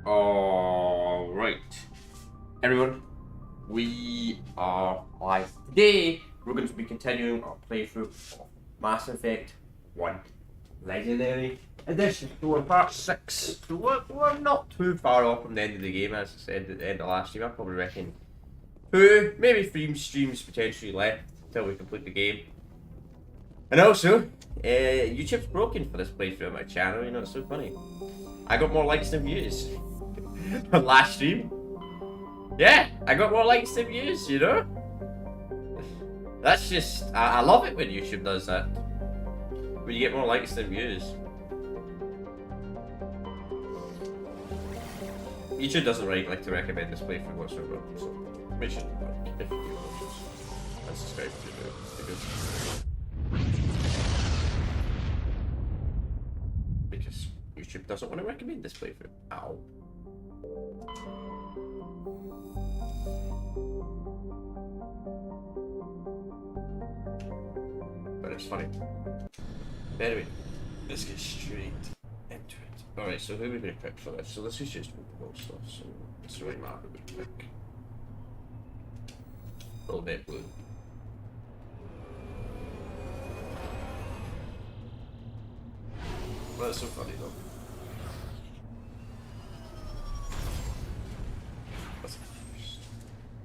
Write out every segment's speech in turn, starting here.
Alright, everyone, we are live. Today, we're going to be continuing our playthrough of Mass Effect 1 Legendary Edition. So we're part 6, so we're not too far off from the end of the game, as I said at the end of last stream. I probably reckon 2, maybe 3 streams potentially left until we complete the game. And also, YouTube's broken for this playthrough on my channel, you know, it's so funny. I got more likes than views on last stream. Yeah, I got more likes than views, you know? That's just, I love it when YouTube does that. When you get more likes than views. YouTube doesn't like to recommend this playthrough whatsoever, so make sure to like if you do and subscribe to the videos. Because YouTube doesn't want to recommend this playthrough at all. But it's funny. Anyway, let's get straight into it. Alright, so who are we going to pick for this? So this is just all stuff, so it's the right map we would pick. A little bit blue. Well, that's so funny though.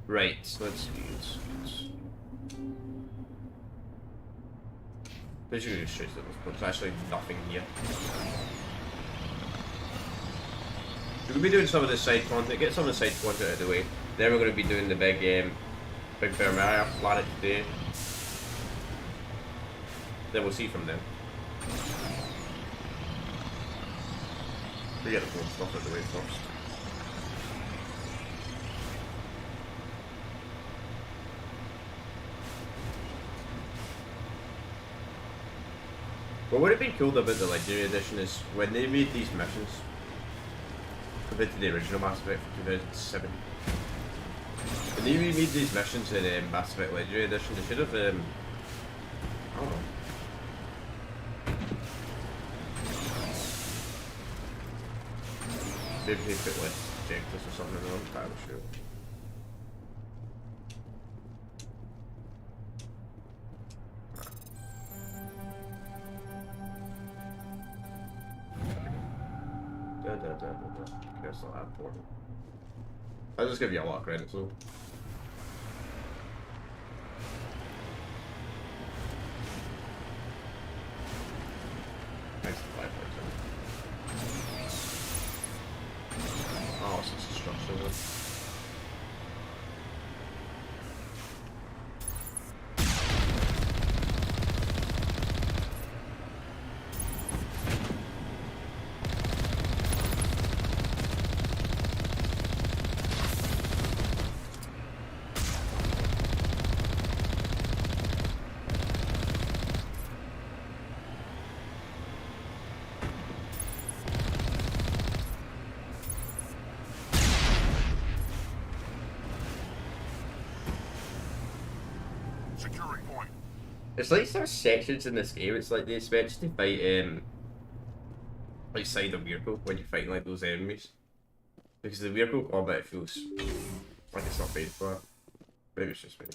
Right, so let's see. Basically just straight to this, but there's actually nothing here. We're going to be doing some of the side content, get some of the side content out of the way. Then we're going to be doing the big Vermeer planet today. Then we'll see from there. We get the phone stuff out of the way first. What would have been cool about the Legendary Edition is when they made these missions compared to the original Mass Effect from 2007. When they remade these missions in Mass Effect Legendary Edition, they should have, I don't know. Maybe they put less objectives or something, I'm not entirely sure. That's not that important. I'll just give you a lot of credit, so. Nice 5 Oh, it's just a structure one. It's like there's sections in this game, it's like they expect you to fight like side a vehicle when you're fighting like those enemies. Because the vehicle combat feels like it's not made for it. Maybe it's just me.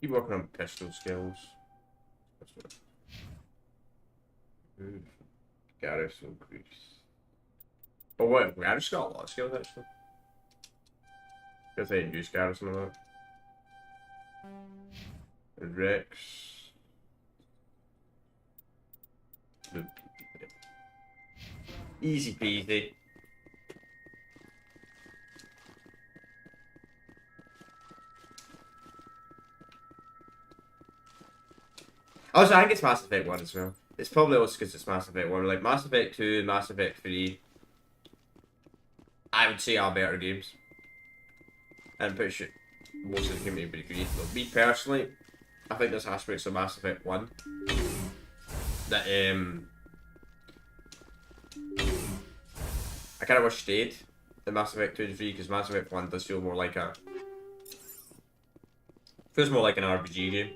Keep working on pistol skills. Garrus increase. But what? I just got a lot of skills actually. Guess I didn't use Garrus and all that. And Rex. Easy peasy. Also, I think it's Mass Effect 1 as well. It's probably also because it's Mass Effect 1. Like, Mass Effect 2 and Mass Effect 3, I would say are better games. And I'm pretty sure most of the community would agree. But me personally, I think there's aspects of Mass Effect 1 that I kind of wish stayed in Mass Effect 2 and 3, because Mass Effect 1 does feel more like a... feels more like an RPG game.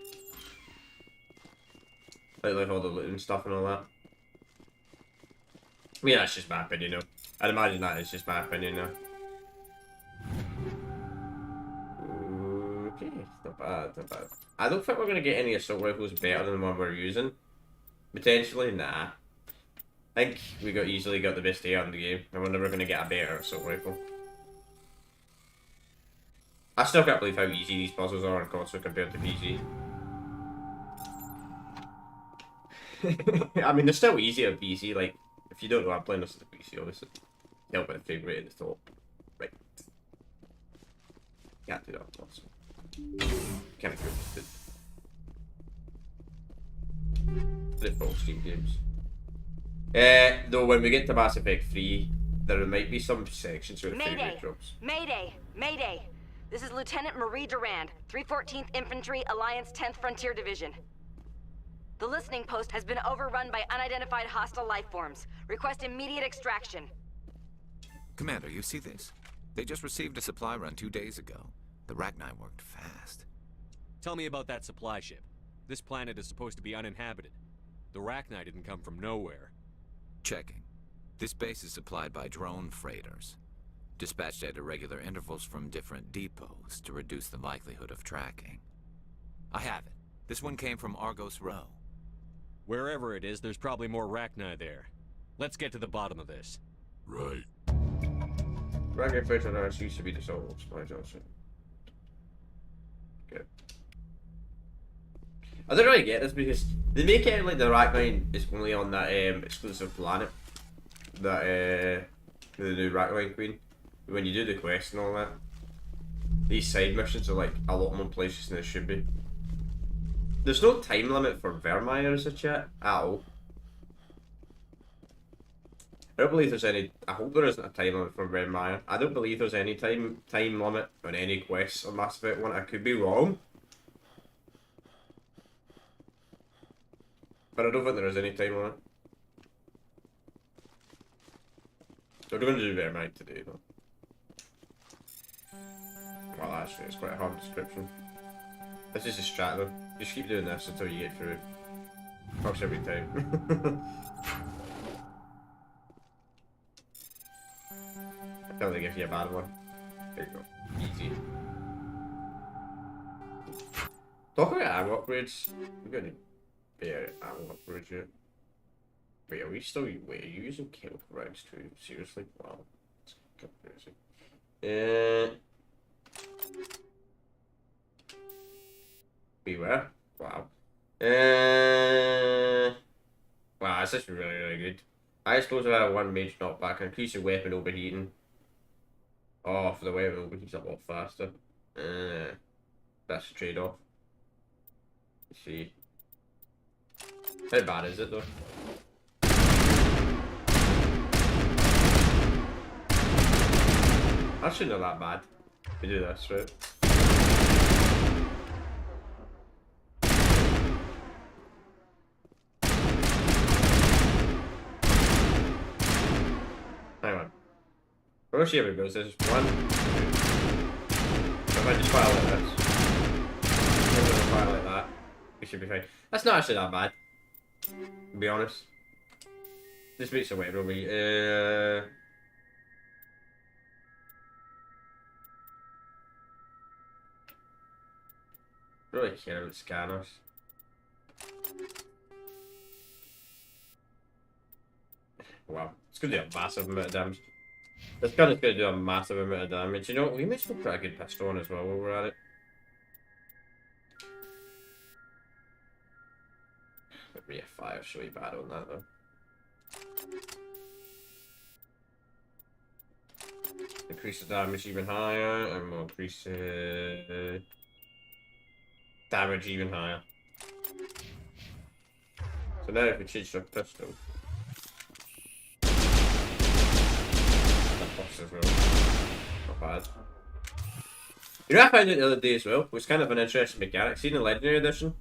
Like all the looting stuff and all that. I mean, that's just my opinion, though. I'd imagine that is just my opinion now. Okay, not bad, not bad. I don't think we're going to get any assault rifles better than the one we're using. Potentially, nah. I think we easily got the best AR in the game, and we're never going to get a better assault rifle. I still can't believe how easy these puzzles are on console compared to PC. I mean, they're still easy on PC, like, if you don't know I'm playing this on the PC, obviously. Help with the frame rate at the top. Right. Can't do that on console. Kind of good. Flip Steam games. Though when we get to Mass Effect 3, there might be some sections where the frame rate drops. Mayday! Mayday! This is Lieutenant Marie Durand, 314th Infantry, Alliance 10th Frontier Division. The listening post has been overrun by unidentified hostile life forms. Request immediate extraction. Commander, you see this? They just received a supply run 2 days ago. The Rachni worked fast. Tell me about that supply ship. This planet is supposed to be uninhabited. The Rachni didn't come from nowhere. Checking. This base is supplied by drone freighters, dispatched at irregular intervals from different depots to reduce the likelihood of tracking. I have it. This one came from Argos Row. Wherever it is, there's probably more Rachni there. Let's get to the bottom of this. Right. Rachni freighters used to be the solo supplies also. Good. I don't really get this because they make it like the Rachni is only on that exclusive planet. That the new Rachni Queen. When you do the quest and all that, these side missions are like a lot more places than they should be. There's no time limit for Vermeer as a chat at all. I don't believe there's any. I hope there isn't a time limit for Vermeer. I don't believe there's any time limit on any quests on Mass Effect 1. I could be wrong, but I don't think there is any time limit. So we're going to do Vermeer today, though. Well, actually, it's quite a hard description. This is a strat, though. Just keep doing this until you get through it. Works every time. I don't think if you a bad one. There you go. Easy. Talking about ammo upgrades, we're going to bear ammo upgrades yet. Wait, are we still? Wait, are you using chemical rounds too? Seriously? Wow. That's crazy. Beware. Wow. Wow, this is really, really good. I suppose I have one major knockback, increase your weapon overheating. Oh, for the weapon overheats a lot faster. That's a trade-off. Let's see. How bad is it though? Actually not that bad. We do this, right? Hang on. We're gonna see how it goes. There's 1, 2. So if I just fire like this, if I just fire like that, we should be fine. That's not actually that bad, to be honest. This makes a way, really. Really care about scanners. Wow, it's gonna do a massive amount of damage. This gun is gonna do a massive amount of damage. You know, we may still put a good pistol on as well while we're at it. Maybe a fire should be bad on that though. Increase the damage even higher, and we'll increase damage even higher. So now if we change to a pistol. That works as well. Not bad. You know what I found out the other day as well? It was kind of an interesting mechanic. See in the Legendary Edition,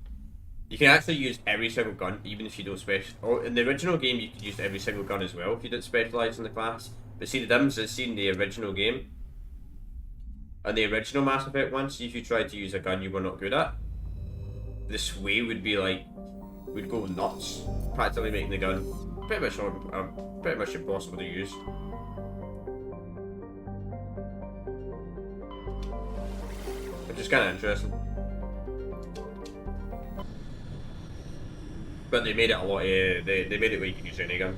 you can actually use every single gun, even if you don't special. Oh, in the original game, you could use every single gun as well if you didn't specialise in the class. But see, the difference is, see in the original game, on the original Mass Effect 1, see if you tried to use a gun you were not good at, the sway would be like, would go nuts, practically making the gun pretty much impossible to use. Which is kind of interesting. But they made it a lot. They made it where you can use any gun.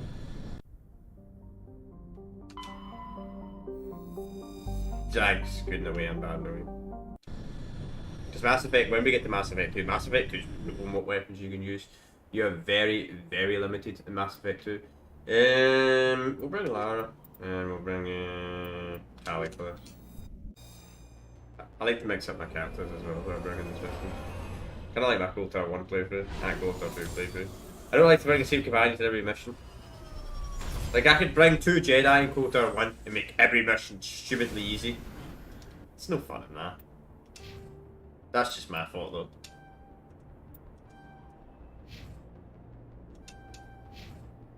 Zag's good in a way and bad in a way. Because Mass Effect, when we get to Mass Effect 2 is what weapons you can use. You are very, very limited in Mass Effect 2. We'll bring Lara, and we'll bring Alec for this. I like to mix up my characters as well when I bring in this mission. Kind of like my Cold Tower 1 playthrough and Cold Tower 2 playthrough. I don't like to bring the same companions in every mission. Like, I could bring 2 Jedi in Cold Tower 1 and make every mission stupidly easy. It's no fun in that. That's just my fault though.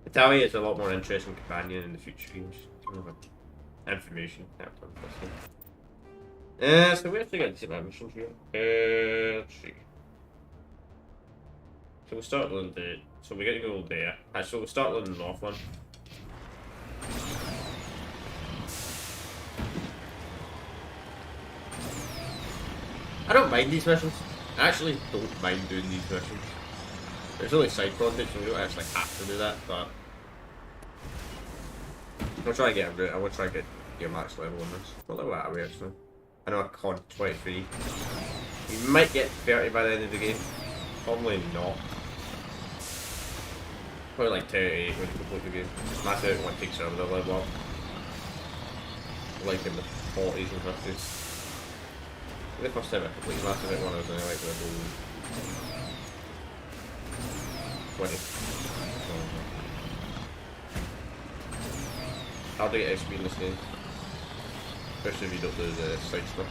Italia is a lot more interesting companion in the future games. Information. So we actually got to see my missions here. Let's see. So we'll start with the. So we got to go there. So we'll start with the north one. I don't mind these missions. I actually don't mind doing these missions. There's only side content, so we don't actually have to do that, but I'll try and get a route. I will try and get max level on this. What level are we actually? I know I con 23. We might get 30 by the end of the game. Probably not. Probably like 38 when you complete the game. Mass Effect 1 takes over the level up. Like in the 40s and 50s. The first time I completed Mass Effect 1 I was only like level 20. How do you get XP in this game? Especially if you don't do the side stuff.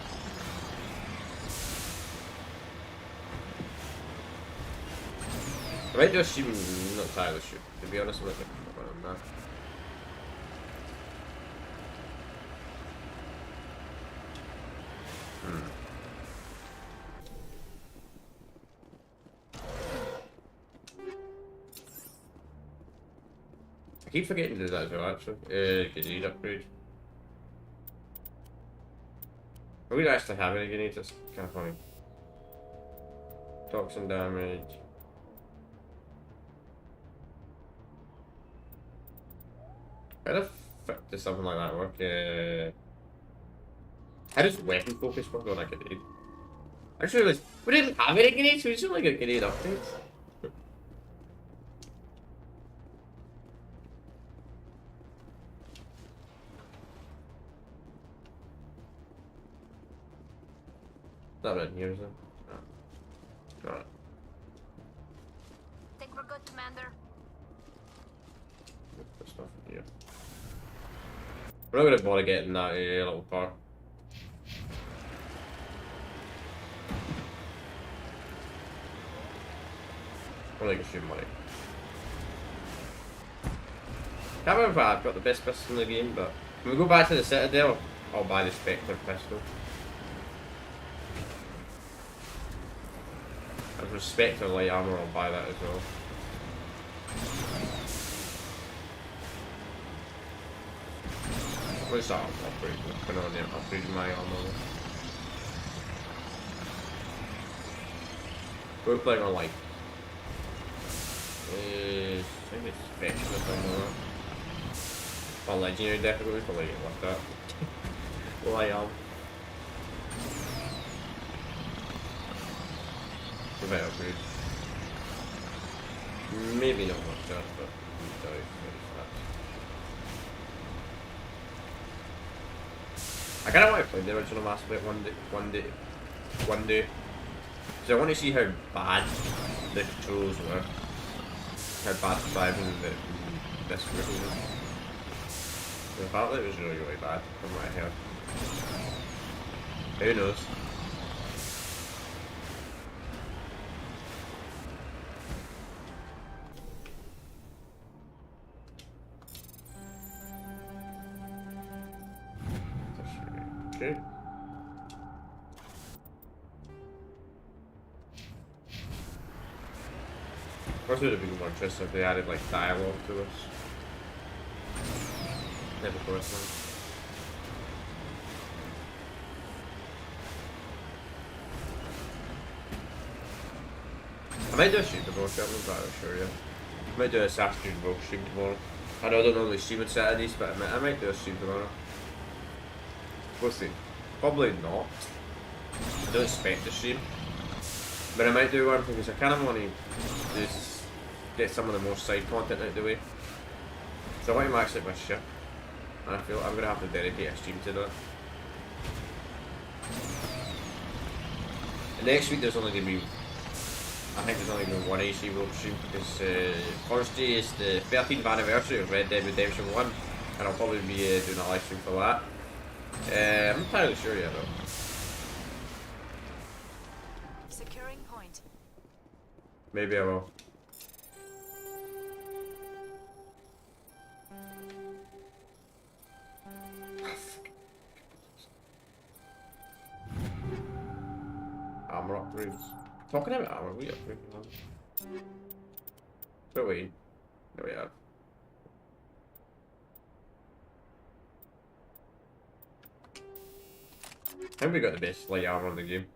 I might just assume not entirely sure. To be honest, I'm not on that. I keep forgetting to do that as well, actually. Grenade upgrade. We don't actually have any grenades, that's kind of funny. Toxin damage. How the fuck does something like that work? How does weapon focus work on a grenade? I just realised we didn't have any grenades, so we just only got grenade upgrades. Not in here, is it? No. Alright. Think we're good, Commander. Put stuff in here. We're not gonna bother getting that little part. I think I should money. Can't remember if I've got the best pistol in the game, but when we go back to the Citadel, I'll buy the Spectre pistol. If there's Spectre light armor, I'll buy that as well. Where's that upgrade? I'm going to upgrade my armor. We're playing on like I think it's specialist armor. On legendary difficulty, probably get left out. Well, I am. We might upgrade. Maybe not much chance, but we die very fast. I kind of want to play the original Mass Effect one day, because I want to see how bad the controls were. had bad surviving in this version. So apparently it was really, really bad from what I heard. Who knows? Okay. Of course, it would have been more interesting if they added like dialogue to this. Never course, man. I might do a stream tomorrow, I'm not entirely sure yet. I might do a Assassin's Creed stream tomorrow. I know I don't normally stream on Saturdays, but I might do a stream tomorrow. We'll see. Probably not. I don't expect to stream. But I might do one because I kind of want to just get some of the more side content out of the way. So I want to max out my ship. And I feel I'm going to have to dedicate a stream to that. And next week there's only going to be, I think there's only going to be one AC World stream because Thursday is the 13th anniversary of Red Dead Redemption 1 and I'll probably be doing a live stream for that. I'm not entirely sure yet though. Securing point. Maybe I will. Armor upgrades. Talking about armor, we upgrading armor. But wait, there we are. I think we got the best light armor in the game.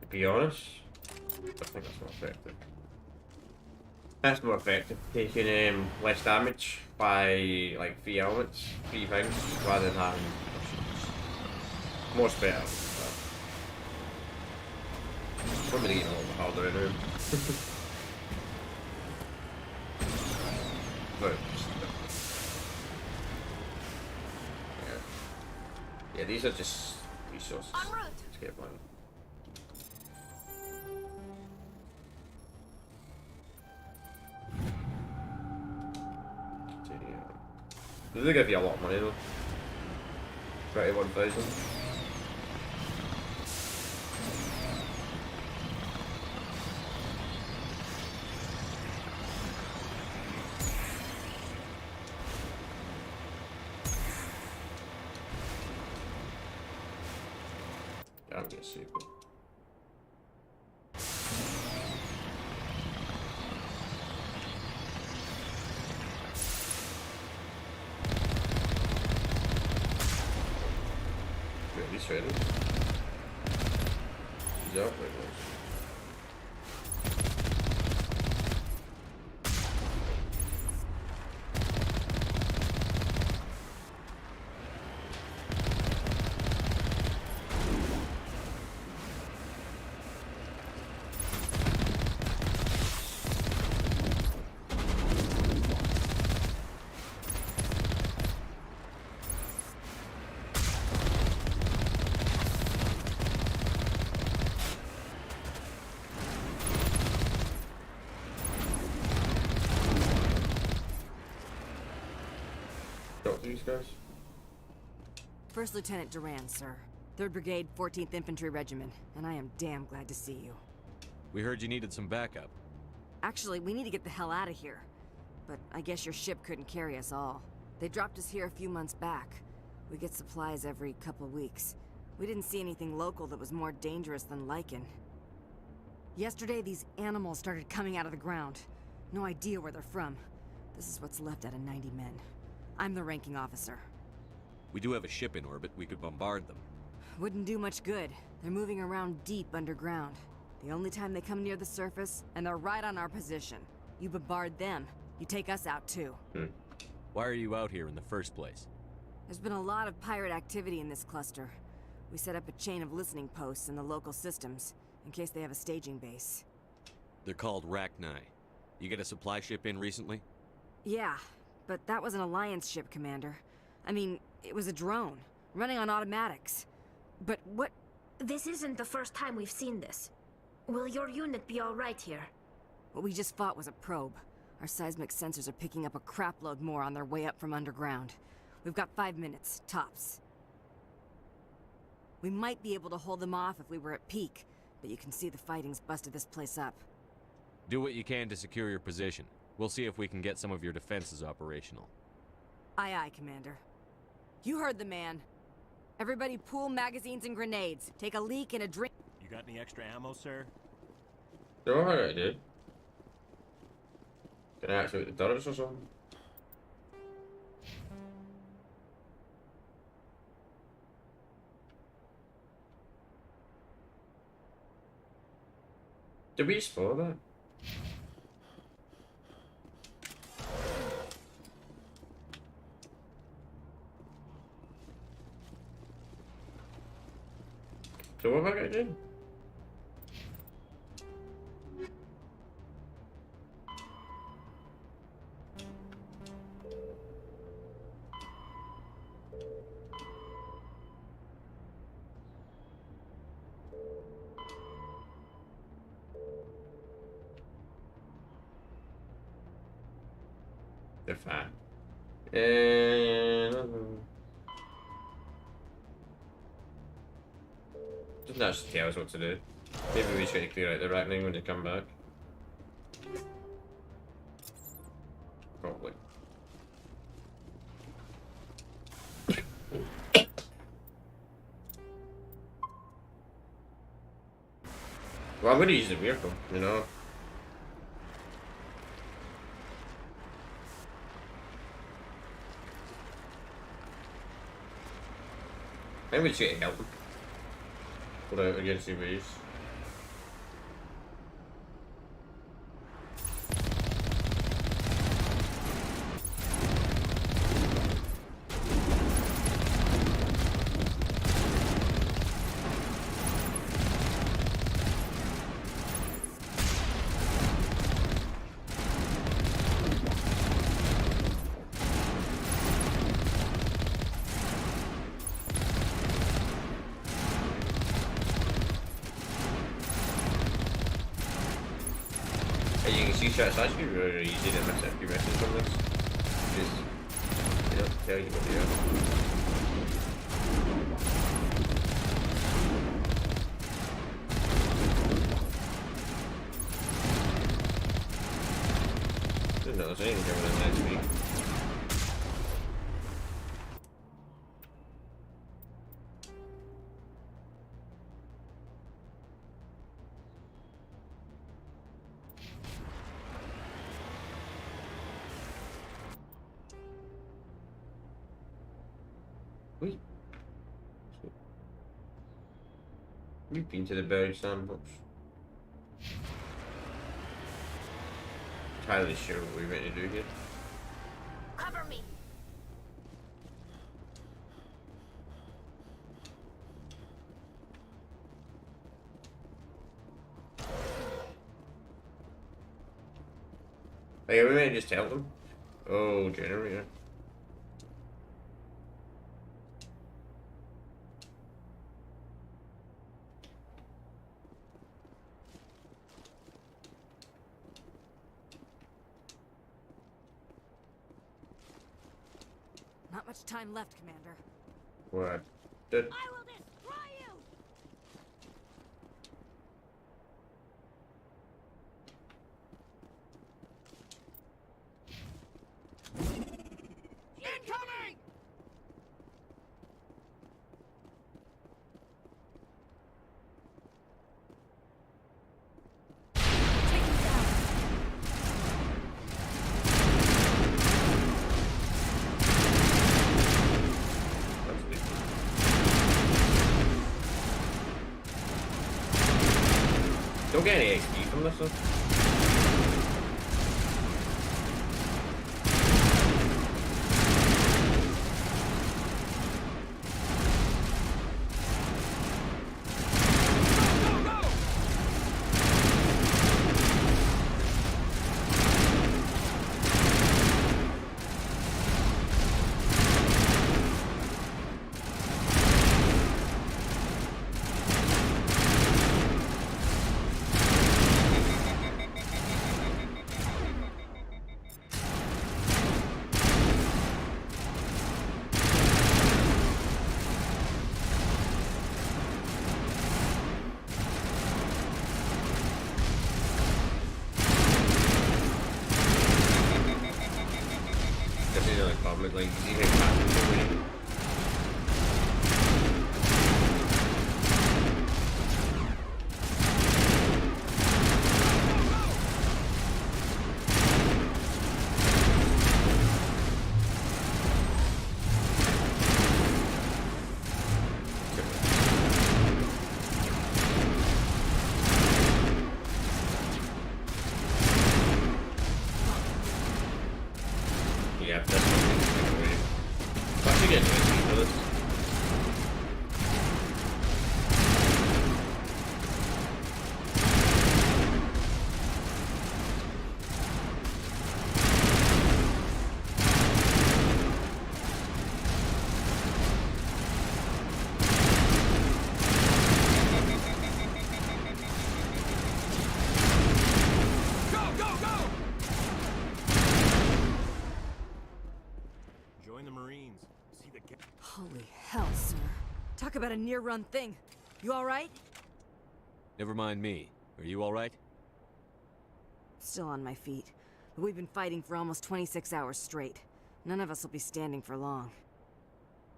To be honest, I think that's more effective. That's more effective, taking less damage by like 3 elements, 3 things, rather than having more spells. Probably getting a little bit harder anyway. But yeah, these are just resources to get money. They give you a lot of money though. 21,000. Yeah, I'm gonna see. Ready? Yep, it was. These guys? First Lieutenant Durand, sir. 3rd Brigade, 14th Infantry Regiment, and I am damn glad to see you. We heard you needed some backup. Actually, we need to get the hell out of here. But I guess your ship couldn't carry us all. They dropped us here a few months back. We get supplies every couple weeks. We didn't see anything local that was more dangerous than lichen. Yesterday, these animals started coming out of the ground. No idea where they're from. This is what's left out of 90 men. I'm the ranking officer. We do have a ship in orbit. We could bombard them. Wouldn't do much good. They're moving around deep underground. The only time they come near the surface, and they're right on our position. You bombard them, you take us out too. Why are you out here in the first place? There's been a lot of pirate activity in this cluster. We set up a chain of listening posts in the local systems, in case they have a staging base. They're called Rachni. You get a supply ship in recently? Yeah, but that was an Alliance ship, Commander. I mean, it was a drone, running on automatics. But what... This isn't the first time we've seen this. Will your unit be alright here? What we just fought was a probe. Our seismic sensors are picking up a crapload more on their way up from underground. We've got 5 minutes, tops. We might be able to hold them off if we were at peak, but you can see the fighting's busted this place up. Do what you can to secure your position. We'll see if we can get some of your defenses operational. Aye, aye, Commander. You heard the man. Everybody pool magazines and grenades. Take a leak and a drink. You got any extra ammo, sir? No, I did. Can I activate the turrets or something? Did we explore that? So what have I got to do? They're fine. And doesn't actually tell us what to do. Maybe we should clear out the reckoning when they come back. Probably. Well, I'm gonna use the vehicle, you know. Maybe we should help them. Put out against the waves. You can see shots actually really easy to miss a few misses from this. Just, you know, tell you what they are. Didn't know there's anything coming in next week. We've been to the buried sandbox. Entirely sure what we're going to do here. Cover me! Hey, we might just help them. Oh, generator. Not much time left, Commander. What? Did I will destroy you! Incoming! Take him down! Don't get any XP from this one. public, like, you can pass it. Yeah, that's what we're actually getting for this. Join the Marines. See the Holy hell, sir. Talk about a near-run thing. You alright? Never mind me. Are you alright? Still on my feet. But we've been fighting for almost 26 hours straight. None of us will be standing for long.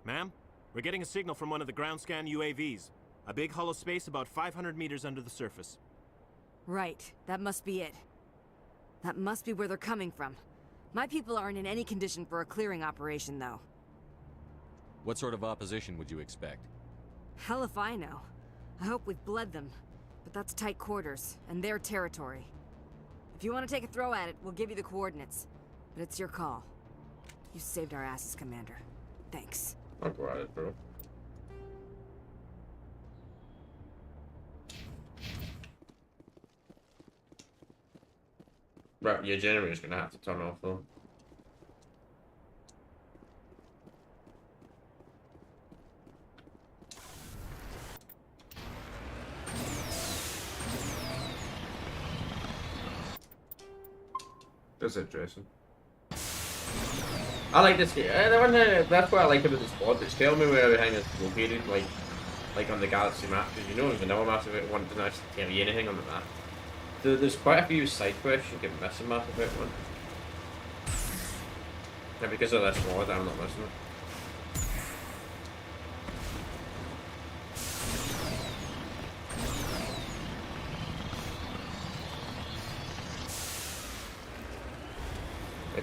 Ma'am, we're getting a signal from one of the ground scan UAVs. A big hollow space about 500 meters under the surface. Right. That must be it. That must be where they're coming from. My people aren't in any condition for a clearing operation, though. What sort of opposition would you expect? Hell if I know. I hope we've bled them. But that's tight quarters, and their territory. If you want to take a throw at it, we'll give you the coordinates. But it's your call. You saved our asses, Commander. Thanks. I'll go at it, bro. Right, your generator's gonna have to turn off though. That's interesting. I like this game. That's what I like about the squad. It's telling me where everything is located, like on the Galaxy map. Because you know, in vanilla Mass Effect 1 doesn't actually tell you anything on the map. There's quite a few side quests you can miss in Mass Effect 1. And because of this mod, I'm not missing it.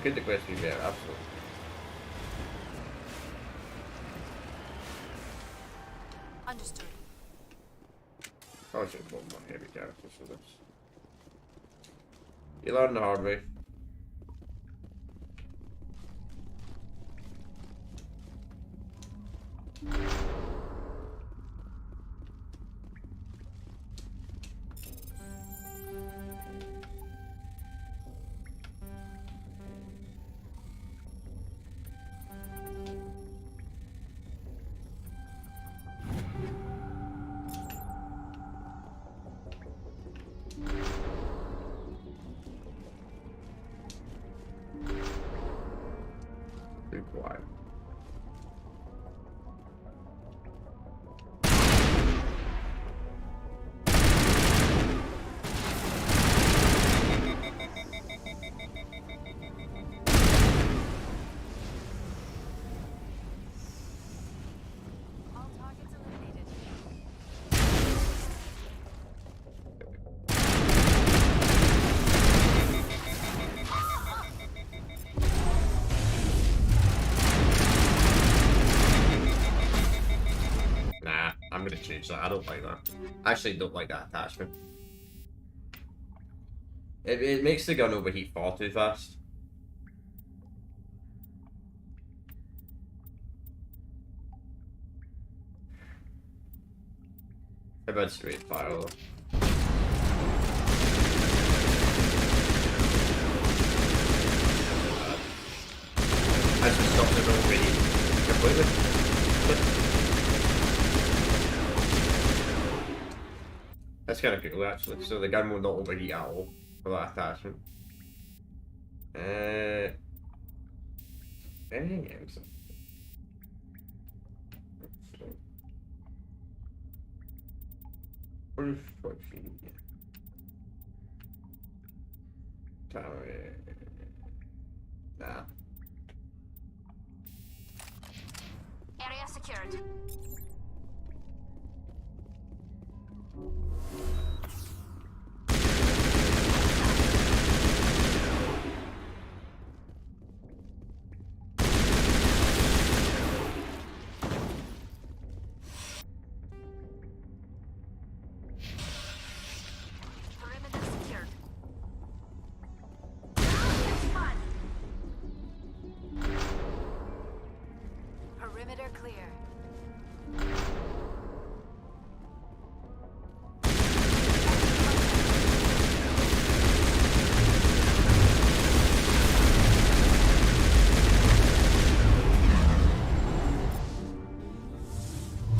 Could the quest be better? Absolutely. Understood. Probably should have bought more heavy characters for this. You learn the hard way. Be quiet. All targets eliminated. Nah, I'm gonna change that. I don't like that. I actually don't like that attachment. It makes the gun overheat far too fast. How about straight fire though? I just stopped it already completely. That's kind of cool actually. So the gun will not overheat at all for that attachment. Anything else? Where's what she get? Nah. Area secured. Perimeter secured. That's fun. Perimeter clear.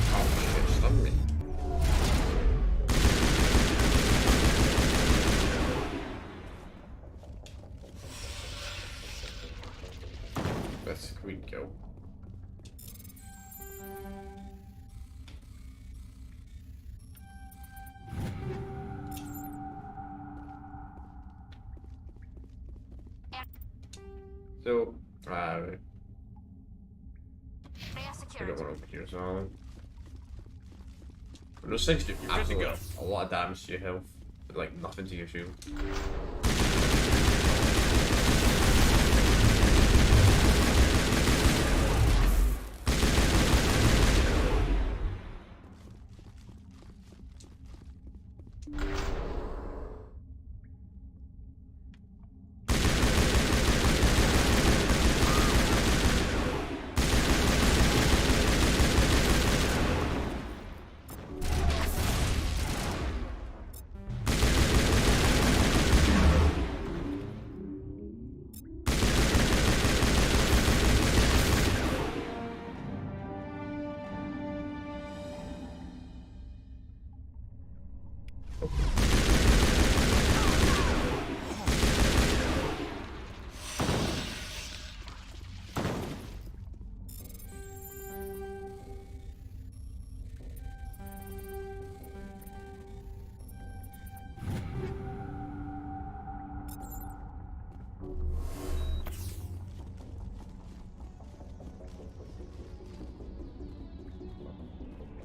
Oh shit, stunned me. That's a quick kill. So, I Area got secured. one over here as well. Those things do absolutely a lot of damage to your health, but like nothing to your shield.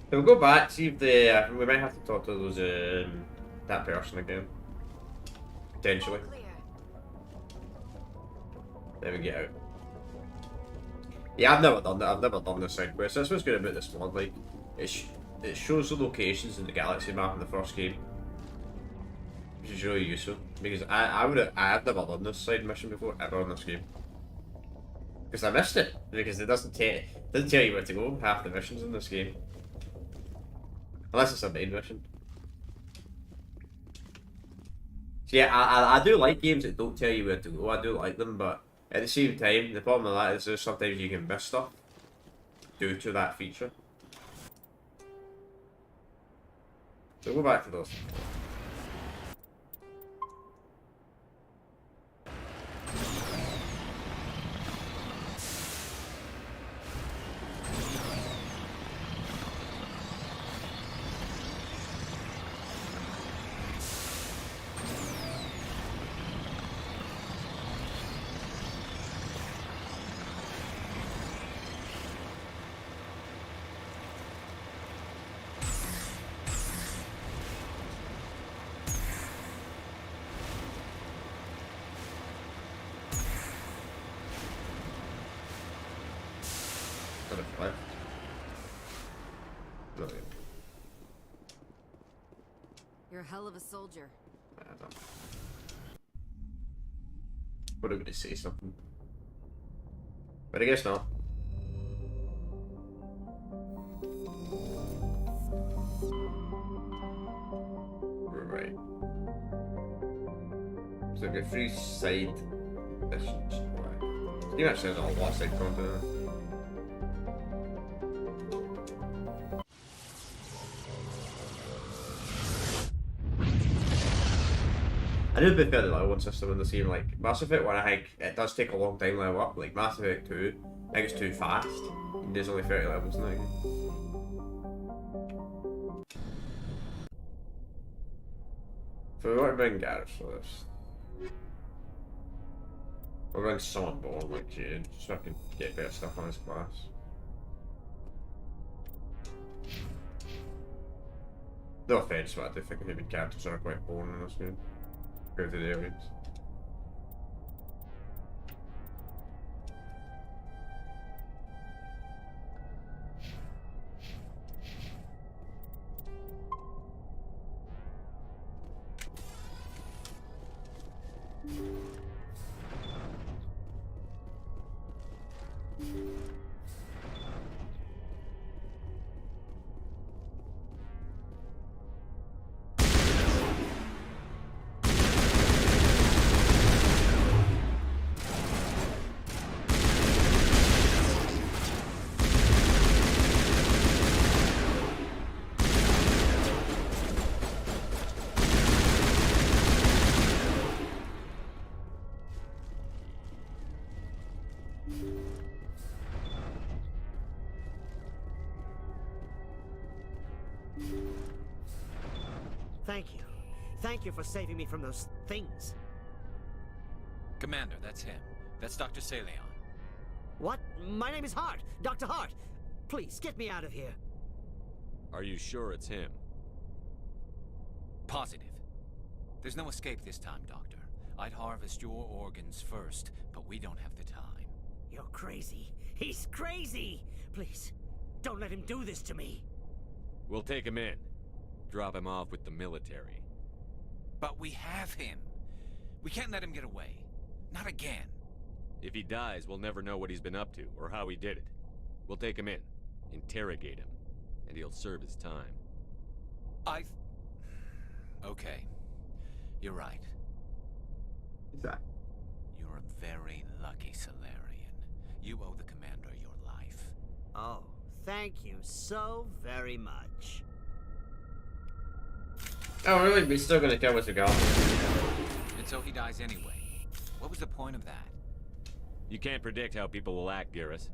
So we'll go back, see if we might have to talk to those, that person again. Potentially. Clear. Then we get out. Yeah, I've never done this side quest. That's what's good about this mod, like, it shows the locations in the galaxy map in the first game. Which is really useful. Because I've never done this side mission before, ever in this game. Because I missed it. Because it doesn't tell you where to go, half the missions in this game. Unless it's a main mission. So yeah, I do like games that don't tell you where to go. I do like them, but at the same time, the problem with that is there's sometimes you can miss stuff due to that feature. So go back to those. Left. Brilliant. You're a hell of a soldier. I don't know. What are we gonna say something? But I guess not. Right. So we get 3 side missions. You actually has a lot of side content. I do prefer the level 1 system in this game. Like Mass Effect 1, I think it does take a long time to level up. Like Mass Effect 2, I think it's too fast. There's only 30 levels in that game. So we want to bring Garrus for this. We'll bring someone born like Jade, so I can get better stuff on his class. No offense, but I do think maybe characters are quite boring in this game compared to the aliens. Thank you. Thank you for saving me from those things. Commander, that's him. That's Dr. Saleon. What? My name is Hart. Dr. Hart. Please, get me out of here. Are you sure it's him? Positive. There's no escape this time, Doctor. I'd harvest your organs first, but we don't have the time. You're crazy. He's crazy! Please, don't let him do this to me. We'll take him in. Drop him off with the military. But we have him. We can't let him get away. Not again. If he dies, we'll never know what he's been up to, or how he did it. We'll take him in, interrogate him, and he'll serve his time. Okay. You're right. Is that? You're a very lucky Solarian. You owe the Commander your life. Oh, thank you so very much. Oh really? We're still gonna kill us regardless. And so he dies anyway. What was the point of that? You can't predict how people will act, Garrus.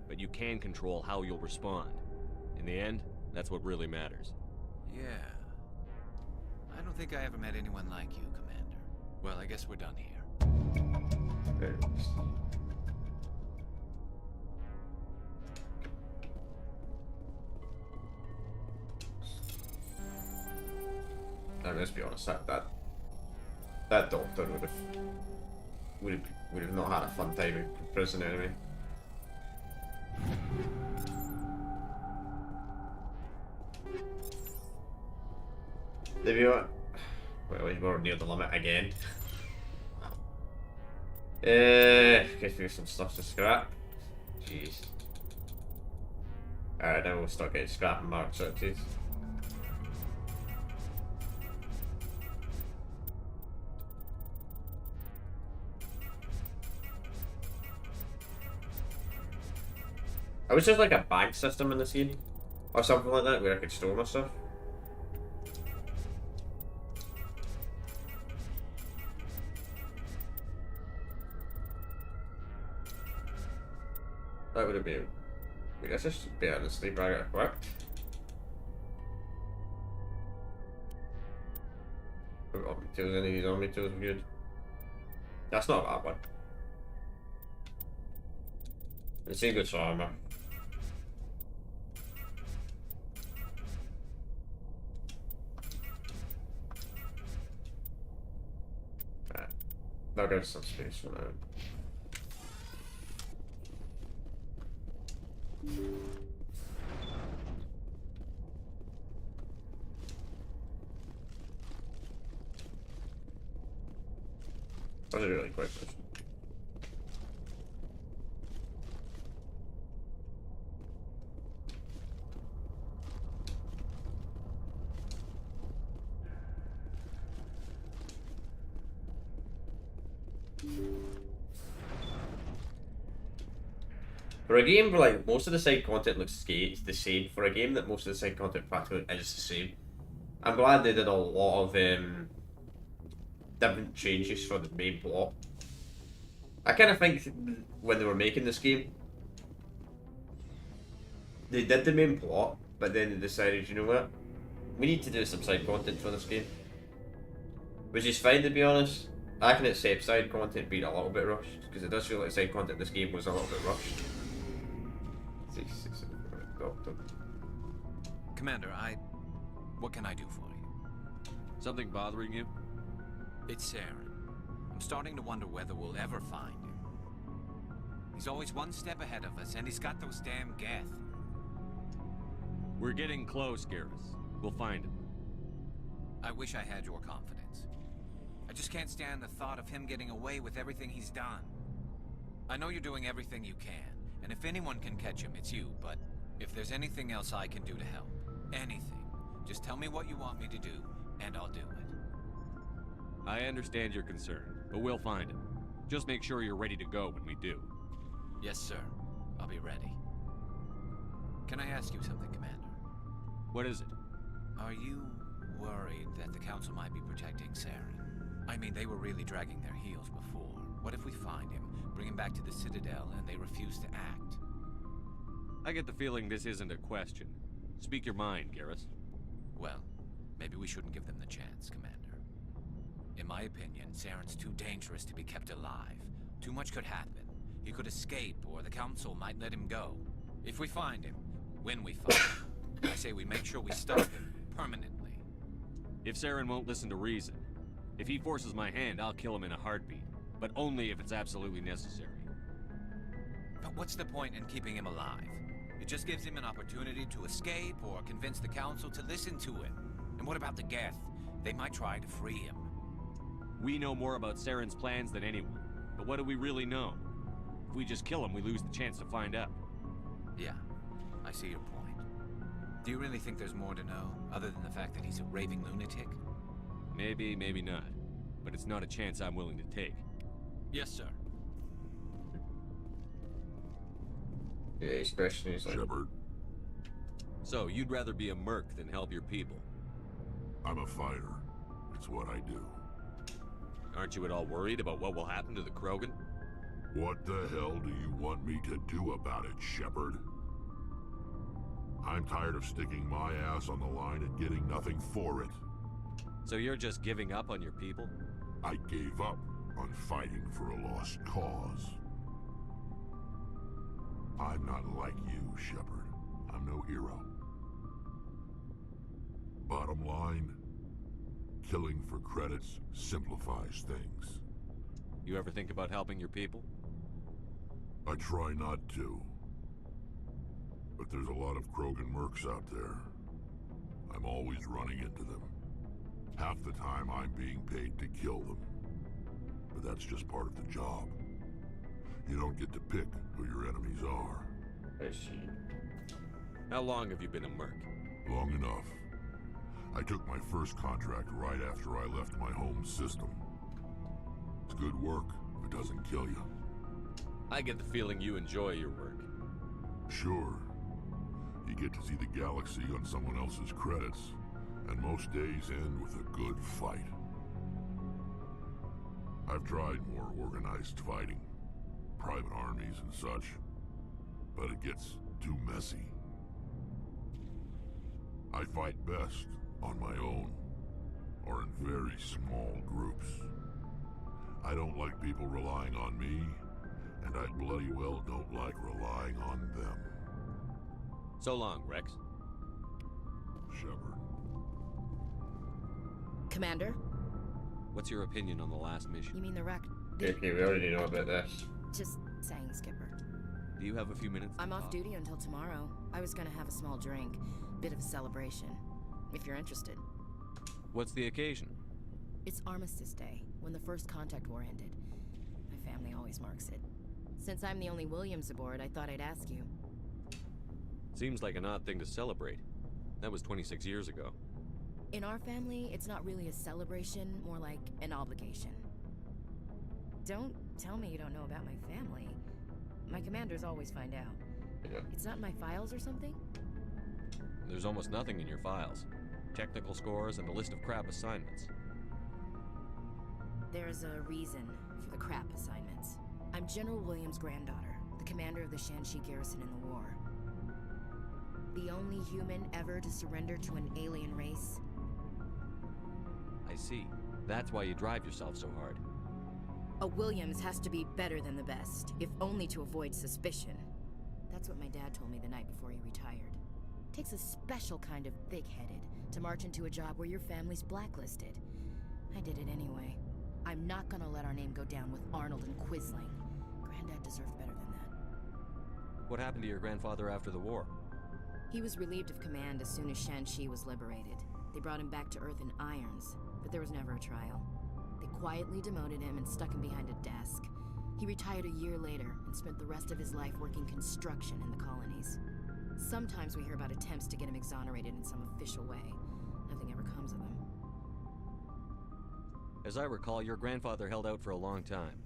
But you can control how you'll respond. In the end, that's what really matters. Yeah. I don't think I ever met anyone like you, Commander. Well, I guess we're done here. Thanks. I mean, let's be honest, that doctor would have not had a fun time in prison anyway. There we are. Well, we're near the limit again. Guess we got some stuff to scrap. Jeez. Alright, now we'll start getting scrapping marks out, jeez. I wish there's like a bank system in the scene, or something like that, where I could store my stuff. That would have been. I guess I should be able to sleep right equipped. Omni tools, any of these Omni tools are good. That's not a bad one. It's a good armor. Right. That'll go to some space for now. That was a really quick mission. For a game where like most of the side content looks the same, for a game that most of the side content practically is the same, I'm glad they did a lot of different changes for the main plot. I kind of think when they were making this game, they did the main plot, but then they decided, you know what, we need to do some side content for this game. Which is fine, to be honest. I can accept side content being a little bit rushed, because it does feel like side content in this game was a little bit rushed. Commander, What can I do for you? Something bothering you? It's Saren. I'm starting to wonder whether we'll ever find him. He's always one step ahead of us, and he's got those damn Geth. We're getting close, Garrus. We'll find him. I wish I had your confidence. I just can't stand the thought of him getting away with everything he's done. I know you're doing everything you can, and if anyone can catch him, it's you, but if there's anything else I can do to help, anything, just tell me what you want me to do, and I'll do it. I understand your concern, but we'll find him. Just make sure you're ready to go when we do. Yes, sir. I'll be ready. Can I ask you something, Commander? What is it? Are you worried that the Council might be protecting Saren? I mean, they were really dragging their heels before. What if we find him, bring him back to the Citadel, and they refuse to act? I get the feeling this isn't a question. Speak your mind, Garrus. Well, maybe we shouldn't give them the chance, Commander. In my opinion, Saren's too dangerous to be kept alive. Too much could happen. He could escape, or the Council might let him go. If we find him, when we find him, I say we make sure we stop him permanently. If Saren won't listen to reason, if he forces my hand, I'll kill him in a heartbeat. But only if it's absolutely necessary. But what's the point in keeping him alive? It just gives him an opportunity to escape or convince the Council to listen to him. And what about the Geth? They might try to free him. We know more about Saren's plans than anyone. But what do we really know? If we just kill him, we lose the chance to find out. Yeah, I see your point. Do you really think there's more to know, other than the fact that he's a raving lunatic? Maybe, maybe not. But it's not a chance I'm willing to take. Yes, sir. The expression is like... Shepard, So, you'd rather be a merc than help your people? I'm a fighter. It's what I do. Aren't you at all worried about what will happen to the Krogan? What the hell do you want me to do about it, Shepard? I'm tired of sticking my ass on the line and getting nothing for it. So you're just giving up on your people? I gave up on fighting for a lost cause. I'm not like you, Shepard. I'm no hero. Bottom line, killing for credits simplifies things. You ever think about helping your people? I try not to. But there's a lot of Krogan mercs out there. I'm always running into them. Half the time I'm being paid to kill them. But that's just part of the job. You don't get to pick who your enemies are. I see. How long have you been a merc? Long enough. I took my first contract right after I left my home system. It's good work if it doesn't kill you. I get the feeling you enjoy your work. Sure. You get to see the galaxy on someone else's credits, and most days end with a good fight. I've tried more organized fighting, private armies and such, but it gets too messy. I fight best on my own, or in very small groups. I don't like people relying on me, and I bloody well don't like relying on them. So long, Rex. Shepard. Commander? What's your opinion on the last mission? You mean the wreck? Okay, we already know about this. Just saying, Skipper. Do you have a few minutes? I'm off duty until tomorrow. I was gonna have a small drink. Bit of a celebration. If you're interested. What's the occasion? It's Armistice Day, when the first contact war ended. My family always marks it. Since I'm the only Williams aboard, I thought I'd ask you. Seems like an odd thing to celebrate. That was 26 years ago. In our family, it's not really a celebration, more like an obligation. Don't tell me you don't know about my family. My commanders always find out. Yeah. It's not in my files or something? There's almost nothing in your files. Technical scores and a list of crap assignments. There's a reason for the crap assignments. I'm General Williams' granddaughter, the commander of the Shanxi garrison in the war. The only human ever to surrender to an alien race. I see. That's why you drive yourself so hard. A Williams has to be better than the best, if only to avoid suspicion. That's what my dad told me the night before he retired. Takes a special kind of thick-headed, to march into a job where your family's blacklisted. I did it anyway. I'm not gonna let our name go down with Arnold and Quisling. Granddad deserved better than that. What happened to your grandfather after the war? He was relieved of command as soon as Shanxi was liberated. They brought him back to Earth in irons, but there was never a trial. They quietly demoted him and stuck him behind a desk. He retired a year later and spent the rest of his life working construction in the colonies. Sometimes we hear about attempts to get him exonerated in some official way. Nothing ever comes of them. As I recall, your grandfather held out for a long time.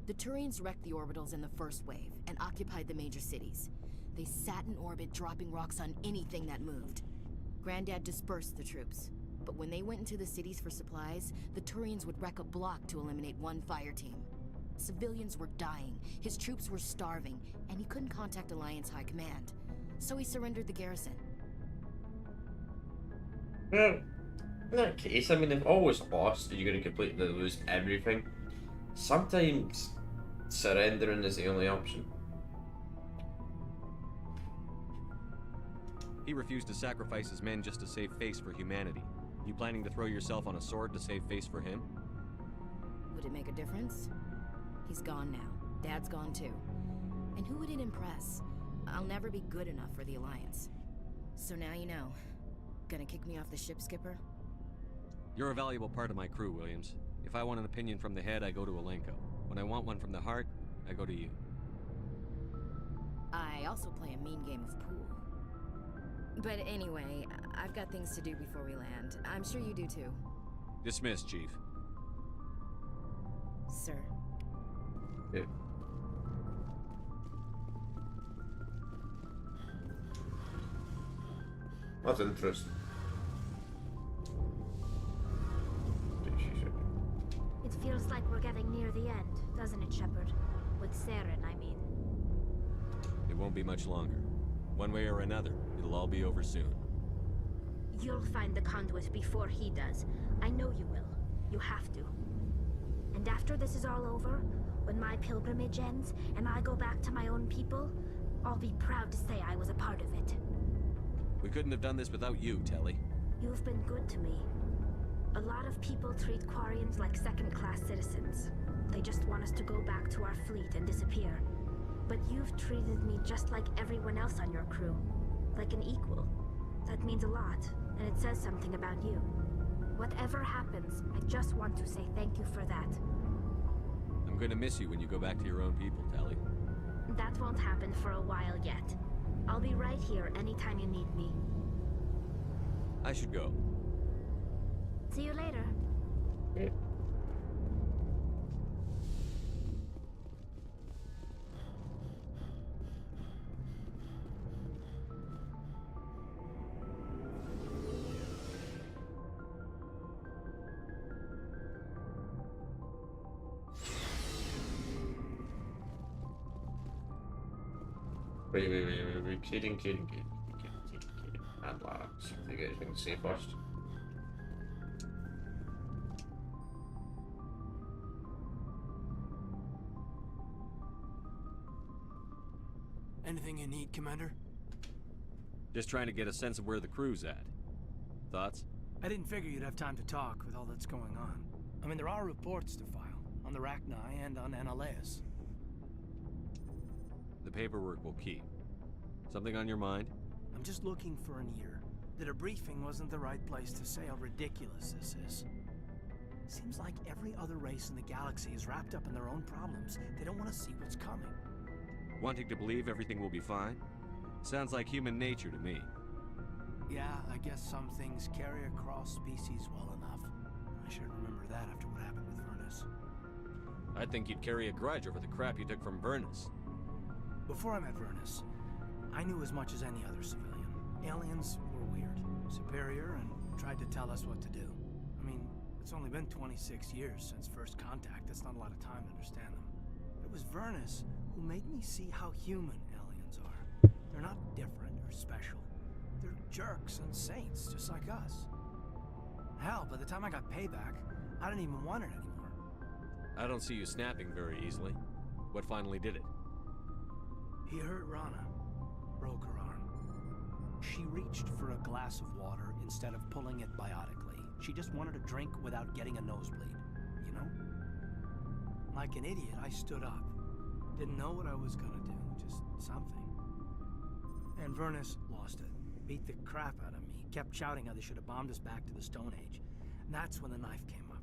The Turians wrecked the orbitals in the first wave and occupied the major cities. They sat in orbit, dropping rocks on anything that moved. Granddad dispersed the troops, but when they went into the cities for supplies, the Turians would wreck a block to eliminate one fire team. Civilians were dying, his troops were starving, and he couldn't contact Alliance High Command. So he surrendered the garrison. Well, in that case, I mean, if always lost, you're going to completely lose everything. Sometimes surrendering is the only option. He refused to sacrifice his men just to save face for humanity. You planning to throw yourself on a sword to save face for him? Would it make a difference? He's gone now. Dad's gone too. And who would it impress? I'll never be good enough for the Alliance. So now you know. Gonna kick me off the ship, Skipper? You're a valuable part of my crew, Williams. If I want an opinion from the head, I go to Alenko. When I want one from the heart, I go to you. I also play a mean game of pool. But anyway, I've got things to do before we land. I'm sure you do too. Dismissed, Chief. Sir. Yeah. That's interesting. It feels like we're getting near the end, doesn't it, Shepard? With Saren, I mean. It won't be much longer. One way or another, it'll all be over soon. You'll find the conduit before he does. I know you will. You have to. And after this is all over, when my pilgrimage ends and I go back to my own people, I'll be proud to say I was a part of it. We couldn't have done this without you, Telly. You've been good to me. A lot of people treat Quarians like second-class citizens. They just want us to go back to our fleet and disappear. But you've treated me just like everyone else on your crew. Like an equal. That means a lot, and it says something about you. Whatever happens, I just want to say thank you for that. I'm gonna miss you when you go back to your own people, Telly. That won't happen for a while yet. I'll be right here anytime you need me. I should go. See you later. Yeah. Wait. Kidding. And lads, you got anything to say first? Anything you need, Commander? Just trying to get a sense of where the crew's at. Thoughts? I didn't figure you'd have time to talk with all that's going on. I mean, there are reports to file, on the Rachni and on Annaleus. The paperwork will keep. Something on your mind? I'm just looking for an ear. The debriefing wasn't the right place to say how ridiculous this is. Seems like every other race in the galaxy is wrapped up in their own problems. They don't want to see what's coming. Wanting to believe everything will be fine? Sounds like human nature to me. Yeah, I guess some things carry across species well enough. I should remember that after what happened with Vernus. I'd think you'd carry a grudge over the crap you took from Vernus. Before I met Vernus, I knew as much as any other civilian. Aliens were weird, superior, and tried to tell us what to do. I mean, it's only been 26 years since first contact. That's not a lot of time to understand them. It was Vernus who made me see how human aliens are. They're not different or special. They're jerks and saints, just like us. Hell, by the time I got payback, I didn't even want it anymore. I don't see you snapping very easily. What finally did it? He hurt Rana. Broke her arm. She reached for a glass of water instead of pulling it biotically. She just wanted a drink without getting a nosebleed, you know? Like an idiot, I stood up. Didn't know what I was gonna do, just something. And Vernus lost it. Beat the crap out of me. Kept shouting how they should have bombed us back to the Stone Age. And that's when the knife came up.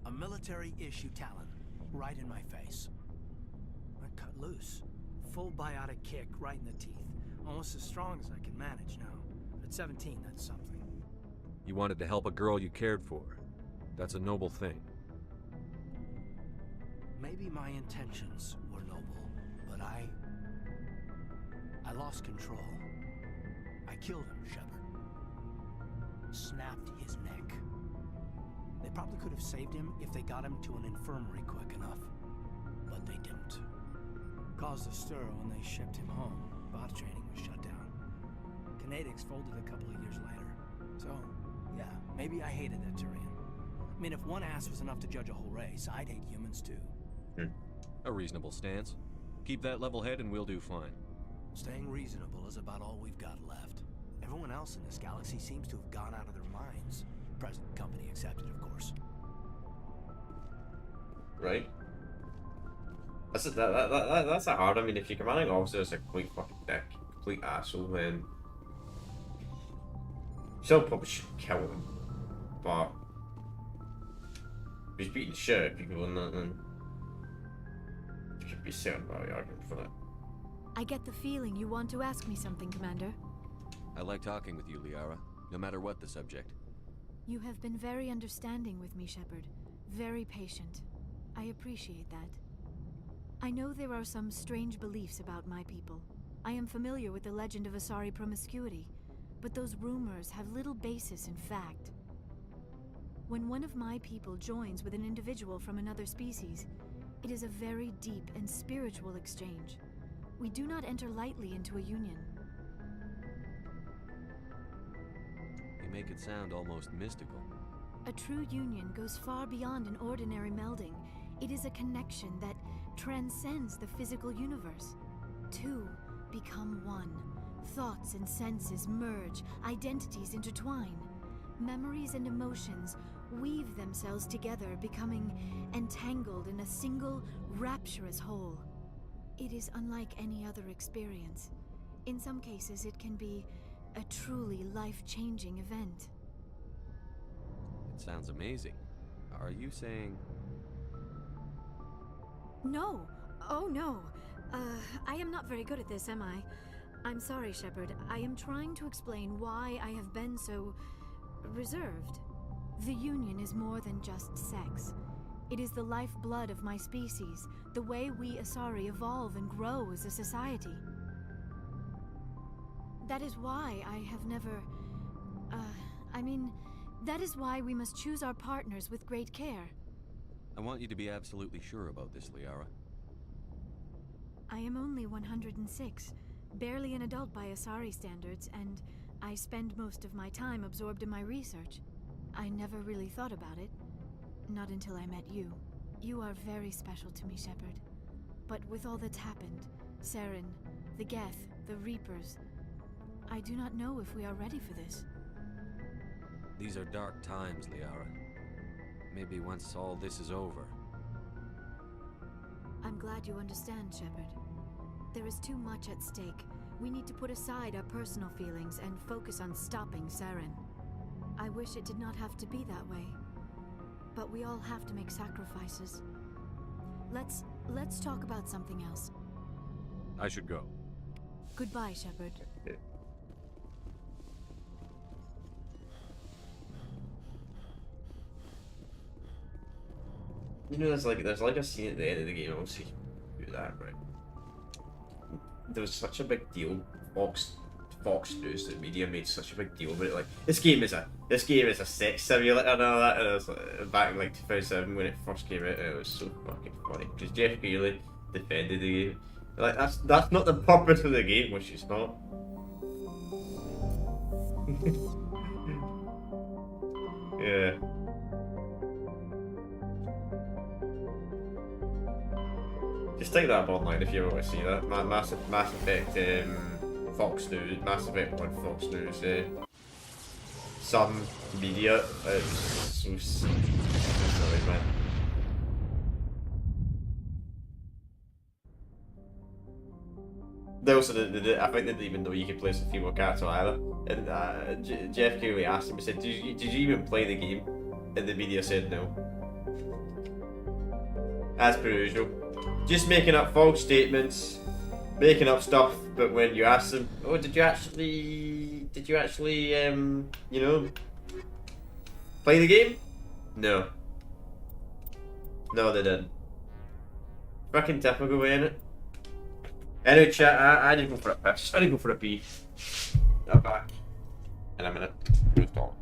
A military-issue talon, right in my face. I cut loose. Full biotic kick right in the teeth. Almost as strong as I can manage now. At 17, that's something. You wanted to help a girl you cared for. That's a noble thing. Maybe my intentions were noble, but I lost control. I killed him, Shepard. Snapped his neck. They probably could have saved him if they got him to an infirmary quick enough. But they didn't. Caused a stir when they shipped him home. Bot training was shut down. Canadics folded a couple of years later. So, yeah, maybe I hated that Turian. I mean, if one ass was enough to judge a whole race, I'd hate humans too. A reasonable stance. Keep that level head and we'll do fine. Staying reasonable is about all we've got left. Everyone else in this galaxy seems to have gone out of their minds. Present company accepted, of course. Right. That's a hard. I mean, if your commanding officer is a complete fucking dick, complete asshole, then you still probably should kill him. But if he's beating shit out of people and that, then you should be certain about the argument for that. I get the feeling you want to ask me something, Commander. I like talking with you, Liara, no matter what the subject. You have been very understanding with me, Shepard. Very patient. I appreciate that. I know there are some strange beliefs about my people. I am familiar with the legend of Asari promiscuity, but those rumors have little basis in fact. When one of my people joins with an individual from another species, it is a very deep and spiritual exchange. We do not enter lightly into a union. You make it sound almost mystical. A true union goes far beyond an ordinary melding. It is a connection that transcends the physical universe. Two become one. Thoughts and senses merge, identities intertwine. Memories and emotions weave themselves together, becoming entangled in a single, rapturous whole. It is unlike any other experience. In some cases, it can be a truly life-changing event. It sounds amazing. Are you saying... No. Oh, no. I am not very good at this, am I? I'm sorry, Shepard. I am trying to explain why I have been so... reserved. The Union is more than just sex. It is the lifeblood of my species, the way we Asari evolve and grow as a society. That is why I have never... that is why we must choose our partners with great care. I want you to be absolutely sure about this, Liara. I am only 106, barely an adult by Asari standards, and I spend most of my time absorbed in my research. I never really thought about it. Not until I met you. You are very special to me, Shepard. But with all that's happened, Saren, the Geth, the Reapers, I do not know if we are ready for this. These are dark times, Liara. Maybe once all this is over. I'm glad you understand, Shepard. There is too much at stake. We need to put aside our personal feelings and focus on stopping Saren. I wish it did not have to be that way. But we all have to make sacrifices. Let's talk about something else. I should go. Goodbye, Shepard. You know, there's like a scene at the end of the game. Obviously, do that right. There was such a big deal. Fox News, the media made such a big deal about it. Like, this game is a sex simulator and all that. And it was back in like 2007 when it first came out. And it was so fucking funny because Jeff Keighley defended the game. Like, that's not the purpose of the game, which it's not. Yeah. Just take that bottom line if you ever want to see that. Mass Effect Fox News, Mass Effect 1 Fox News, some media. It's so silly, man. They also I think they didn't even know you could play some female character either. And Jeff Keighley asked him, he said, did you even play the game? And the media said no. As per usual. Just making up false statements, making up stuff, but when you ask them, oh, did you actually, you know, play the game? No. No, they didn't. Fucking typical way, innit? Anyway, chat, I need to go for a piss. I need to go for a pee. I'm back in a minute. Good talk.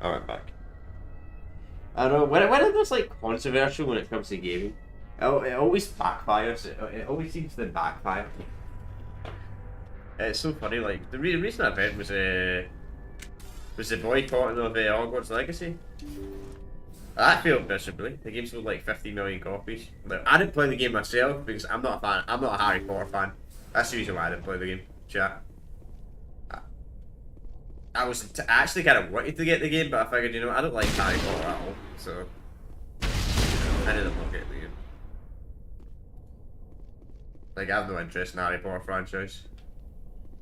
Alright, back. I don't know, when there's like controversial when it comes to gaming, it always backfires. It always seems to backfire. It's so funny, like, the recent event was the boycotting of Hogwarts Legacy. I failed miserably. The game sold like 50 million copies. Like, I didn't play the game myself because I'm not a fan. I'm not a Harry Potter fan. That's the reason why I didn't play the game. Chat. I was actually kind of wanted to get the game, but I figured, you know, I don't like Harry Potter at all, so I didn't look at the game. Like, I have no interest in Harry Potter franchise.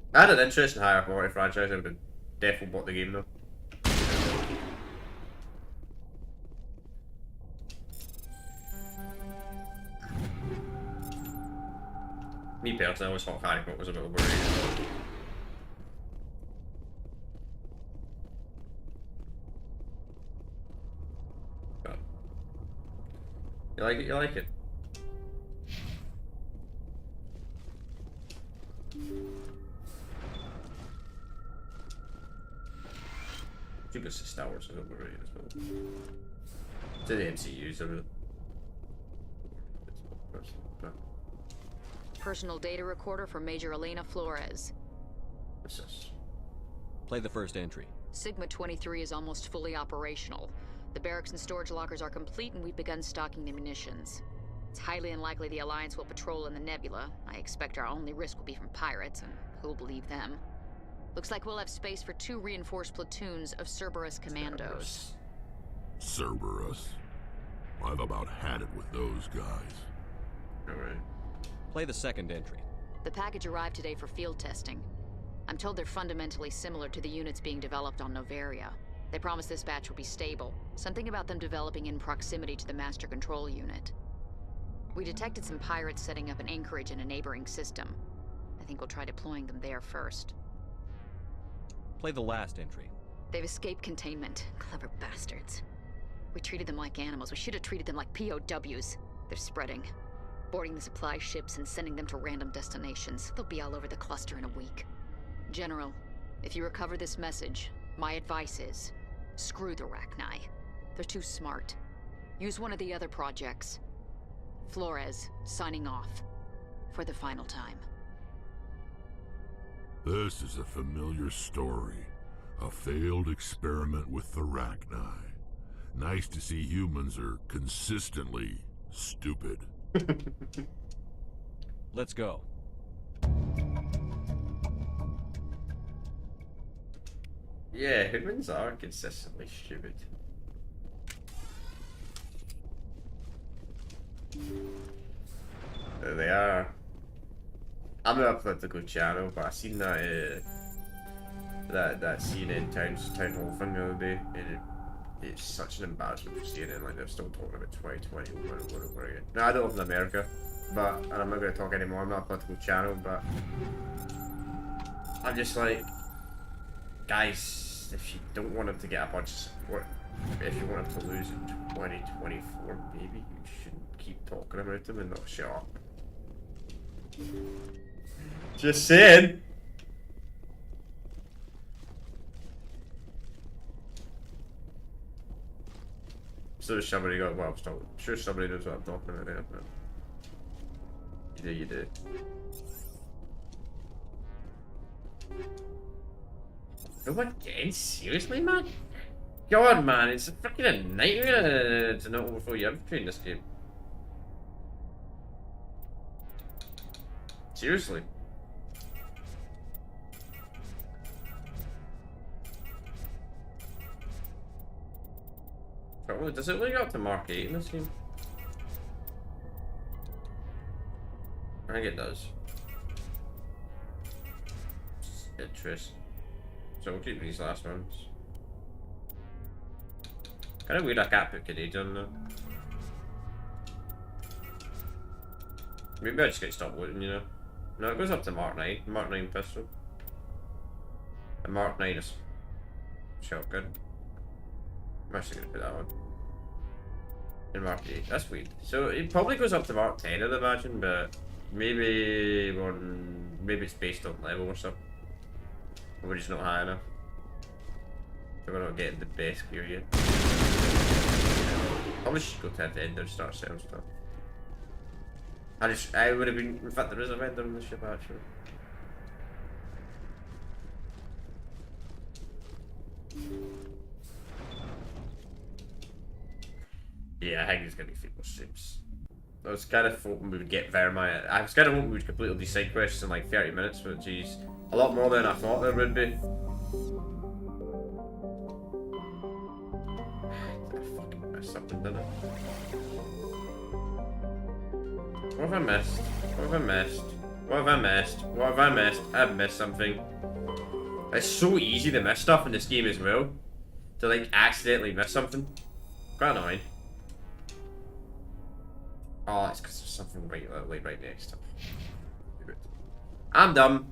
If I had an interest in Harry Potter franchise, I would have definitely bought the game though. Me personally, I always thought Harry Potter was a bit overrated. You like it? You like it? I think it's the Star Wars is overrated as well. To the MCU's over. Personal data recorder for Major Elena Flores. What's this? Play the first entry. Sigma 23 is almost fully operational. The barracks and storage lockers are complete, and we've begun stocking the munitions. It's highly unlikely the Alliance will patrol in the nebula. I expect our only risk will be from pirates, and who'll believe them? Looks like we'll have space for 2 reinforced platoons of Cerberus commandos. Cerberus? I've about had it with those guys. Alright. Play the second entry. The package arrived today for field testing. I'm told they're fundamentally similar to the units being developed on Novaria. They promise this batch will be stable. Something about them developing in proximity to the master control unit. We detected some pirates setting up an anchorage in a neighboring system. I think we'll try deploying them there first. Play the last entry. They've escaped containment. Clever bastards. We treated them like animals. We should have treated them like POWs. They're spreading. Boarding the supply ships and sending them to random destinations. They'll be all over the cluster in a week. General, if you recover this message, my advice is, screw the Rachni. They're too smart. Use one of the other projects. Flores, signing off. For the final time. This is a familiar story. A failed experiment with the Rachni. Nice to see humans are consistently stupid. Let's go. Yeah, humans are consistently stupid. There they are. I'm not a political channel, but I seen that that CNN town hall thing the other day, and it's such an embarrassment for CNN. Like, they're still talking about 2020 over again. No, I don't live in America. but and I'm not going to talk anymore. I'm not a political channel, but I'm just like, guys, if you don't want him to get a bunch of support, if you want him to lose in 2024, maybe you shouldn't keep talking about him and not shut up. Just saying. So somebody got well, I'm sure somebody knows what I'm talking about there, but you do. Oh, again? Seriously, man? God, man, it's a freaking nightmare to not overthrow your infantry in this game. Seriously. Does it link up to Mark 8 in this game? I think it does. Interest. So we'll keep these last ones. Kind of weird I can't put Canadian though. Maybe I just get stopped looting, you know? No, it goes up to Mark 9. Mark 9 pistol. And Mark 9 is shotgun. I'm actually gonna put that on. And Mark 8. That's weird. So it probably goes up to Mark 10, I'd imagine, but maybe maybe it's based on level or something. Or we're just not high enough. So we're not getting the best gear yet. Probably should go to a vendor and start selling stuff. I would have been, in fact there is a vendor on the ship actually. Yeah, I think it's gonna be people streams. I was kind of hoping we would get Vermine. I was kind of hoping we would complete all these side quests in like 30 minutes, but geez, a lot more than I thought there would be. I fucking missed something, didn't I? What have I missed? What have I missed? What have I missed? What have I missed? I've missed something. It's so easy to miss stuff in this game as well. To like accidentally miss something. Quite annoying. Oh, it's because there's something right next to it. I'm dumb.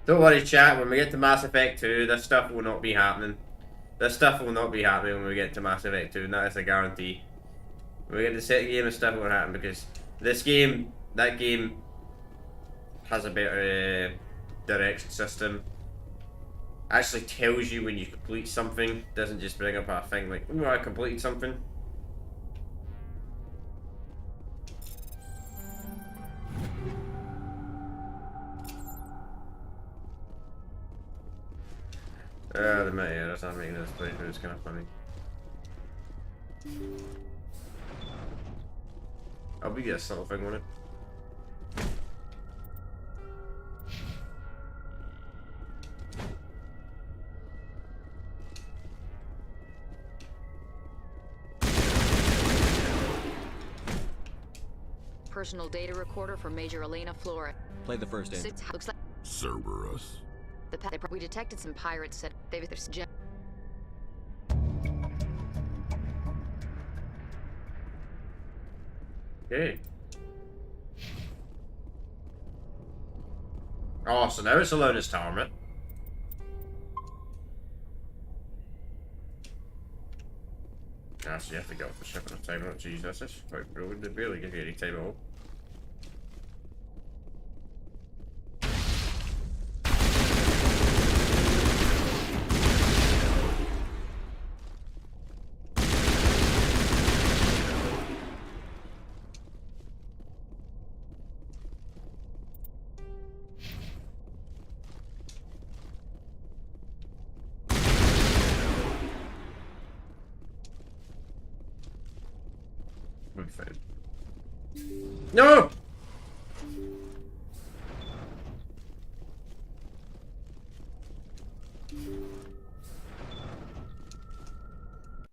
Don't worry, chat. When we get to Mass Effect 2, this stuff will not be happening. This stuff will not be happening when we get to Mass Effect 2, and that is a guarantee. When we get to the second game, and stuff won't happen because this game, that game, has a better direction system. Actually tells you when you complete something. Doesn't just bring up a thing like, "Oh, I completed something." The meta that's not making this playthrough is kind of funny. I'll be a subtle thing on it. Personal data recorder for Major Elena Flora. Play the first end. Looks like Cerberus. we detected some pirates that they've Okay. Oh, so now it's alone as Tarmet. Ah, so you have to get off the ship on a time limit. Jeez, that's just quite rude. They barely give you any time at all. We'll be fine. No!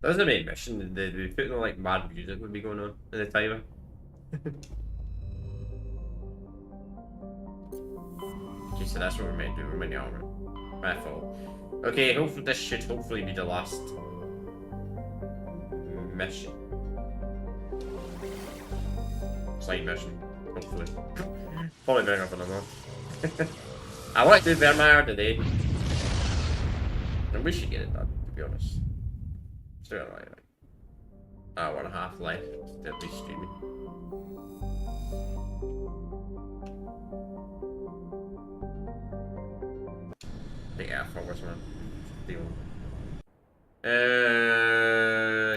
That was the main mission. They put on like mad music would be going on in the timer. Okay, so that's what we're meant to do. We're meant to armor. My fault. Okay, hopefully this should hopefully be the last mission. Side mission, hopefully. Probably bring up another one. I want to do Vermeer today. And we should get it done, to be honest. Still got like an hour and a half left to at least streaming. Big air forwards, man. Deal.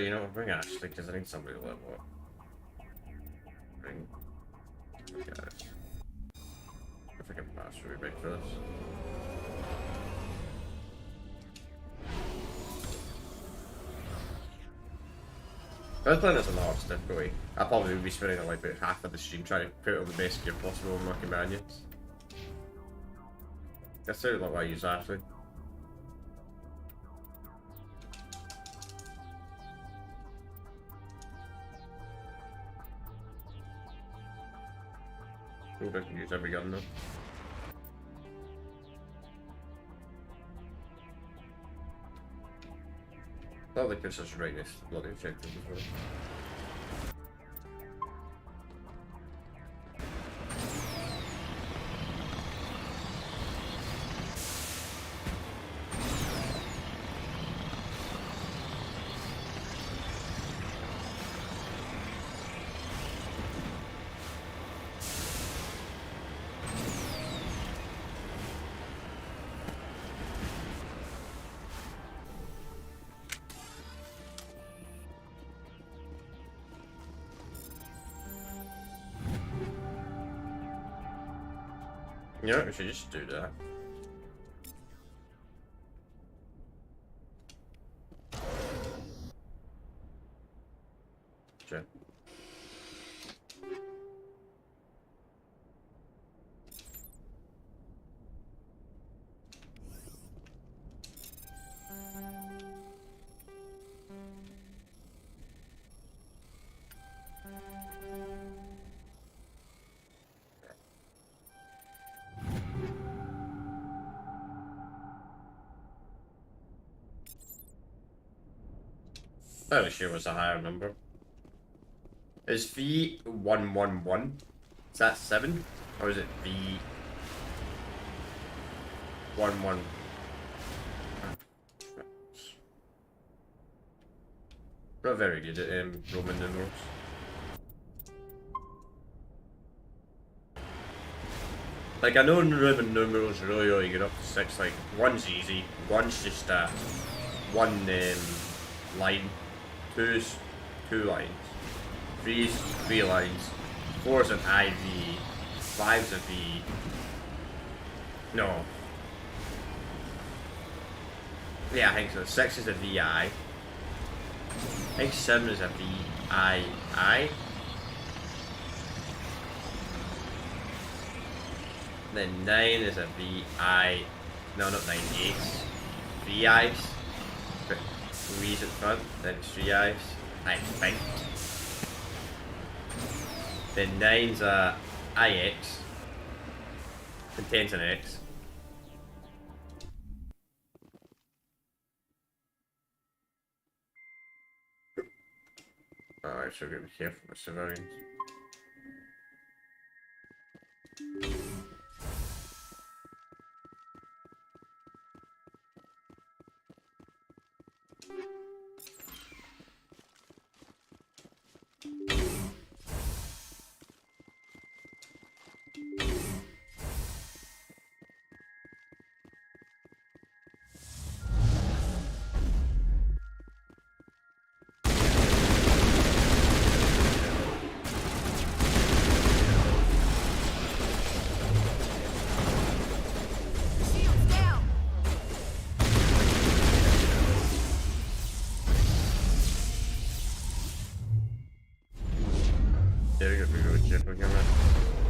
You know, bring Ashley, because I need somebody to level up. Bring. Guys. If I can pass really big for this. I was playing this on the hardest difficulty. I probably would be spending like about half of the stream trying to put it on the best gear possible with my companions. That's sort of like what I use actually. I can use every gun though. I don't think this is right next to the bloody objective as well. Yeah, we should just do that. Sure. Fairly sure it was a higher number. Is V111? Is that 7? Or is it V11? Not very good at Roman numerals. Like, I know in Roman numerals really get up to 6. Like, 1's easy, 1's just one line. 2's 2 lines, 3's 3 lines, 4's an IV, 5's a V. No. Yeah, I think so. 6 is a VI. I think 7 is a VII. Then 9 is a VI. No, not 9, 8's. VI's. 3's at the front, then 3 I's, I think. Then 9's a IX, and 10's an X. Alright, so we're gonna be careful with civilians.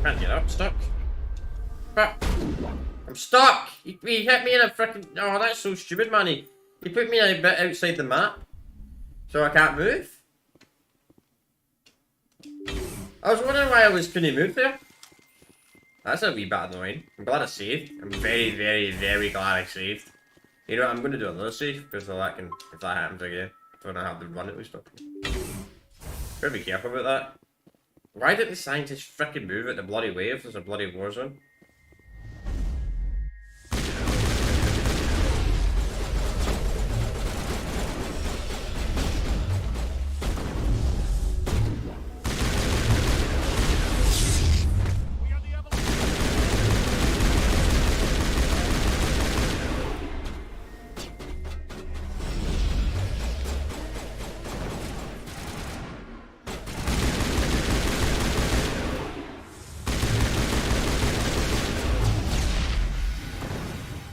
Can't get up, stuck. I'm stuck! He hit me in a frickin'. Oh, that's so stupid, man. He put me a bit outside the map. So I can't move. I was wondering why I couldn't move there. That's a wee bit annoying. I'm glad I saved. I'm very, very, very glad I saved. You know what, I'm going to do another save, because if that happens again, so I don't have to run at least. Gotta be careful about that. Why did the scientists frickin' move at the bloody way if there's a bloody war zone?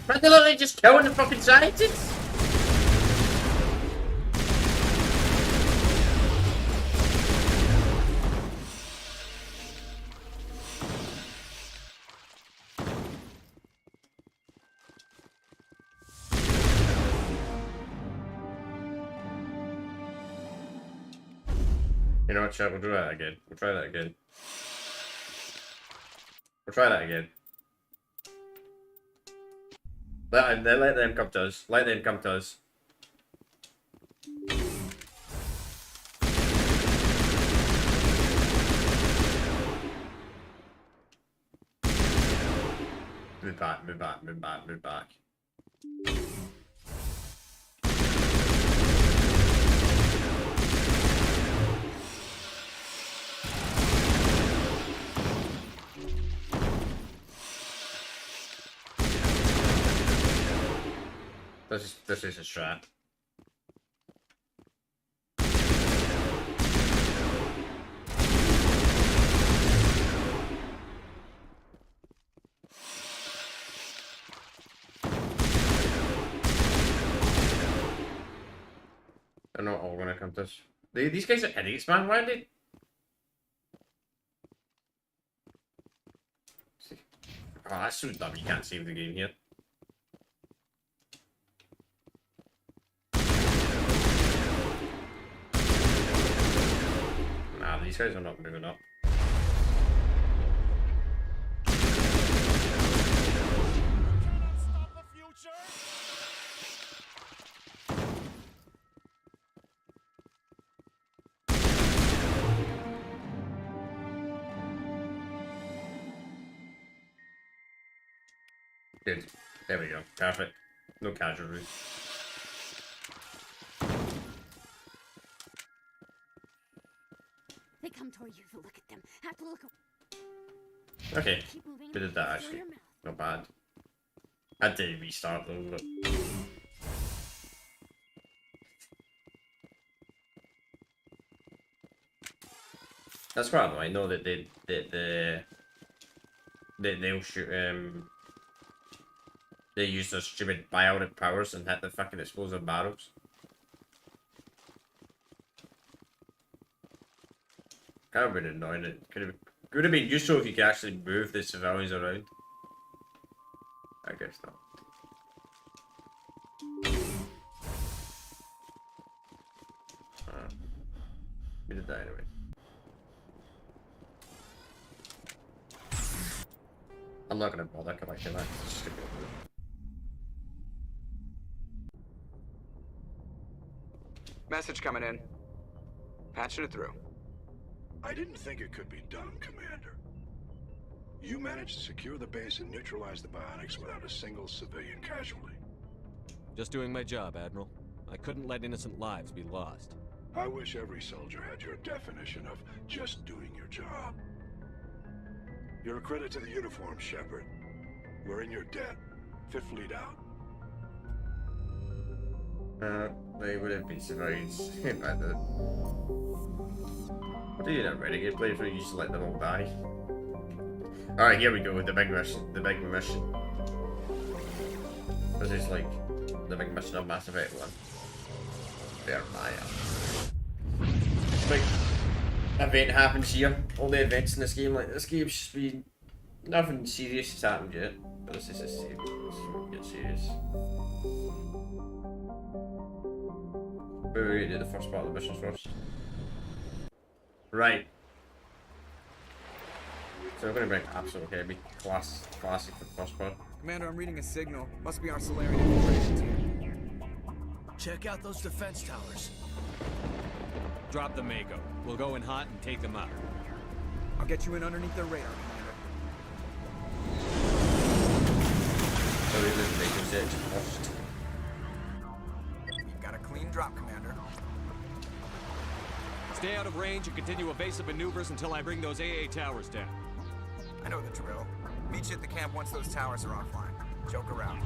Man, they're literally just killing the fucking scientists! You know what, chat, we'll do that again. We'll try that again. We'll try that again. Let them come to us. Let them come to us. Move back, move back, move back, move back. This is a strat. They're not all gonna come to us. These guys are idiots, man. Why are they? Oh, that's so dumb. You can't save the game here. Nah, these guys are not moving up. Good. There we go. Perfect. No casualties. They come toward you to look at them. Have to look. Okay. We did that actually. Not bad. Had to restart though, but... That's quite annoying. I know that they'll shoot they use their stupid biotic powers and hit the fucking explosive barrels. Kind of been annoying. It could have been useful if you could actually move the civilians around. I guess not. We did that anyway. I'm not gonna bother collecting that. It's just gonna be over. Message coming in. Patching it through. I didn't think it could be done, Commander. You managed to secure the base and neutralize the biotics without a single civilian casualty. Just doing my job, Admiral. I couldn't let innocent lives be lost. I wish every soldier had your definition of just doing your job. You're a credit to the uniform, Shepard. We're in your debt. Fifth Fleet out. They would have been civilians. Like that. What do you do in Renegade playthrough? You just let them all die. Alright, here we go with the big mission. The big mission. This is like the big mission of Mass Effect 1. Fair Maya. Big event happens here. All the events in this game, like this game's just been nothing serious has happened yet. But this is a save. This is gonna get serious. We're going to do the first part of the mission first. Right. So we're going to bring absolute heavy classic for the first part. Commander, I'm reading a signal. Must be our Solarian infiltration team. Check out those defense towers. Drop the Mako. We'll go in hot and take them out. I'll get you in underneath their radar, Commander. So it is making it first. You've got a clean drop, Commander. Stay out of range and continue evasive maneuvers until I bring those AA towers down. I know the drill. Meet you at the camp once those towers are offline. Joke around.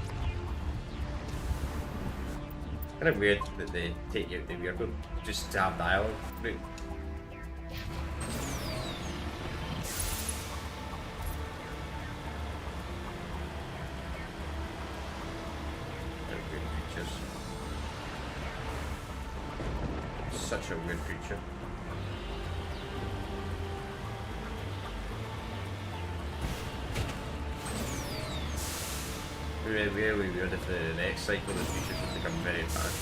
Kind of weird that they take you out the vehicle just to have dialogue. Right. They're weird creatures. Such a weird creature. Really weird if the next cycle of the creatures would become very fast.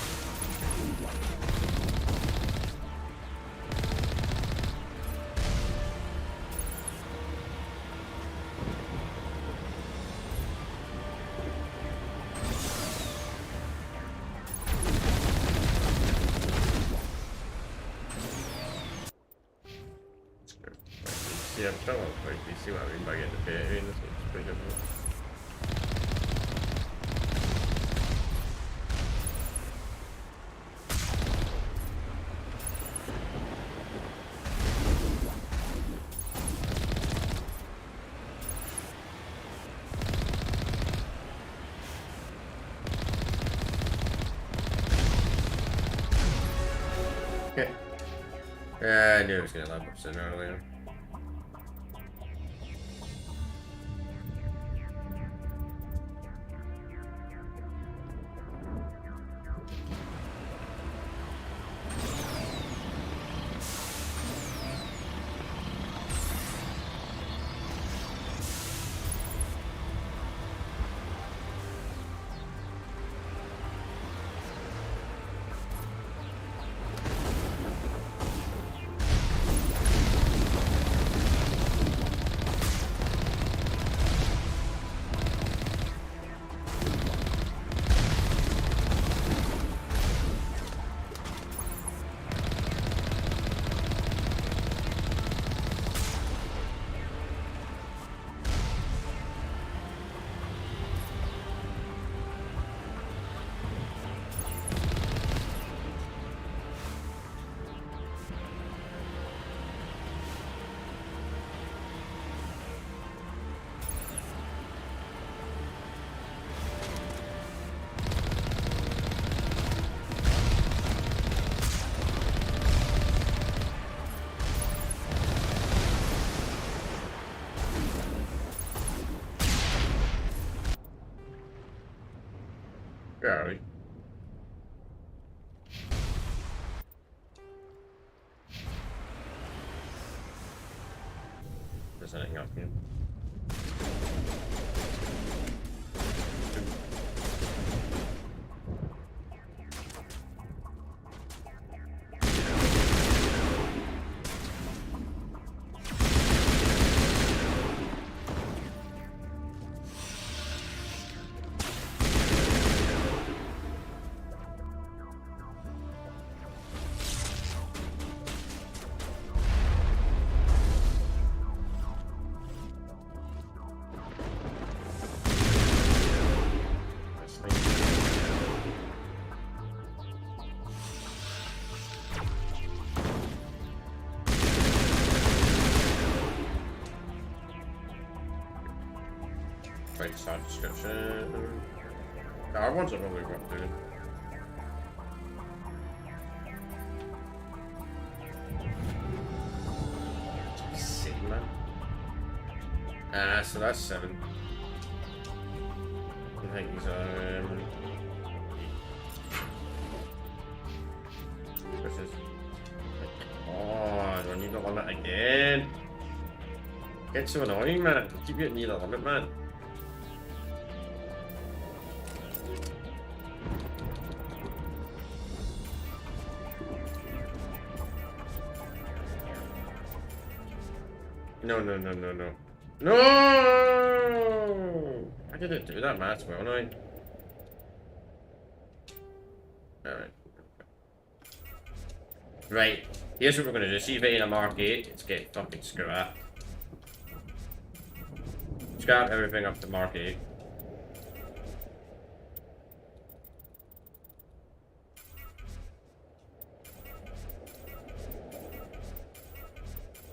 See, I'm trying to see what I mean by getting the better in this. It's pretty difficult. Okay. I knew I was gonna level up sooner or later. Alright. There's anything up here. Right side description. I want to probably what I'm doing. Sigma. So that's 7. I think he's This is. Oh, do I need the limit again? Get so annoying, man. Keep getting near the limit, man. No. No! I didn't do that match, well, I? Alright. Right. Here's what we're gonna do. See if it ain't a Mark 8. It's get fucking scrapped. Scrap everything up to Mark 8.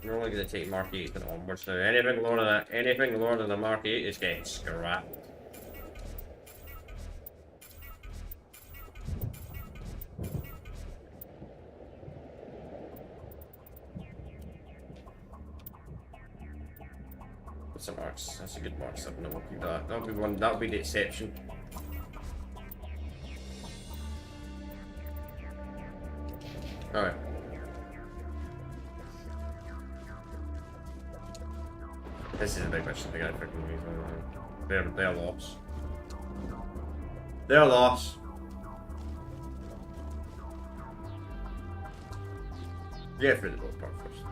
We're only gonna take Mark 8 and onwards now. Anything lower than that, anything lower than the Mark 8 is getting scrapped. That's a Mark. That's a good Mark 7. We'll keep that. That'll be one. That'll be the exception. All right. This is a big mission. They gotta freaking lose. They're lost. They're lost. Get through the boat part first.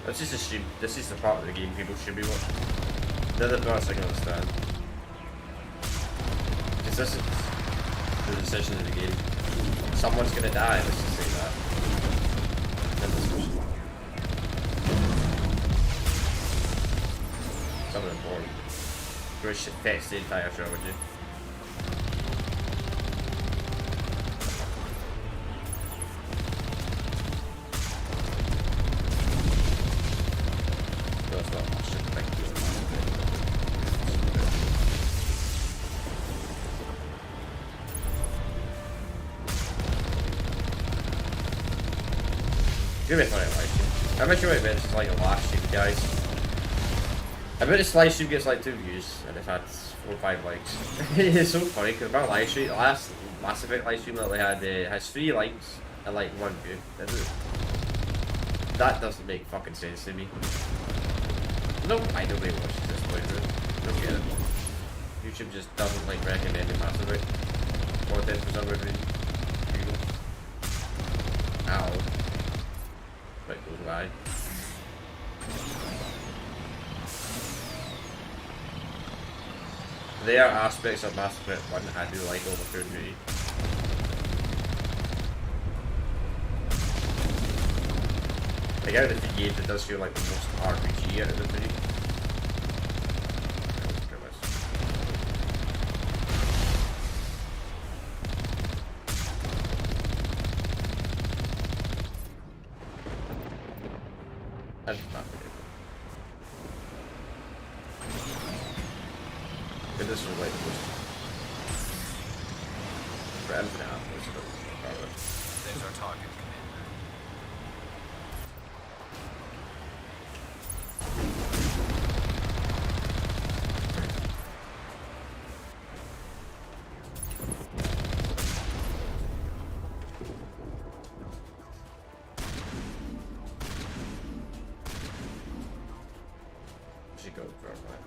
Let's just assume this is the part of the game people should be watching. The other parts I can understand. Because this is the decision of the game. Someone's gonna die, let's just say that. Something important. Which affects the entire trilogy. That's not much to think about. Give me a funny life. I bet you it is like a last stream, guys. I bet this live stream gets like 2 views and it's had 4 or 5 likes. It's so funny because my live stream, the last Mass Effect live stream that we had has 3 likes and like 1 view. That doesn't make fucking sense to me. No, I nobody watches this playthrough. Don't get it. YouTube just doesn't like recommending Mass Effect content for some reason. Ow. Right, goes by. There are aspects of Mass Effect 1 I do like over Call of Duty. Like out of the games, it does feel like the most RPG out of the 3. That's not good. This is like Rams now. There's our target, She goes for a while.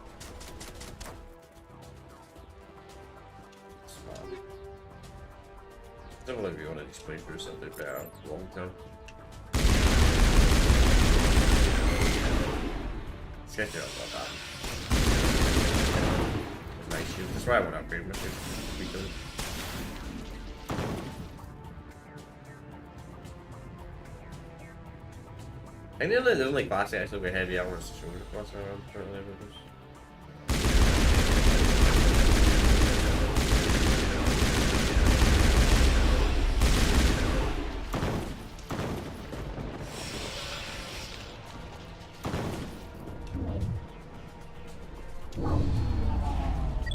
I don't believe you want to explain through something better long term. Sketch it up about that. Nice shield. That's why I want to upgrade my shield. Because I think the only class I actually with heavy armor is the shoulder class around currently with this.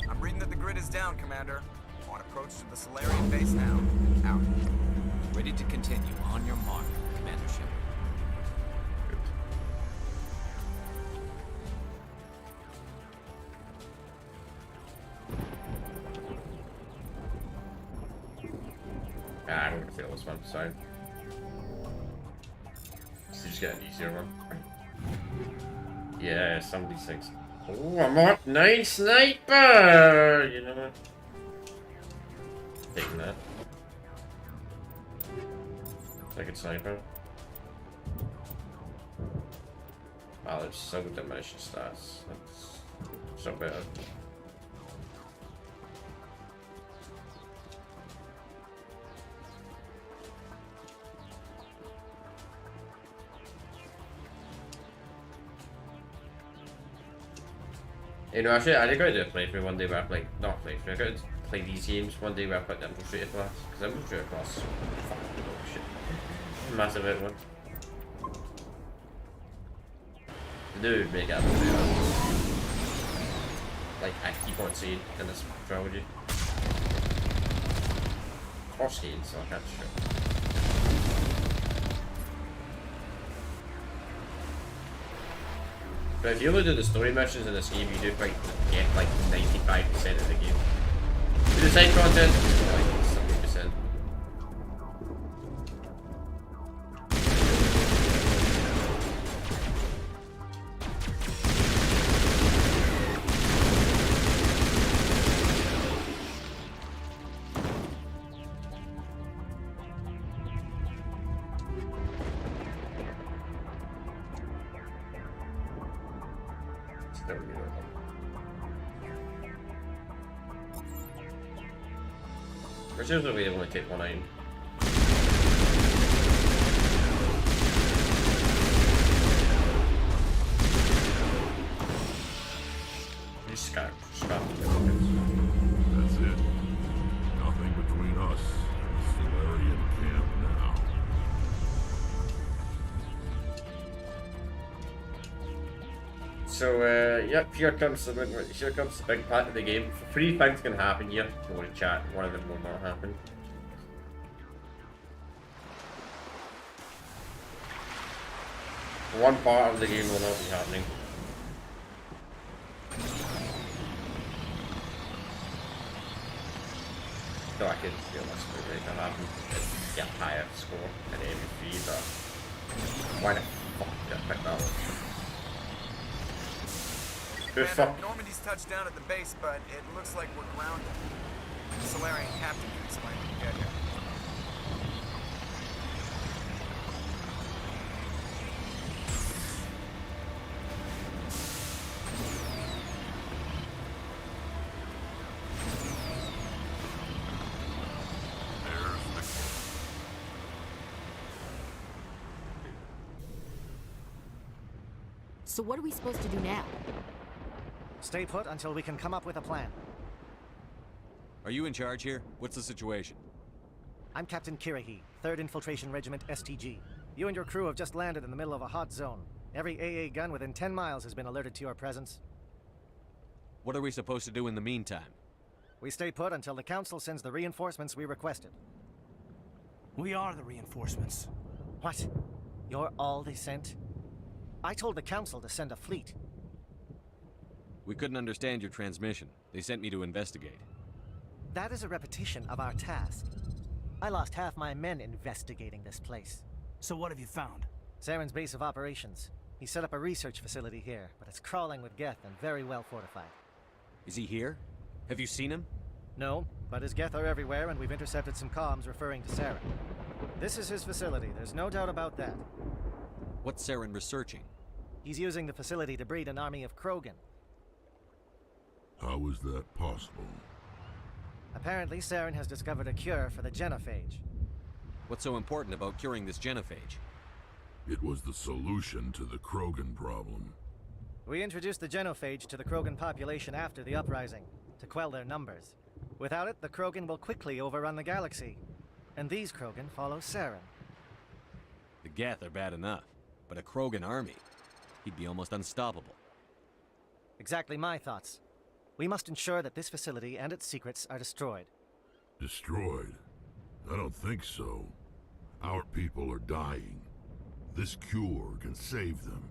I'm reading that the grid is down, Commander. On approach to the Solarian base now. Out. Ready to continue. On your mark, Commander Shepard. I'm gonna fail this one, so just get an easier one. Yeah, some of these things. Oh, I'm Mark 9 sniper! You know what? Taking that. Second sniper. Wow, there's so diminishing stats. That's so bad. You know, actually, I got to do a playthrough one day where I play, not a playthrough, I got to play these games one day where I put the infiltrator class, because infiltrator class is fucking shit. Massive everyone. Dude, make it up like I keep on saying in this trilogy. Or saying, so I can't show. But if you look at the story missions in this game, you do quite get like 95% of the game. Do the side content, like 70%. Presumably they only take one aim. Just scrap the That's it. Nothing between us and the Solarian camp now. So, yep, here comes the big part of the game. 3 things can happen here. Go to chat, one of them will not happen. One part of the game will not be happening. So I could realistically make it happen. Get higher score at every 3, but why the fuck did I pick that one? Normandy's touched down at the base, but it looks like we're grounded. The Solarian captain can explain when we get here. So what are we supposed to do now? Stay put until we can come up with a plan. Are you in charge here? What's the situation? I'm Captain Kirahi, 3rd Infiltration Regiment STG. You and your crew have just landed in the middle of a hot zone. Every AA gun within 10 miles has been alerted to your presence. What are we supposed to do in the meantime? We stay put until the Council sends the reinforcements we requested. We are the reinforcements. What? You're all they sent? I told the Council to send a fleet. We couldn't understand your transmission. They sent me to investigate. That is a repetition of our task. I lost half my men investigating this place. So what have you found? Saren's base of operations. He set up a research facility here, but it's crawling with Geth and very well fortified. Is he here? Have you seen him? No, but his Geth are everywhere and we've intercepted some comms referring to Saren. This is his facility, there's no doubt about that. What's Saren researching? He's using the facility to breed an army of Krogan. How is that possible? Apparently, Saren has discovered a cure for the genophage. What's so important about curing this genophage? It was the solution to the Krogan problem. We introduced the genophage to the Krogan population after the uprising, to quell their numbers. Without it, the Krogan will quickly overrun the galaxy. And these Krogan follow Saren. The Geth are bad enough, but a Krogan army? He'd be almost unstoppable. Exactly my thoughts. We must ensure that this facility and its secrets are destroyed. Destroyed? I don't think so. Our people are dying. This cure can save them.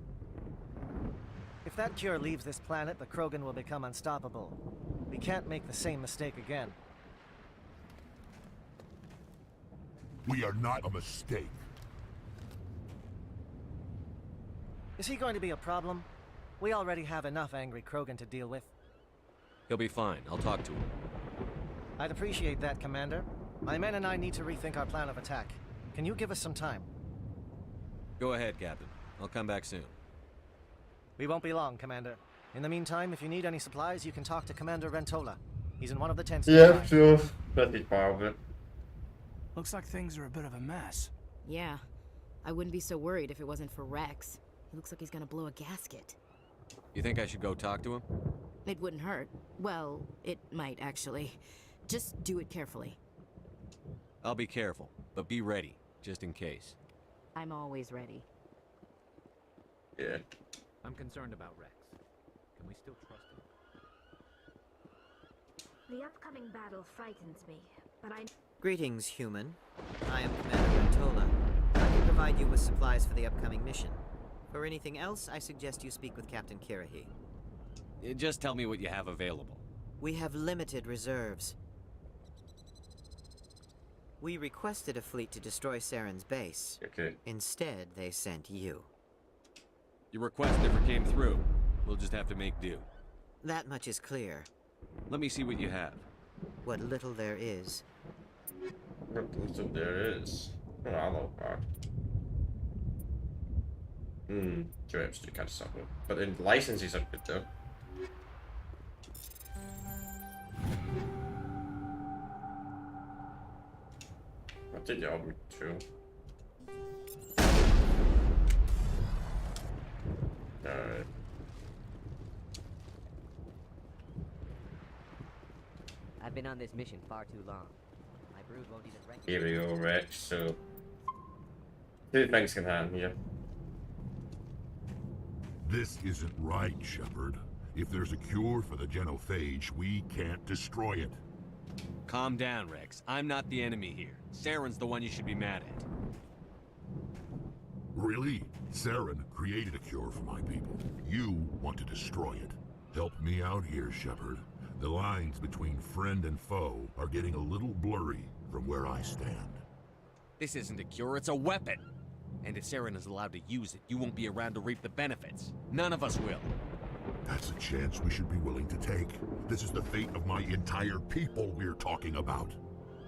If that cure leaves this planet, the Krogan will become unstoppable. We can't make the same mistake again. We are not a mistake. Is he going to be a problem? We already have enough angry Krogan to deal with. He'll be fine. I'll talk to him. I'd appreciate that, Commander. My men and I need to rethink our plan of attack. Can you give us some time? Go ahead, Captain. I'll come back soon. We won't be long, Commander. In the meantime, if you need any supplies, you can talk to Commander Rentola. He's in one of the tents. Yeah, sure. Pretty part of it. Looks like things are a bit of a mess. Yeah. I wouldn't be so worried if it wasn't for Rex. He looks like he's gonna blow a gasket. You think I should go talk to him? It wouldn't hurt. Well, it might actually. Just do it carefully. I'll be careful, but be ready, just in case. I'm always ready. Yeah. I'm concerned about Rex. Can we still trust him? The upcoming battle frightens me, but I... Greetings, human. I am Commander Ventola. I can provide you with supplies for the upcoming mission. For anything else, I suggest you speak with Captain Kirahi. Just tell me what you have available. We have limited reserves. We requested a fleet to destroy Saren's base. Okay. Instead, they sent you. Your request never came through. We'll just have to make do. That much is clear. Let me see what you have. What little there is. What little there is. Oh, I love that. Trips to catch something. But the licenses are good though. What did the other two? Alright. I've been on this mission far too long. My brood won't even recognize. Here we go, Rex. So, two things can happen here. This isn't right, Shepard. If there's a cure for the genophage, we can't destroy it. Calm down, Rex. I'm not the enemy here. Saren's the one you should be mad at. Really? Saren created a cure for my people. You want to destroy it. Help me out here, Shepard. The lines between friend and foe are getting a little blurry from where I stand. This isn't a cure, it's a weapon. And if Saren is allowed to use it, you won't be around to reap the benefits. None of us will. That's a chance we should be willing to take. This is the fate of my entire people we're talking about.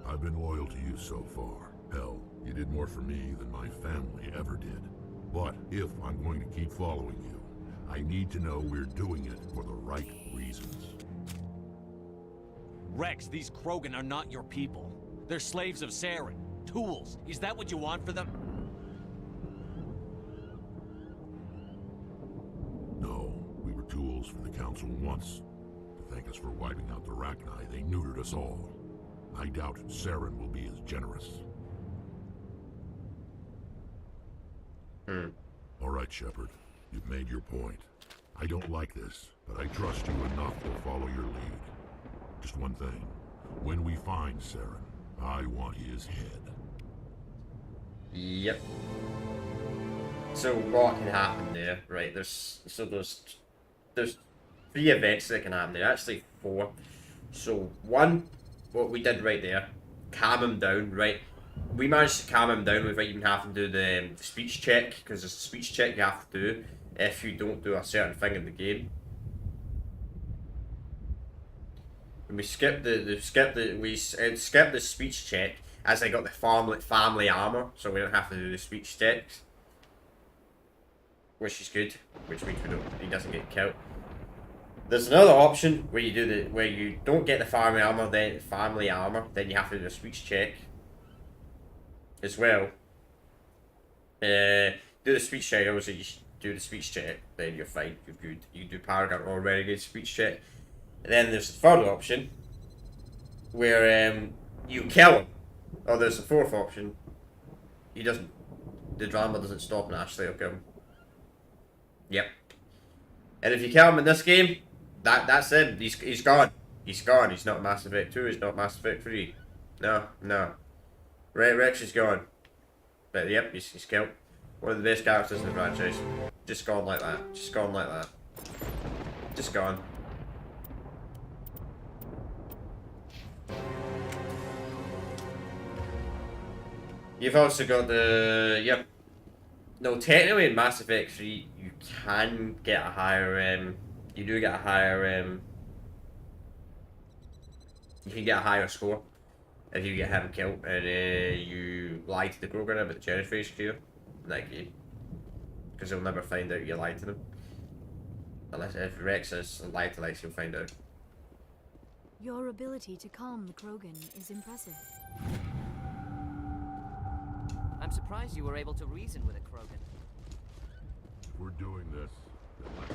I've been loyal to you so far. Hell, you did more for me than my family ever did. But if I'm going to keep following you, I need to know we're doing it for the right reasons. Rex, these Krogan are not your people. They're slaves of Saren. Tools. Is that what you want for them? No, we were tools for the Council once. To thank us for wiping out the Rachni, they neutered us all. I doubt Saren will be as generous. All right, Shepard. You've made your point. I don't like this, but I trust you enough to follow your lead. Just one thing. When we find Saren, I want his head. Yep. So what can happen there, right? There's three events that can happen there. Actually, four. So one, what we did right there, calm him down, right? We managed to calm him down without even having to do the speech check, because there's a speech check you have to do if you don't do a certain thing in the game. And we skipped the speech check as I got the family armor, so we don't have to do the speech checks, which is good. Which means he doesn't get killed. There's another option where you don't get the family armor, then you have to do a speech check as well. Do the speech check. Obviously, you do the speech check, then you're fine. You're good. You do Paragon or Renegade speech check. And then there's the third option where you kill him. Or there's the fourth option. He doesn't. The drama doesn't stop and Ashley will kill him. Yep. And if you kill him in this game, that's it. He's gone. He's gone. He's not Mass Effect 2. He's not Mass Effect 3. No. Rex is gone. But yep, he's killed. One of the best characters in the franchise. Just gone like that. Just gone like that. Just gone. You've also got the... Yep. No, technically in Mass Effect 3, you can get a higher... you do get a higher... you can get a higher score if you get him killed and you lie to the Krogan about the genophage cure in that game. Because he'll never find out you lied to them. Unless if Rex has lied to Lex, he'll find out. Your ability to calm the Krogan is impressive. I'm surprised you were able to reason with a Krogan. If we're doing this, then let's...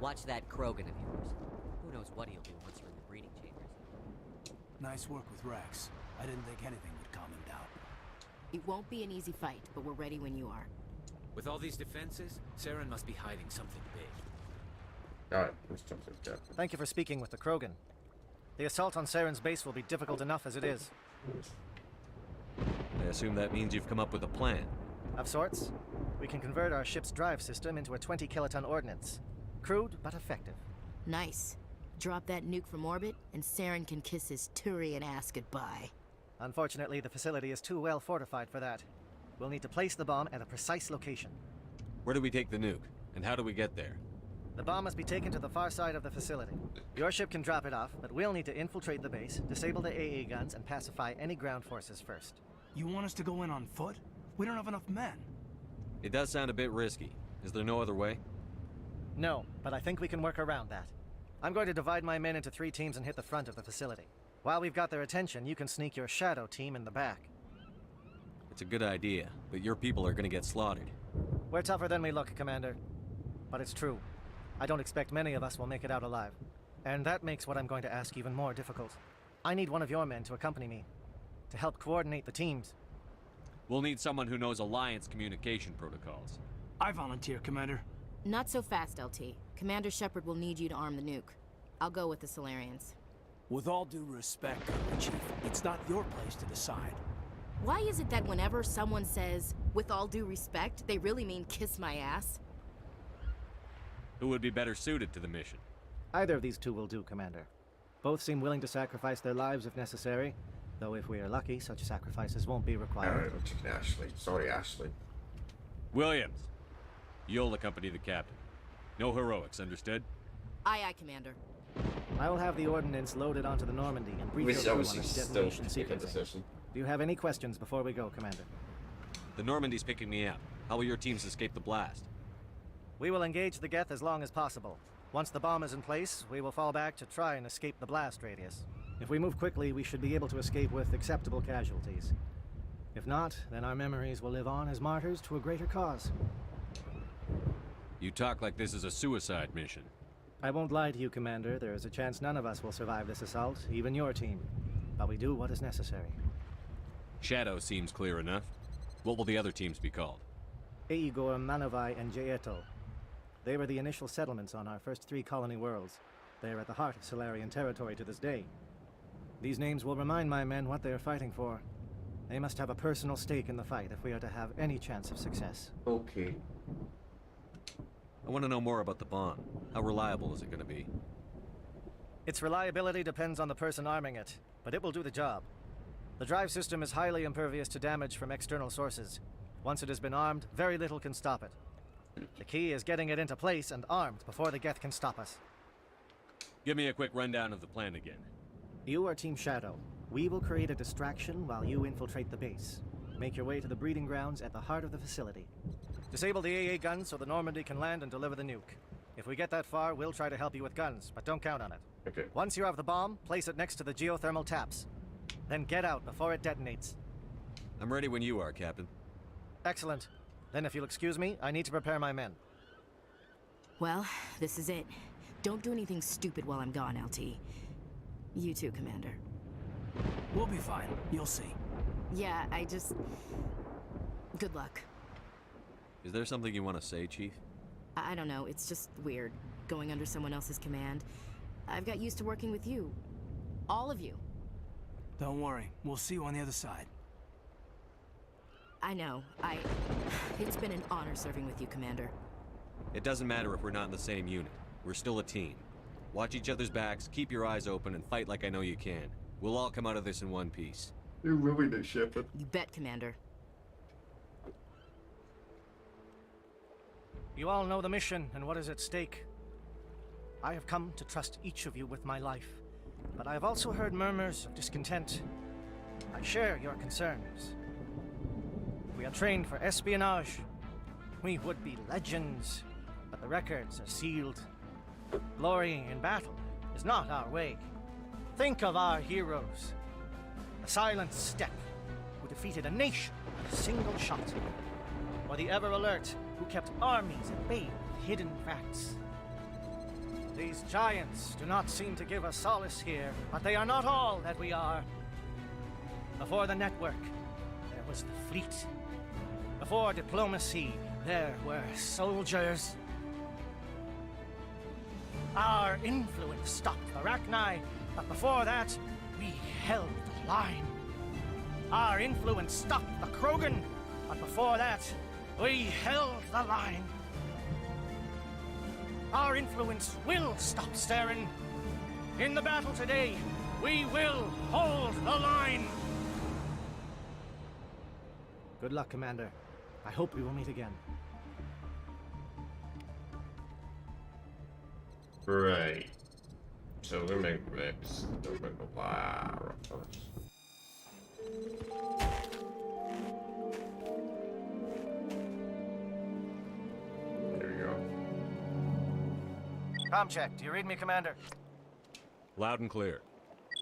Watch that Krogan of yours. Who knows what he'll do once you're in the breeding chambers. Nice work with Rex. I didn't think anything would calm him down. It won't be an easy fight, but we're ready when you are. With all these defenses, Saren must be hiding something big. Alright, let's jump this guy. Thank you for speaking with the Krogan. The assault on Saren's base will be difficult enough as it is. I assume that means you've come up with a plan. Of sorts. We can convert our ship's drive system into a 20-kiloton ordnance. Crude, but effective. Nice. Drop that nuke from orbit, and Saren can kiss his Turian ass goodbye. Unfortunately, the facility is too well fortified for that. We'll need to place the bomb at a precise location. Where do we take the nuke? And how do we get there? The bomb must be taken to the far side of the facility. Your ship can drop it off, but we'll need to infiltrate the base, disable the AA guns, and pacify any ground forces first. You want us to go in on foot? We don't have enough men. It does sound a bit risky. Is there no other way? No, but I think we can work around that. I'm going to divide my men into 3 teams and hit the front of the facility. While we've got their attention, you can sneak your shadow team in the back. It's a good idea, but your people are gonna get slaughtered. We're tougher than we look, Commander. But it's true. I don't expect many of us will make it out alive. And that makes what I'm going to ask even more difficult. I need one of your men to accompany me, to help coordinate the teams. We'll need someone who knows Alliance communication protocols. I volunteer, Commander. Not so fast, LT. Commander Shepard will need you to arm the nuke. I'll go with the Solarians. With all due respect, Chief, it's not your place to decide. Why is it that whenever someone says, with all due respect, they really mean kiss my ass? Who would be better suited to the mission? Either of these 2 will do, Commander. Both seem willing to sacrifice their lives if necessary, though if we are lucky, such sacrifices won't be required. Alright, I'm taking Ashley. Sorry, Ashley. Williams, you'll accompany the captain. No heroics, understood? Aye, aye, Commander. I will have the ordnance loaded onto the Normandy and brief your crew on its detonation sequencing. Do you have any questions before we go, Commander? The Normandy's picking me up. How will your teams escape the blast? We will engage the Geth as long as possible. Once the bomb is in place, we will fall back to try and escape the blast radius. If we move quickly, we should be able to escape with acceptable casualties. If not, then our memories will live on as martyrs to a greater cause. You talk like this is a suicide mission. I won't lie to you, Commander. There is a chance none of us will survive this assault, even your team. But we do what is necessary. Shadow seems clear enough. What will the other teams be called? Igor, Manovai, and Jaeto. They were the initial settlements on our first 3 colony worlds. They are at the heart of Solarian territory to this day. These names will remind my men what they are fighting for. They must have a personal stake in the fight if we are to have any chance of success. Okay. I want to know more about the bomb. How reliable is it going to be? Its reliability depends on the person arming it, but it will do the job. The drive system is highly impervious to damage from external sources. Once it has been armed, very little can stop it. The key is getting it into place and armed before the Geth can stop us. Give me a quick rundown of the plan again. You are Team Shadow. We will create a distraction while you infiltrate the base. Make your way to the breeding grounds at the heart of the facility. Disable the AA guns so the Normandy can land and deliver the nuke. If we get that far, we'll try to help you with guns, but don't count on it. Okay. Once you have the bomb, place it next to the geothermal taps. Then get out before it detonates. I'm ready when you are, Captain. Excellent. Then if you'll excuse me, I need to prepare my men. Well, this is it. Don't do anything stupid while I'm gone, LT. You too, Commander. We'll be fine. You'll see. Yeah, good luck. Is there something you want to say, Chief? I don't know, it's just weird, going under someone else's command. I've got used to working with you. All of you. Don't worry. We'll see you on the other side. I know. It's been an honor serving with you, Commander. It doesn't matter if we're not in the same unit. We're still a team. Watch each other's backs, keep your eyes open, and fight like I know you can. We'll all come out of this in one piece. You ruined it, Shepard. You bet, Commander. You all know the mission and what is at stake. I have come to trust each of you with my life, but I have also heard murmurs of discontent. I share your concerns. We are trained for espionage. We would be legends, but the records are sealed. Glorying in battle is not our way. Think of our heroes. The Silent Step, who defeated a nation with a single shot. Or the Ever Alert, who kept armies at bay with hidden facts. These giants do not seem to give us solace here, but they are not all that we are. Before the network, there was the fleet. Before diplomacy, there were soldiers. Our influence stopped the Rachni, but before that, we held the line. Our influence stopped the Krogan, but before that, we held the line. Our influence will stop Saren. In the battle today, we will hold the line. Good luck, Commander. I hope we will meet again. Right. So we make Rex. Don't make a lot of There we go. Comm check. Do you read me, Commander? Loud and clear.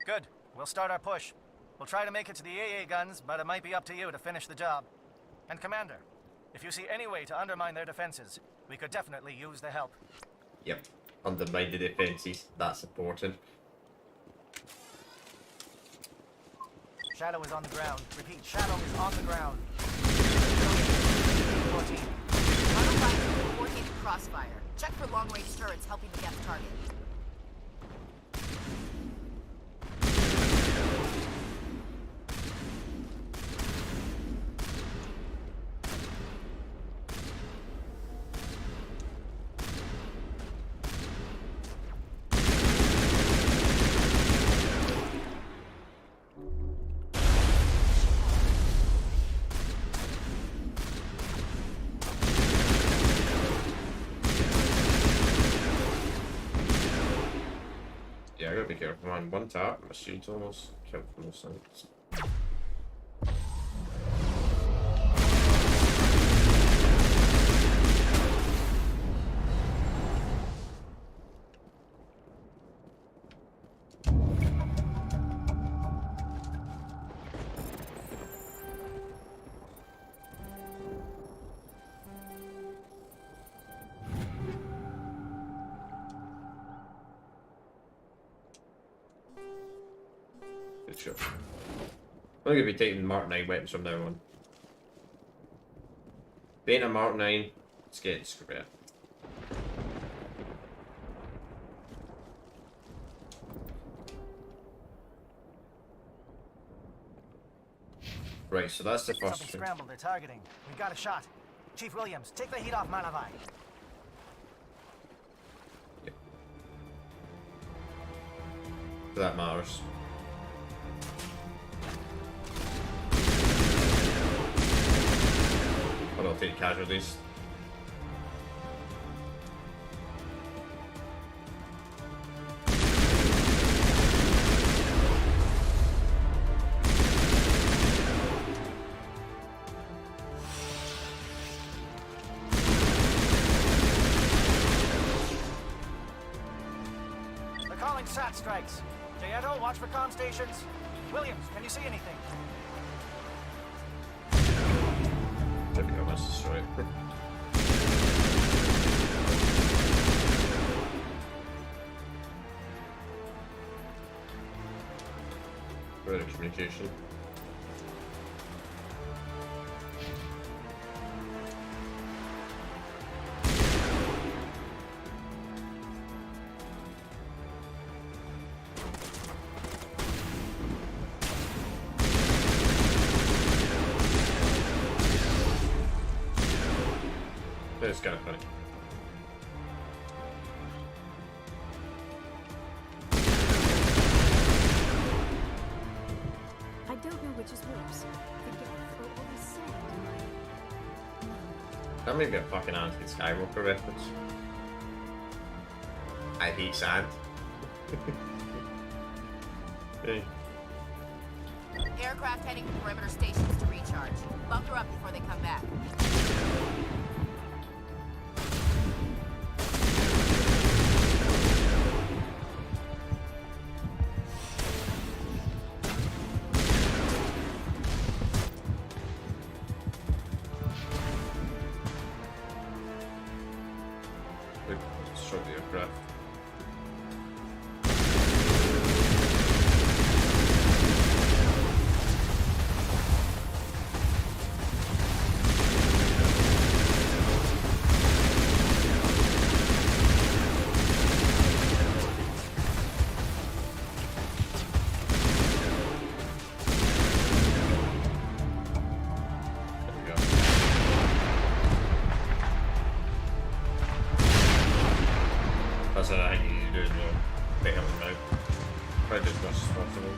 Good. We'll start our push. We'll try to make it to the AA guns, but it might be up to you to finish the job. And Commander, if you see any way to undermine their defenses, we could definitely use the help. Yep. Undermine the defenses. That's important. Shadow is on the ground. Repeat, Shadow is on the ground. 14. Auto fire 14 crossfire. Check for long-range turrets helping to get the target. Yeah, I gotta be careful, man. One tap, my shield's almost killed from the sides. Good shot. I'm gonna be taking Mark 9 weapons from now on. Being a Mark 9, it's getting screwed. Right, so that's the first Something thing. scrambled. They're targeting. We got a shot. Chief Williams, take the heat off Malavai. That matters. But I'll take casualties. They're calling SAT strikes. Jayeto, watch for comm stations. Williams, can you see anything? There we go, that's destroyed. Better communication. It's kind of funny. I don't know which is worse, the death or all the sand. That may be a fucking Anakin Skywalker reference. I hate sand. Hey. Aircraft heading to perimeter stations to recharge. Bunker up before they come back. Destroy the aircraft. That's what I think you need to do as well. Pick him out. Try to do as much as possible.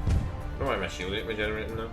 I don't know why my shield ain't regenerating now.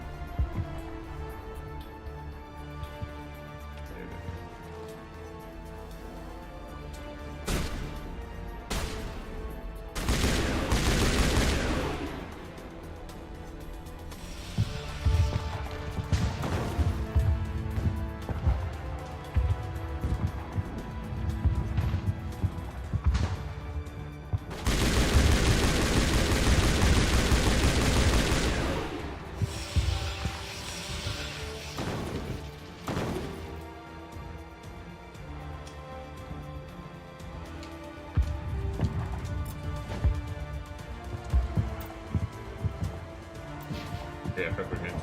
Yeah, I think we're good.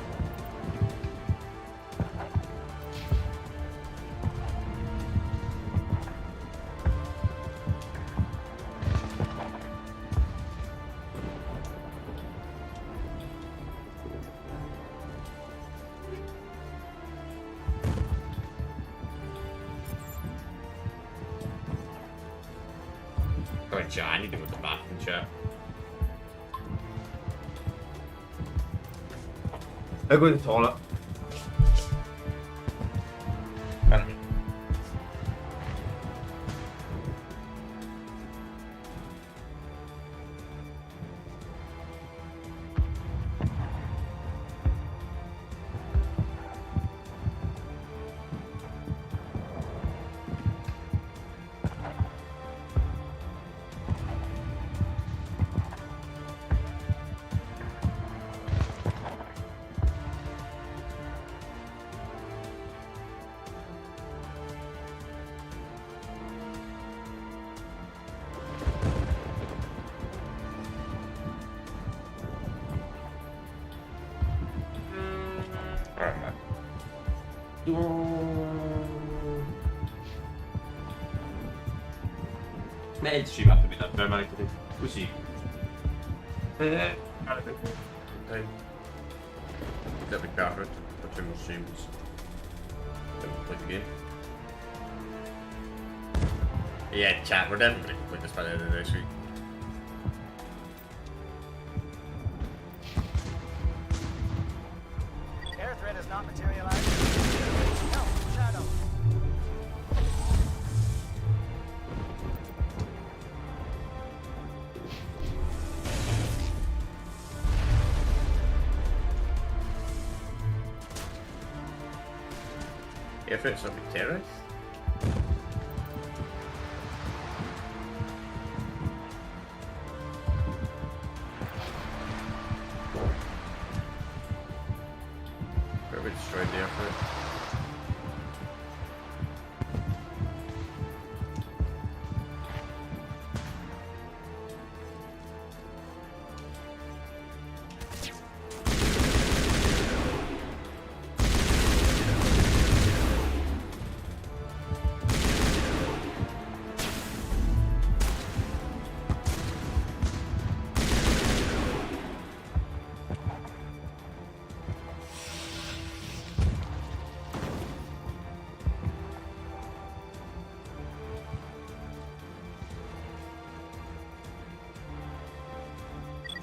Alright, chat, I need to go to the bathroom, chat. I go to the toilet. Nej, inte 20 eftermiddag. Vem är inte det? Musik. Nej. That'd be perfect for 2 more streams. Then we'll play the game. Yeah, chat, we're definitely going to play this by the end of next week. Air threat has not materialized. No, Shadow. If it's a big terrorist. Where we destroyed the airport.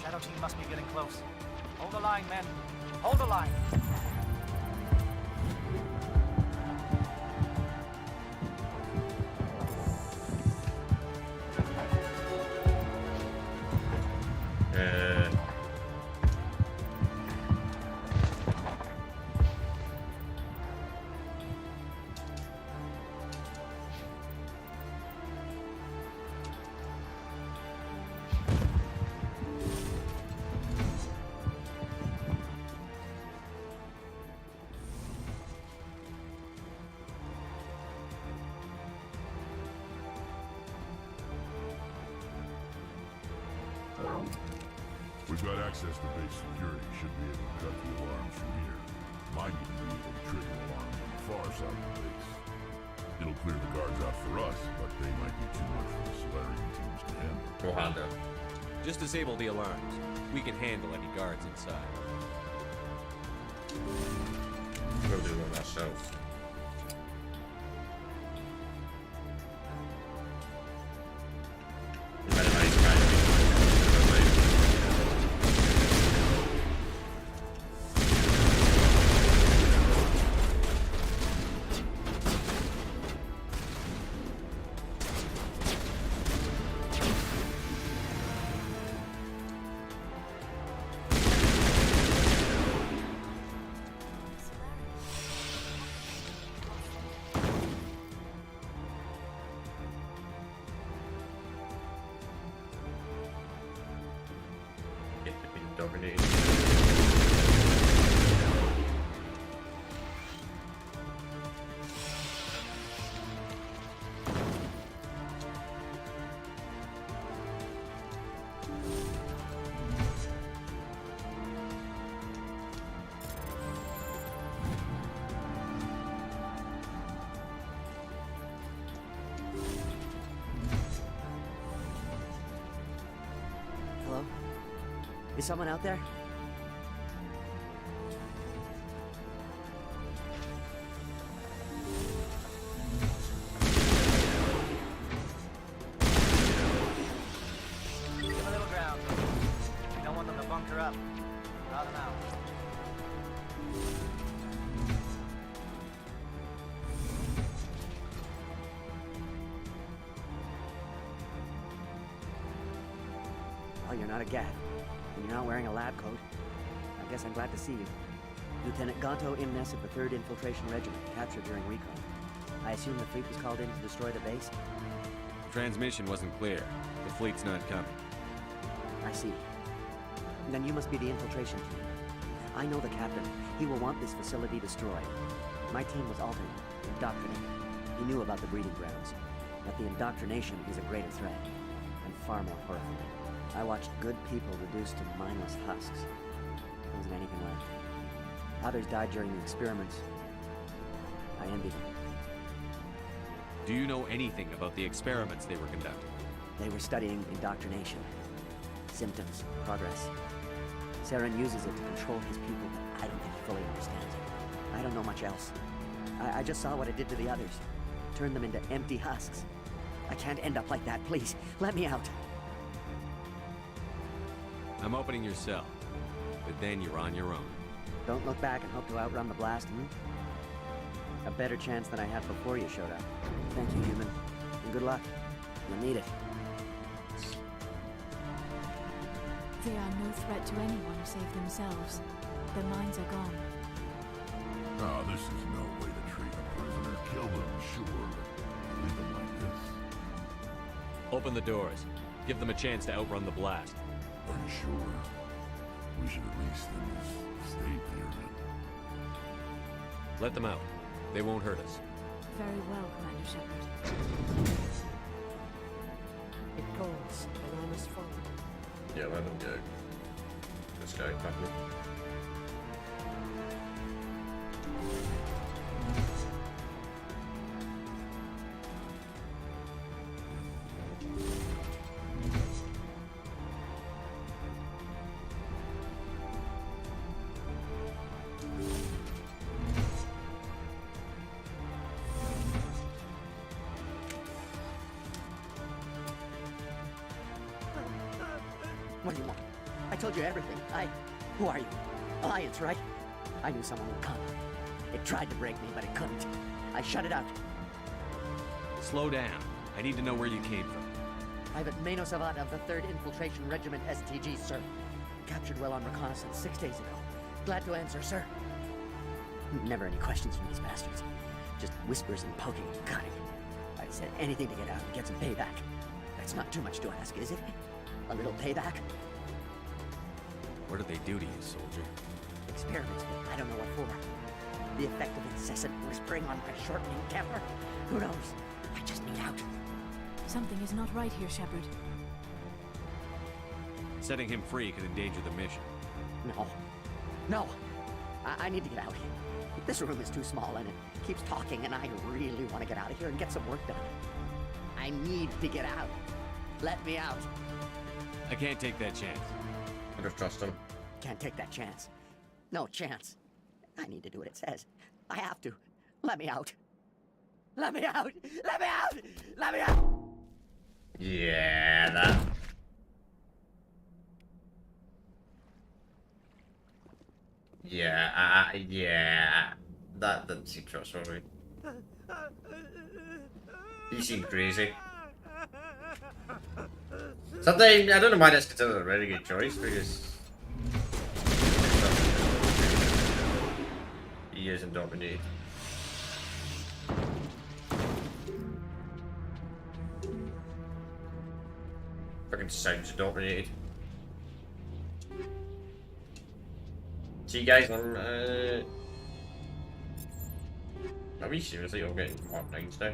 Shadow team must be getting close. Hold the line, men. Hold the line. We've got access to base security. Should be able to cut the alarms from here. Might even be able to trigger alarms on the far side of the base. It'll clear the guards out for us, but they might be too much for the Solarian teams to handle. We'll handle. Just disable the alarms. We can handle any guards inside. We'll do them ourselves. dominated. Hello? Is someone out there? Give a little ground. We don't want them to bunker up. Draw them out. Well, you're not a Gav, and you're not wearing a lab coat. I guess I'm glad to see you. Lieutenant Gonto Imnes of the 3rd Infiltration Regiment, captured during recon. I assume the fleet was called in to destroy the base? Transmission wasn't clear. The fleet's not coming. I see. Then you must be the infiltration team. I know the captain. He will want this facility destroyed. My team was altered, indoctrinated. He knew about the breeding grounds. But the indoctrination is a greater threat, and far more horrifying. I watched good people reduced to mindless husks. There wasn't anything left. Others died during the experiments. I envied them. Do you know anything about the experiments they were conducting? They were studying indoctrination. Symptoms, progress. Saren uses it to control his people, but I don't think he fully understands it. I don't know much else. I just saw what it did to the others. Turned them into empty husks. I can't end up like that, please. Let me out. I'm opening your cell, but then you're on your own. Don't look back and hope to outrun the blast, A better chance than I had before you showed up. Thank you, human. And good luck. You'll need it. They are no threat to anyone save themselves. Their minds are gone. Ah, this is no way to treat a prisoner. Kill them, sure, but leave them like this. Open the doors. Give them a chance to outrun the blast. Are you sure? We should at least in this state they're in. Let them out. They won't hurt us. Very well, Commander Shepard. It calls an honest foe. Yeah, let them go. Let's go, quickly. What do you want? I told you everything. Who are you? Alliance, right? I knew someone would come. It tried to break me, but it couldn't. I shut it out. Slow down. I need to know where you came from. Private Mano Savat of the 3rd Infiltration Regiment STG, sir. Captured while on reconnaissance 6 days ago. Glad to answer, sir. Never any questions from these bastards. Just whispers and poking and cutting. I'd said anything to get out and get some payback. That's not too much to ask, is it? A little payback? What did they do to you, soldier? Experiments, but I don't know what for. The effect of incessant whispering on my shortening temper? Who knows? I just need out. Something is not right here, Shepard. Setting him free could endanger the mission. No. I need to get out. This room is too small and it keeps talking and I really want to get out of here and get some work done. I need to get out. Let me out. I can't take that chance. I just trust him. Can't take that chance. No chance. I need to do what it says. I have to. Let me out. Let me out! Let me out! Let me out! Yeah, that. Yeah, that doesn't seem trustworthy. You seem crazy. Something, I don't know why that's considered a really good choice, because he isn't dominated. Fucking sounds dominated. See you guys on. Are we seriously all getting Mark 9s now?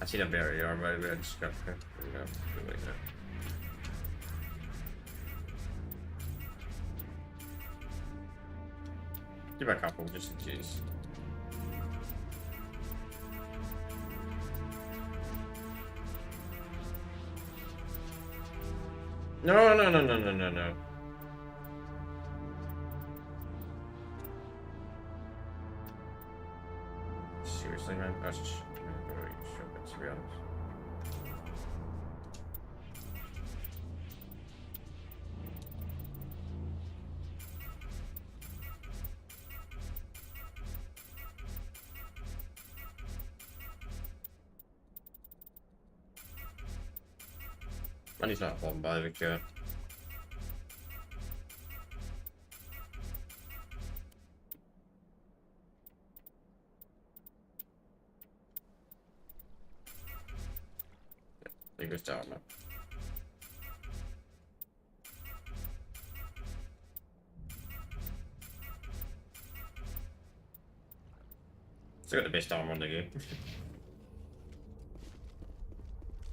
I seen a better arm by the way, I just got like that. Give it a couple just in case. No. Seriously, man? That's just really stupid, to be honest. Money's not bombed by the cure. There goes down now. Still got the best armor in the game.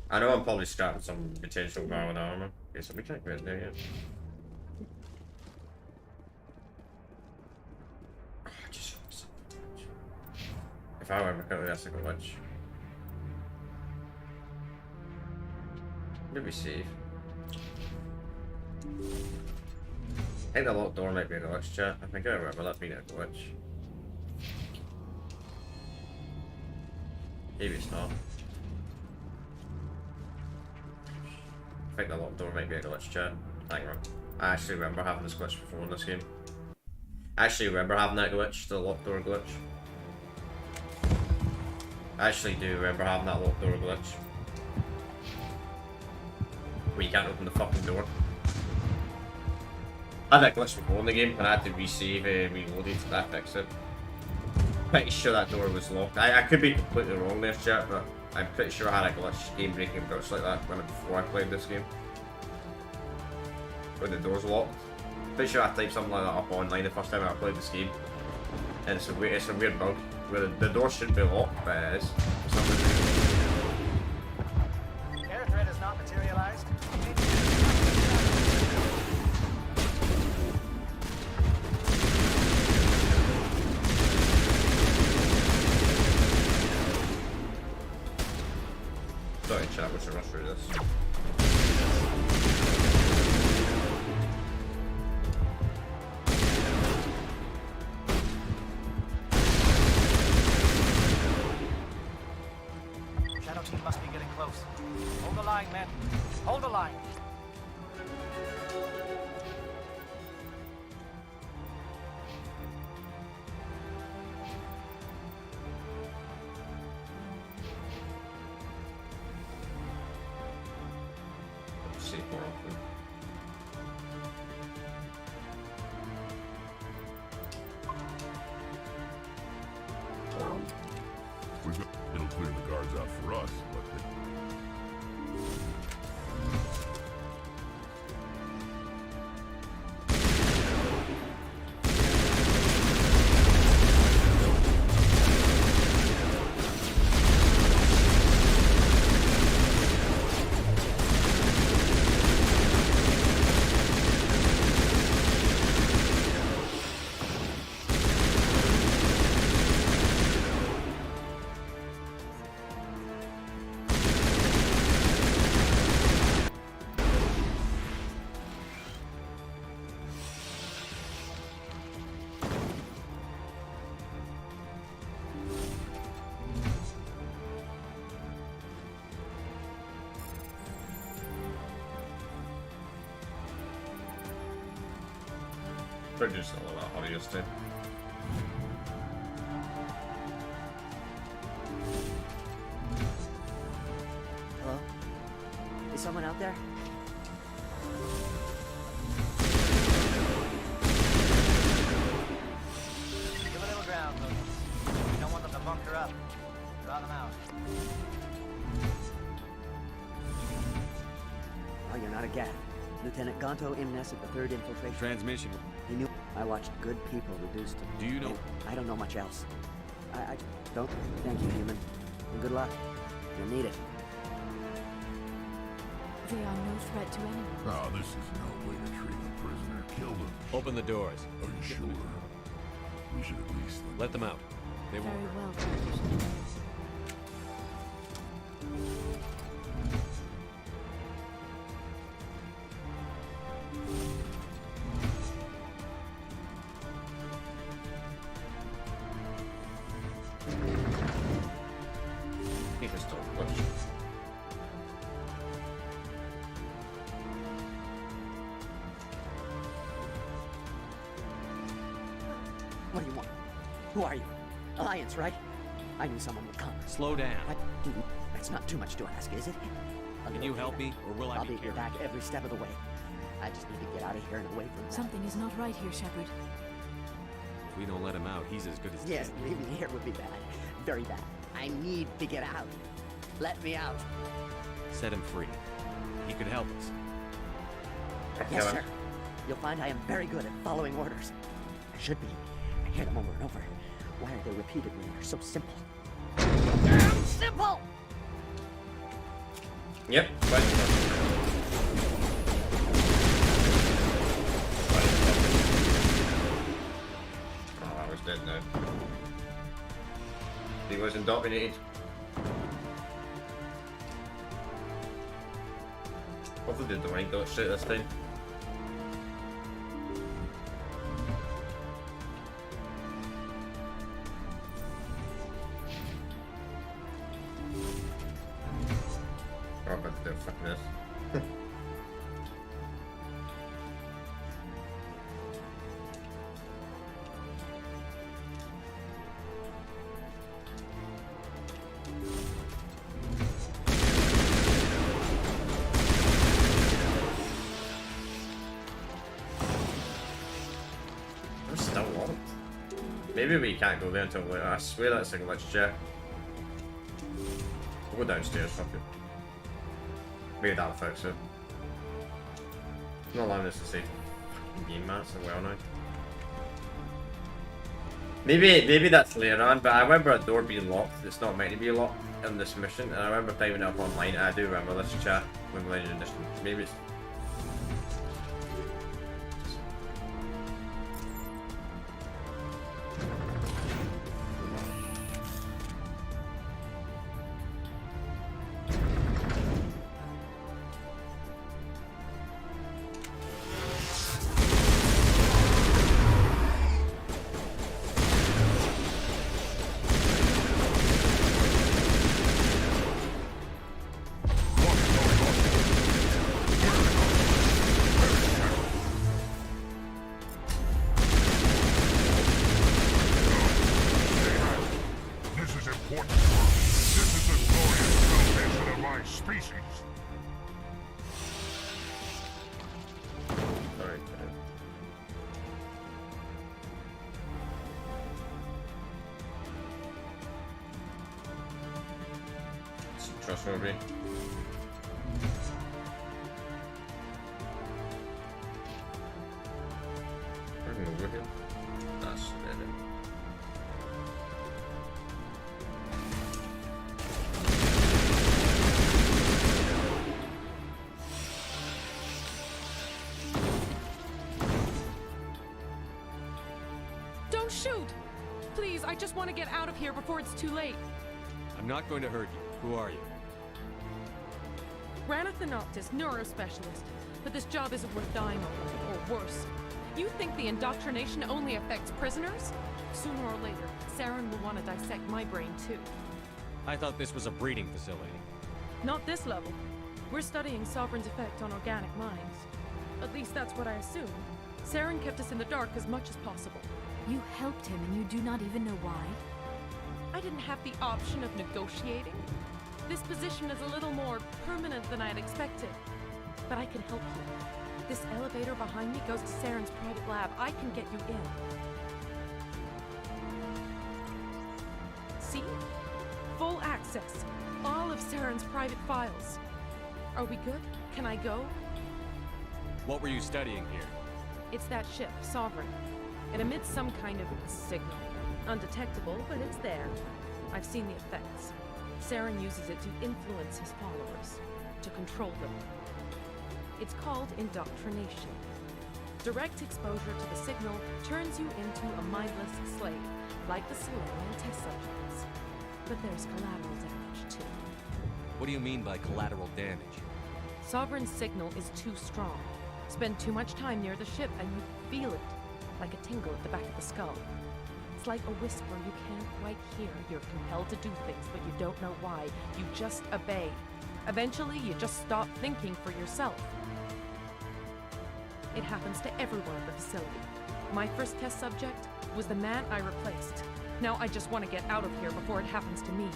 I know I'm probably scrapping some potential valid armor. Okay, so we can't get there yet. Oh, I just if I remember correctly, that's like a glitch. Maybe save. I think the locked door might be a glitch, chat. I think I remember that being a glitch. Maybe it's not. I think the locked door might be a glitch, chat. Hang on. I actually remember having this glitch before in this game. I actually remember having that glitch, the locked door glitch. I actually do remember having that locked door glitch. Where you can't open the fucking door. I had that glitch before in the game and I had to resave and reload it, that fixed it. Pretty sure that door was locked. I could be completely wrong there, chat, but I'm pretty sure I had a glitch, game breaking glitch like that before I played this game. Where the door's locked. Pretty sure I typed something like that up online the first time I played this game. And it's a weird bug. Where the door should be locked, but it is. For some reason. Air threat has not materialized. Sorry chat, we should rush through this. Shadow team must be getting close. Hold the line, men. Hold the line. See more often. It'll clear the guards out for us, but Produced all of that audio still. Hello? Is someone out there? Give a little ground, Lucas. out of gas. Lieutenant Gonto Imnes of the 3rd Infiltration. Transmission. He knew I watched good people reduced to... Do you know... I don't know much else. I don't... Thank you, human. And good luck. You'll need it. They are no threat to anyone. Oh, this is no way to treat a prisoner. Kill them. Open the doors. Are you sure? We should at least... Let them out. They won't Very hurt. well, Captain. He can still push. What do you want? Who are you? Alliance, right? I knew someone would come. Slow down. That's not too much to ask, is it? Can you help me, or will I I'll be be your back every step of the way. I just need to get out of here and away from that. Something is not right here, Shepard. If we don't let him out, he's as good as Yes, dead. leaving here would be bad. Very bad. I need to get out. Let me out. Set him free. He could help us. Yes, sir. You'll find I am very good at following orders. I should be. I hear them over and over. Why are they repeated when they're so simple? Damn simple! Yep. Oh, I was dead now. He was indoctrinated. Hopefully the Divine got shit this time. Oh, but the fucking this. I'm still locked. Maybe we can't go there until later. I swear that's a glitch check. We'll go downstairs, fuck it. Maybe that'll fix it. It's not allowing us to say game mats so well now. Maybe that's later on, but I remember a door being locked that's not meant to be locked in this mission, and I remember typing it up online, and I do remember this chat when we landed in this. Maybe it's... This is important. This is the glorious salvation of my species. Alright, trustworthy. Everything over here. That's dead end. Don't shoot! Please, I just want to get out of here before it's too late. I'm not going to hurt you. Who are you? Ranathanoptis, neurospecialist. But this job isn't worth dying over, or worse. You think the indoctrination only affects prisoners? Sooner or later, Saren will want to dissect my brain too. I thought this was a breeding facility. Not this level. We're studying Sovereign's effect on organic minds. At least that's what I assumed. Saren kept us in the dark as much as possible. You helped him and you do not even know why? I didn't have the option of negotiating. This position is a little more permanent than I had expected. But I can help you. This elevator behind me goes to Saren's private lab. I can get you in. See? Full access. All of Saren's private files. Are we good? Can I go? What were you studying here? It's that ship, Sovereign. It emits some kind of signal. Undetectable, but it's there. I've seen the effects. Saren uses it to influence his followers, to control them. It's called indoctrination. Direct exposure to the signal turns you into a mindless slave, like the Solarian test subjects. But there's collateral damage, too. What do you mean by collateral damage? Sovereign's signal is too strong. Spend too much time near the ship and you feel it, like a tingle at the back of the skull. It's like a whisper you can't quite hear. You're compelled to do things, but you don't know why. You just obey. Eventually, you just stop thinking for yourself. It happens to everyone at the facility. My first test subject was the man I replaced. Now I just want to get out of here before it happens to me.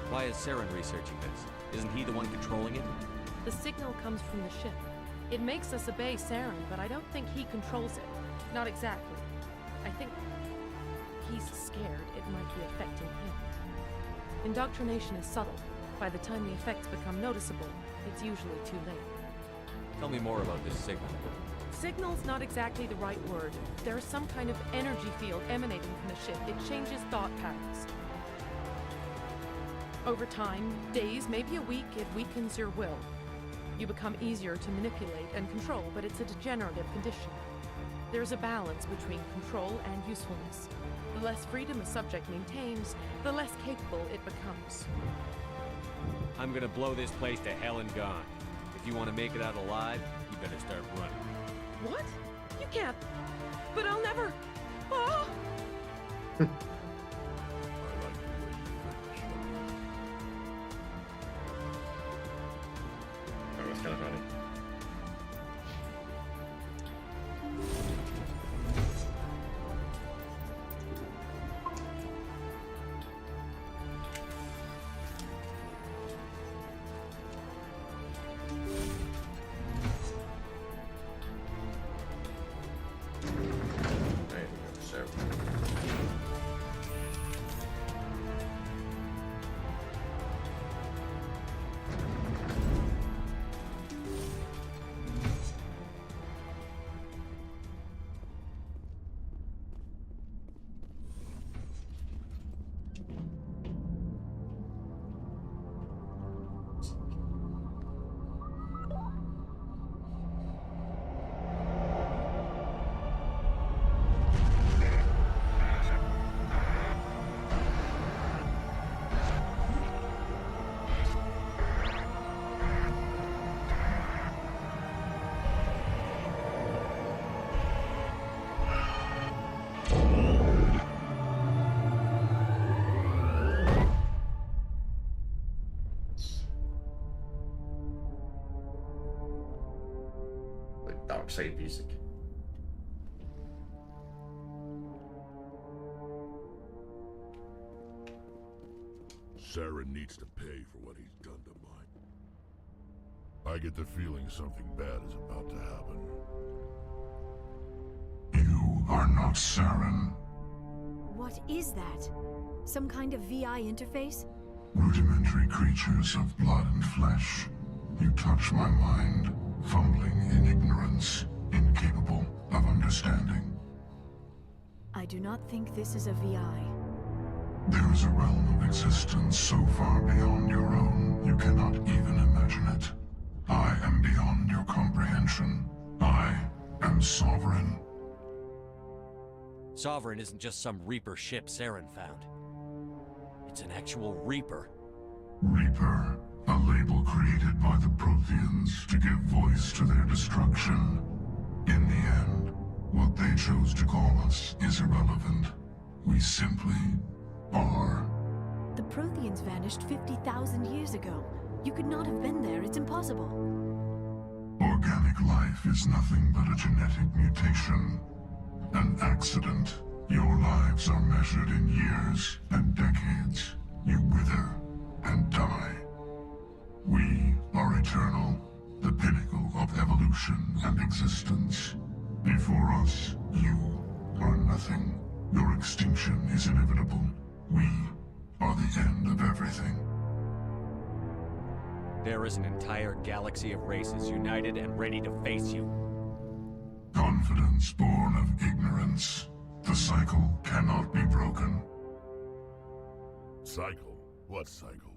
Why is Saren researching this? Isn't he the one controlling it? The signal comes from the ship. It makes us obey Saren, but I don't think he controls it. Not exactly. I think he's scared it might be affecting him. Indoctrination is subtle. By the time the effects become noticeable, it's usually too late. Tell me more about this signal. Signal's not exactly the right word. There is some kind of energy field emanating from the ship. It changes thought patterns. Over time, days, maybe a week, it weakens your will. You become easier to manipulate and control, but it's a degenerative condition. There's a balance between control and usefulness. The less freedom a subject maintains, the less capable it becomes. I'm gonna blow this place to hell and gone. If you want to make it out alive, you better start running. What? You can't. But I'll never. Oh! That was kind of funny. Dark side music. Saren needs to pay for what he's done to mine. I get the feeling something bad is about to happen. You are not Saren. What is that? Some kind of VI interface? Rudimentary creatures of blood and flesh. You touch my mind, fumbling in ignorance, incapable of understanding. I do not think this is a VI. There is a realm of existence so far beyond your own, you cannot even imagine it. I am beyond your comprehension. I am Sovereign. Sovereign isn't just some Reaper ship Saren found. It's an actual Reaper. Reaper, a label created by the Protheans to give voice to their destruction. In the end, what they chose to call us is irrelevant. We simply are. The Protheans vanished 50,000 years ago. You could not have been there. It's impossible. Organic life is nothing but a genetic mutation. An accident. Your lives are measured in years and decades. You wither and die. We are eternal, the pinnacle of evolution and existence. Before us, you are nothing. Your extinction is inevitable. We are the end of everything. There is an entire galaxy of races united and ready to face you. confidence born of ignorance. The cycle cannot be broken. Cycle? What cycle?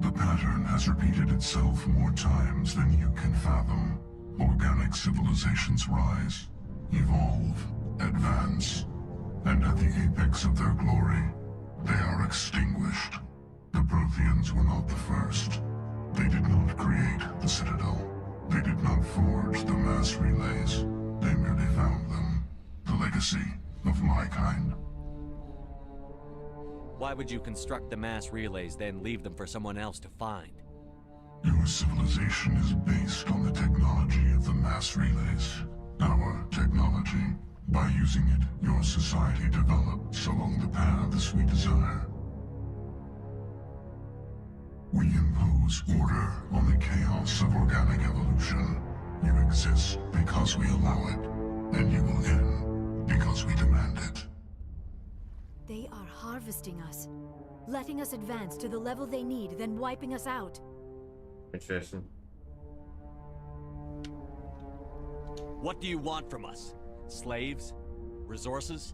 The pattern has repeated itself more times than you can fathom. Organic civilizations rise, evolve, advance, and at the apex of their glory, they are extinguished. The Protheans were not the first. They did not create the Citadel. They did not forge the mass relays. They merely found them. The legacy of my kind. Why would you construct the mass relays, then leave them for someone else to find? Your civilization is based on the technology of the mass relays. Our technology. By using it, your society develops along the paths we desire. We impose order on the chaos of organic evolution. You exist because we allow it, and you will end because we demand it. They are harvesting us, letting us advance to the level they need, then wiping us out. Interesting. What do you want from us? Slaves? Resources?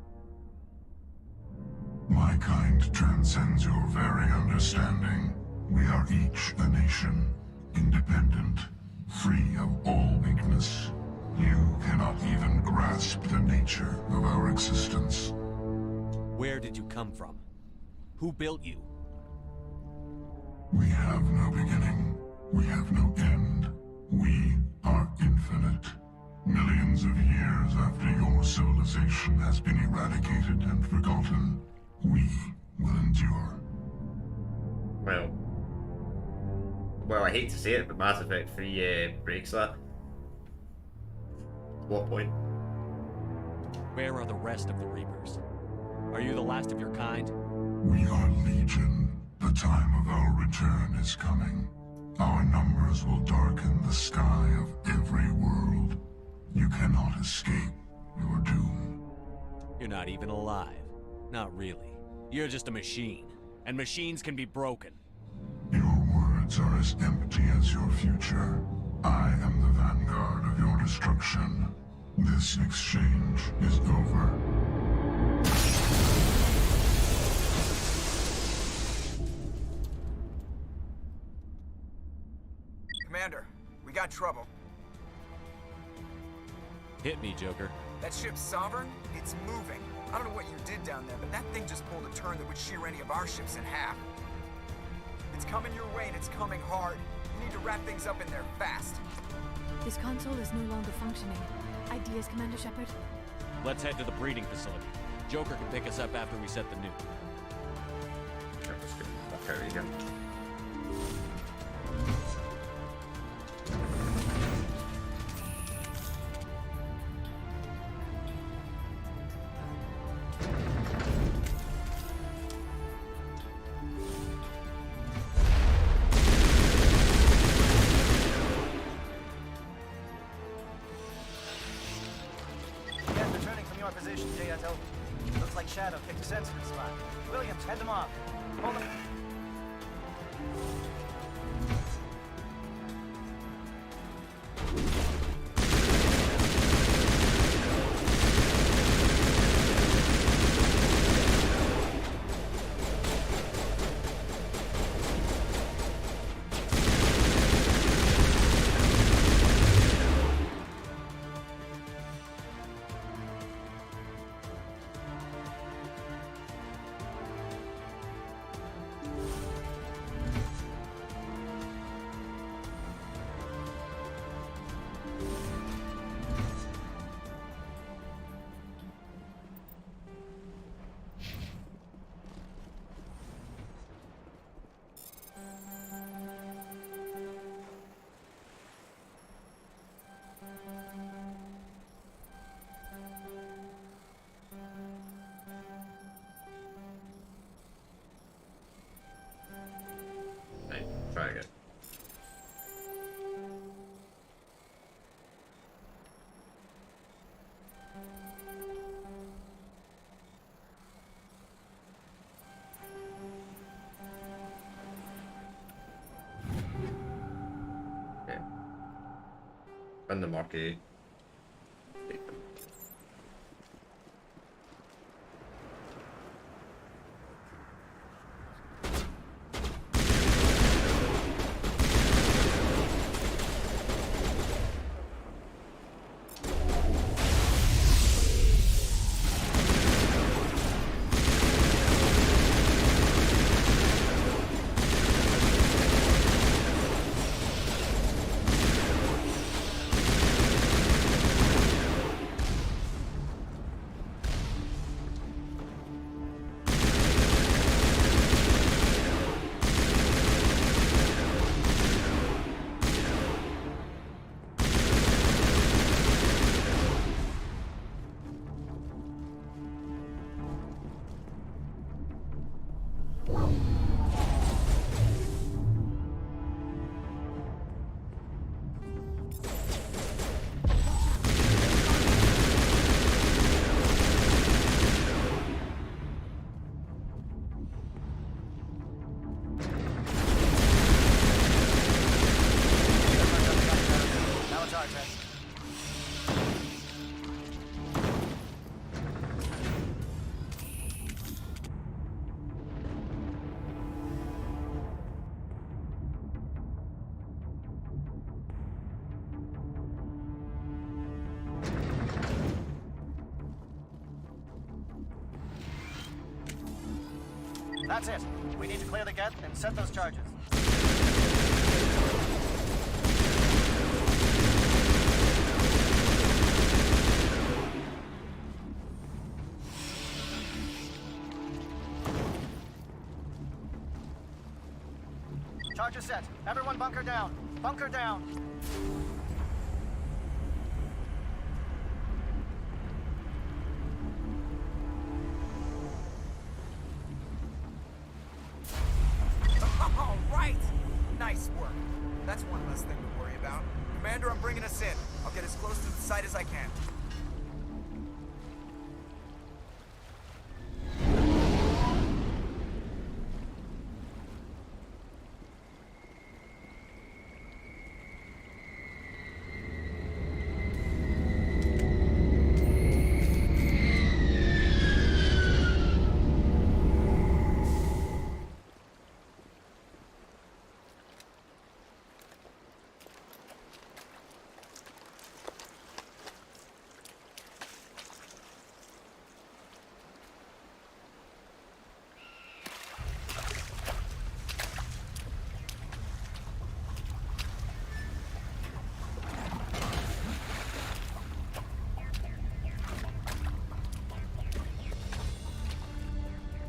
My kind transcends your very understanding. We are each a nation, independent, free of all weakness. You cannot even grasp the nature of our existence. Where did you come from? Who built you? We have no beginning. We have no end. We are infinite. Millions of years after your civilization has been eradicated and forgotten, we will endure. Well, I hate to say it, but Mass Effect 3 breaks that. What point? Where are the rest of the Reapers? Are you the last of your kind? We are Legion. The time of our return is coming. Our numbers will darken the sky of every world. You cannot escape your doom. You're not even alive. Not really. You're just a machine. And machines can be broken. Your words are as empty as your future. I am the vanguard of your destruction. This exchange is over. Commander, we got trouble. Hit me, Joker. That ship's Sovereign? It's moving. I don't know what you did down there, but that thing just pulled a turn that would shear any of our ships in half. It's coming your way and it's coming hard. You need to wrap things up in there fast. This console is no longer functioning. Ideas, Commander Shepard? Let's head to the breeding facility. Joker can pick us up after we set the nuke. There you go. Again, returning from your position, JS over. Looks like Shadow kicked a sensitive spot. Williams, head them off. Hold them. Try again. Okay. And the marquee. That's it. We need to clear the gate and set those charges. Charges set. Everyone bunker down. Bunker down. All right! Nice work. That's one less thing to worry about. Commander, I'm bringing us in. I'll get as close to the site as I can.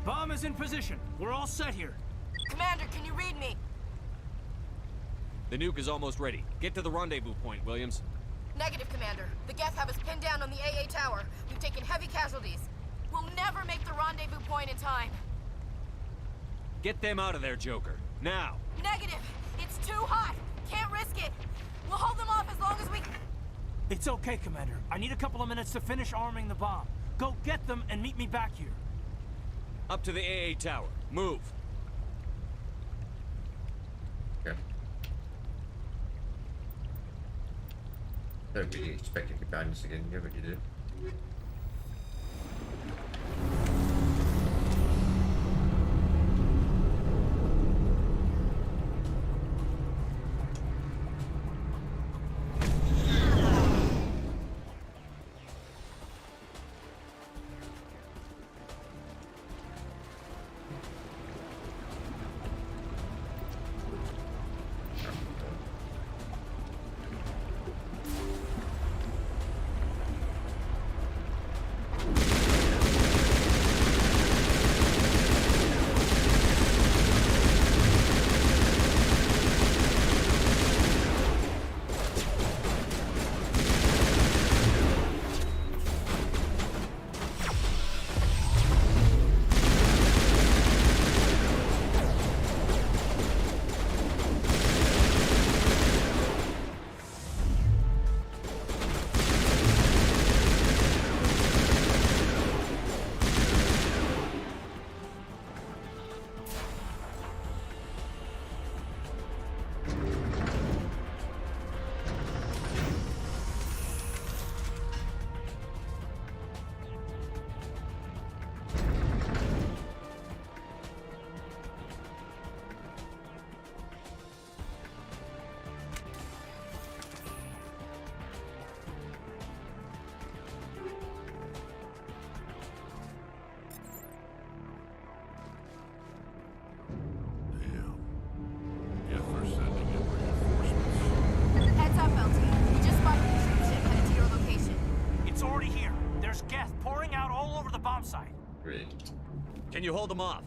Bomb is in position. We're all set here. Commander, can you read me? The nuke is almost ready. Get to the rendezvous point, Williams. Negative, Commander. The Geth have us pinned down on the AA tower. We've taken heavy casualties. We'll never make the rendezvous point in time. Get them out of there, Joker. Now! Negative! It's too hot! Can't risk it! We'll hold them off as long as we... It's okay, Commander. I need a couple of minutes to finish arming the bomb. Go get them and meet me back here. Up to the AA tower. Move. Okay. Don't really expect your companions to get in here, but you do. Heads up, LT. We just spotted the troop ship headed to your location. It's already here. There's Geth pouring out all over the bomb site. Great. Can you hold them off?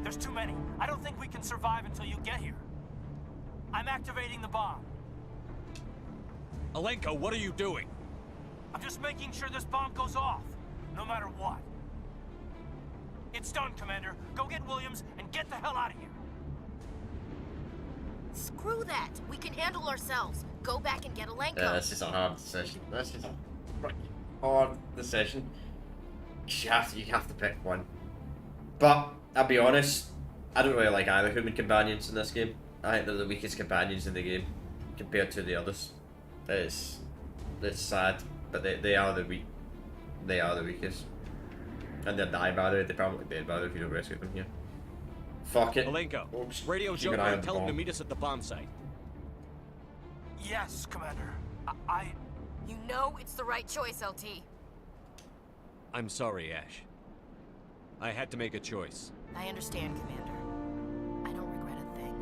There's too many. I don't think we can survive until you get here. I'm activating the bomb. Alenko, what are you doing? I'm just making sure this bomb goes off, no matter what. It's done, Commander. Go get Williams and get the hell out of here. Screw that. We can handle ourselves. Go back and get Alenko. Yeah, this is a hard decision. This is a pretty hard decision. You have to pick one. But, I'll be honest, I don't really like either human companions in this game. I think they're the weakest companions in the game compared to the others. It's sad, but they are the weakest. And they're die battery, they're probably dead battery if you don't rescue them here. Fuck it. Alenko, Oops. radio Keep an Joker eye on and the tell him to bomb. meet us at the bomb site. Yes, Commander. You know it's the right choice, LT. I'm sorry, Ash. I had to make a choice. I understand, Commander. I don't regret a thing.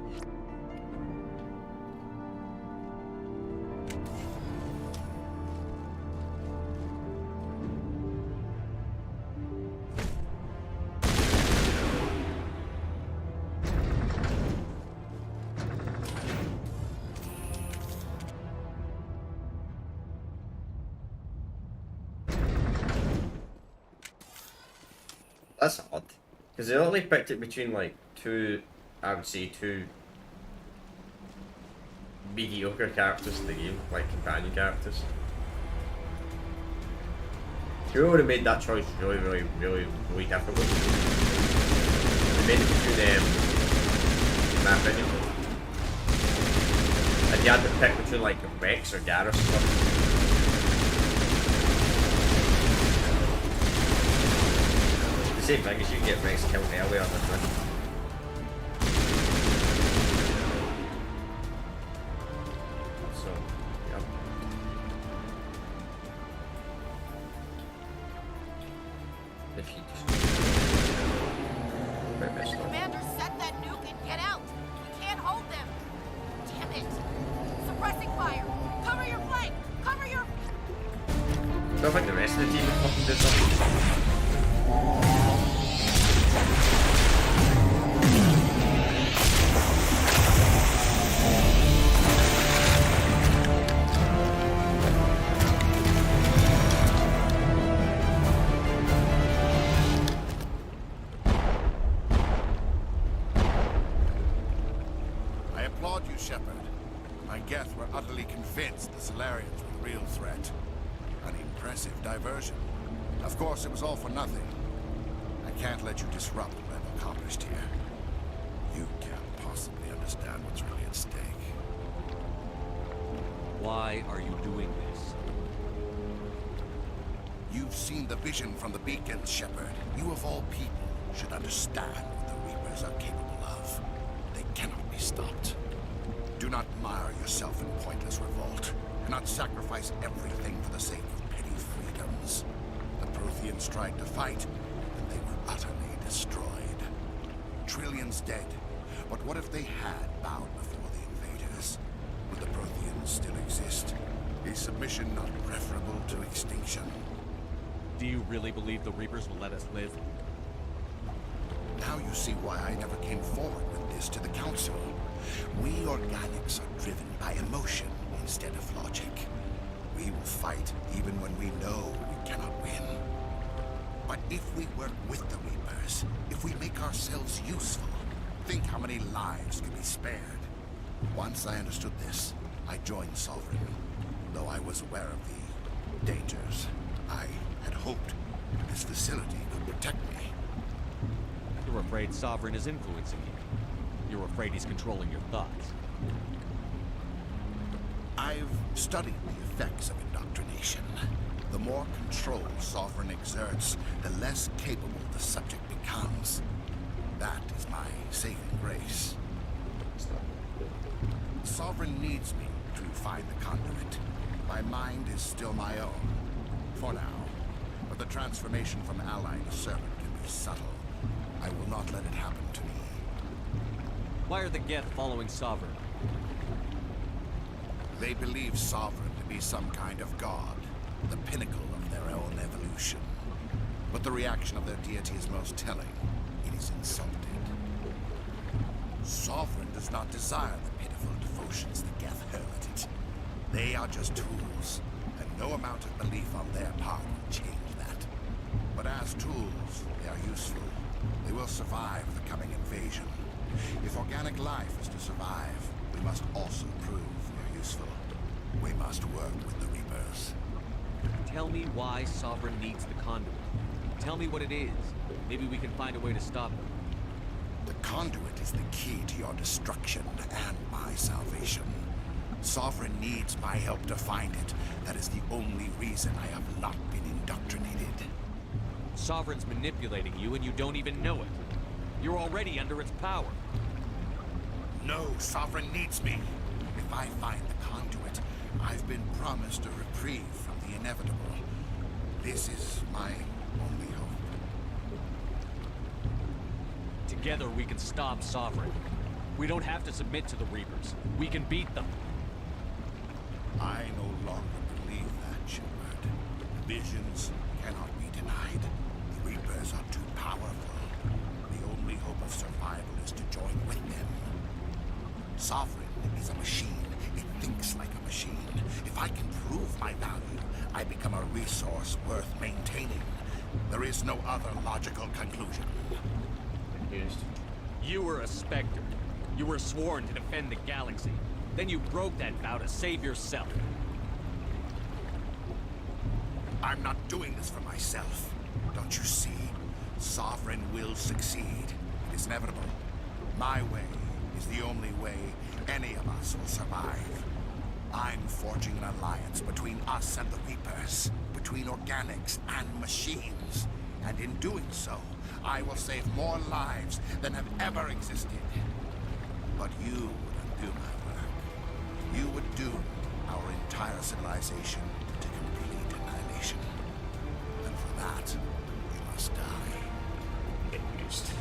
That's odd. Because they only picked it between like two, I would say two mediocre characters in the game, like companion characters. Who would have made that choice really difficult. They made it between them, in my opinion. And you had to pick between like Rex or Garrus or something. Same thing as you can get Rex killed earlier on this one. So, yeah. If you just... Commander, set that nuke and get out! We can't hold them! Damn it! Suppressing fire! Cover your flank! Cover your... I don't think the rest of the team would fucking do something. I applaud you, Shepard. My Geth were utterly convinced the Solarians were the real threat. An impressive diversion. Of course, it was all for nothing. I can't let you disrupt what I've accomplished here. You can't possibly understand what's really at stake. Why are you doing this? You've seen the vision from the beacons, Shepard. You of all people should understand what the Reapers are capable of. They cannot be stopped. Do not mire yourself in pointless revolt. Do not sacrifice everything for the sake of petty freedoms. The Protheans tried to fight, and they were utterly destroyed. Trillions dead. But what if they had bowed before the invaders? Would the Protheans still exist? Is submission not preferable to extinction? Do you really believe the Reapers will let us live? Now you see why I never came forward with this to the Council. We organics are driven by emotion instead of logic. We will fight even when we know we cannot win. But if we work with the Reapers, if we make ourselves useful, think how many lives could be spared. Once I understood this, I joined Sovereign. Though I was aware of the dangers, I had hoped this facility could protect me. You're afraid Sovereign is influencing you. You're afraid he's controlling your thoughts. I've studied the effects of indoctrination. The more control Sovereign exerts, the less capable the subject becomes. That is my saving grace. Sovereign needs me to find the conduit. My mind is still my own, for now. But the transformation from ally to servant can be subtle. I will not let it happen to me. Why are the Geth following Sovereign? They believe Sovereign to be some kind of god, the pinnacle of their own evolution. But the reaction of their deity is most telling. It is insulted. Sovereign does not desire the pitiful devotions the Geth hurl at it. They are just tools, and no amount of belief on their part will change that. But as tools, they are useful. They will survive the coming invasion. If organic life is to survive, we must also prove we're useful. We must work with the Reapers. Tell me why Sovereign needs the conduit. Tell me what it is. Maybe we can find a way to stop them. The conduit is the key to your destruction and my salvation. Sovereign needs my help to find it. That is the only reason I have not been indoctrinated. Sovereign's manipulating you and you don't even know it. You're already under its power. No, Sovereign needs me. If I find the conduit, I've been promised a reprieve from the inevitable. This is my only hope. Together we can stop Sovereign. We don't have to submit to the Reapers. We can beat them. I no longer believe that, Shepard. Visions cannot be denied. The Reapers are too powerful. The only hope of survival is to join with them. Sovereign is a machine. It thinks like a machine. If I can prove my value, I become a resource worth maintaining. There is no other logical conclusion. You were a Spectre. You were sworn to defend the galaxy. Then you broke that vow to save yourself. I'm not doing this for myself. Don't you see? Sovereign will succeed. It is inevitable. My way is the only way any of us will survive. I'm forging an alliance between us and the Reapers, between organics and machines. And in doing so, I will save more lives than have ever existed. But you would undo my work. You would doom our entire civilization to complete annihilation. And for that, you must die. Used.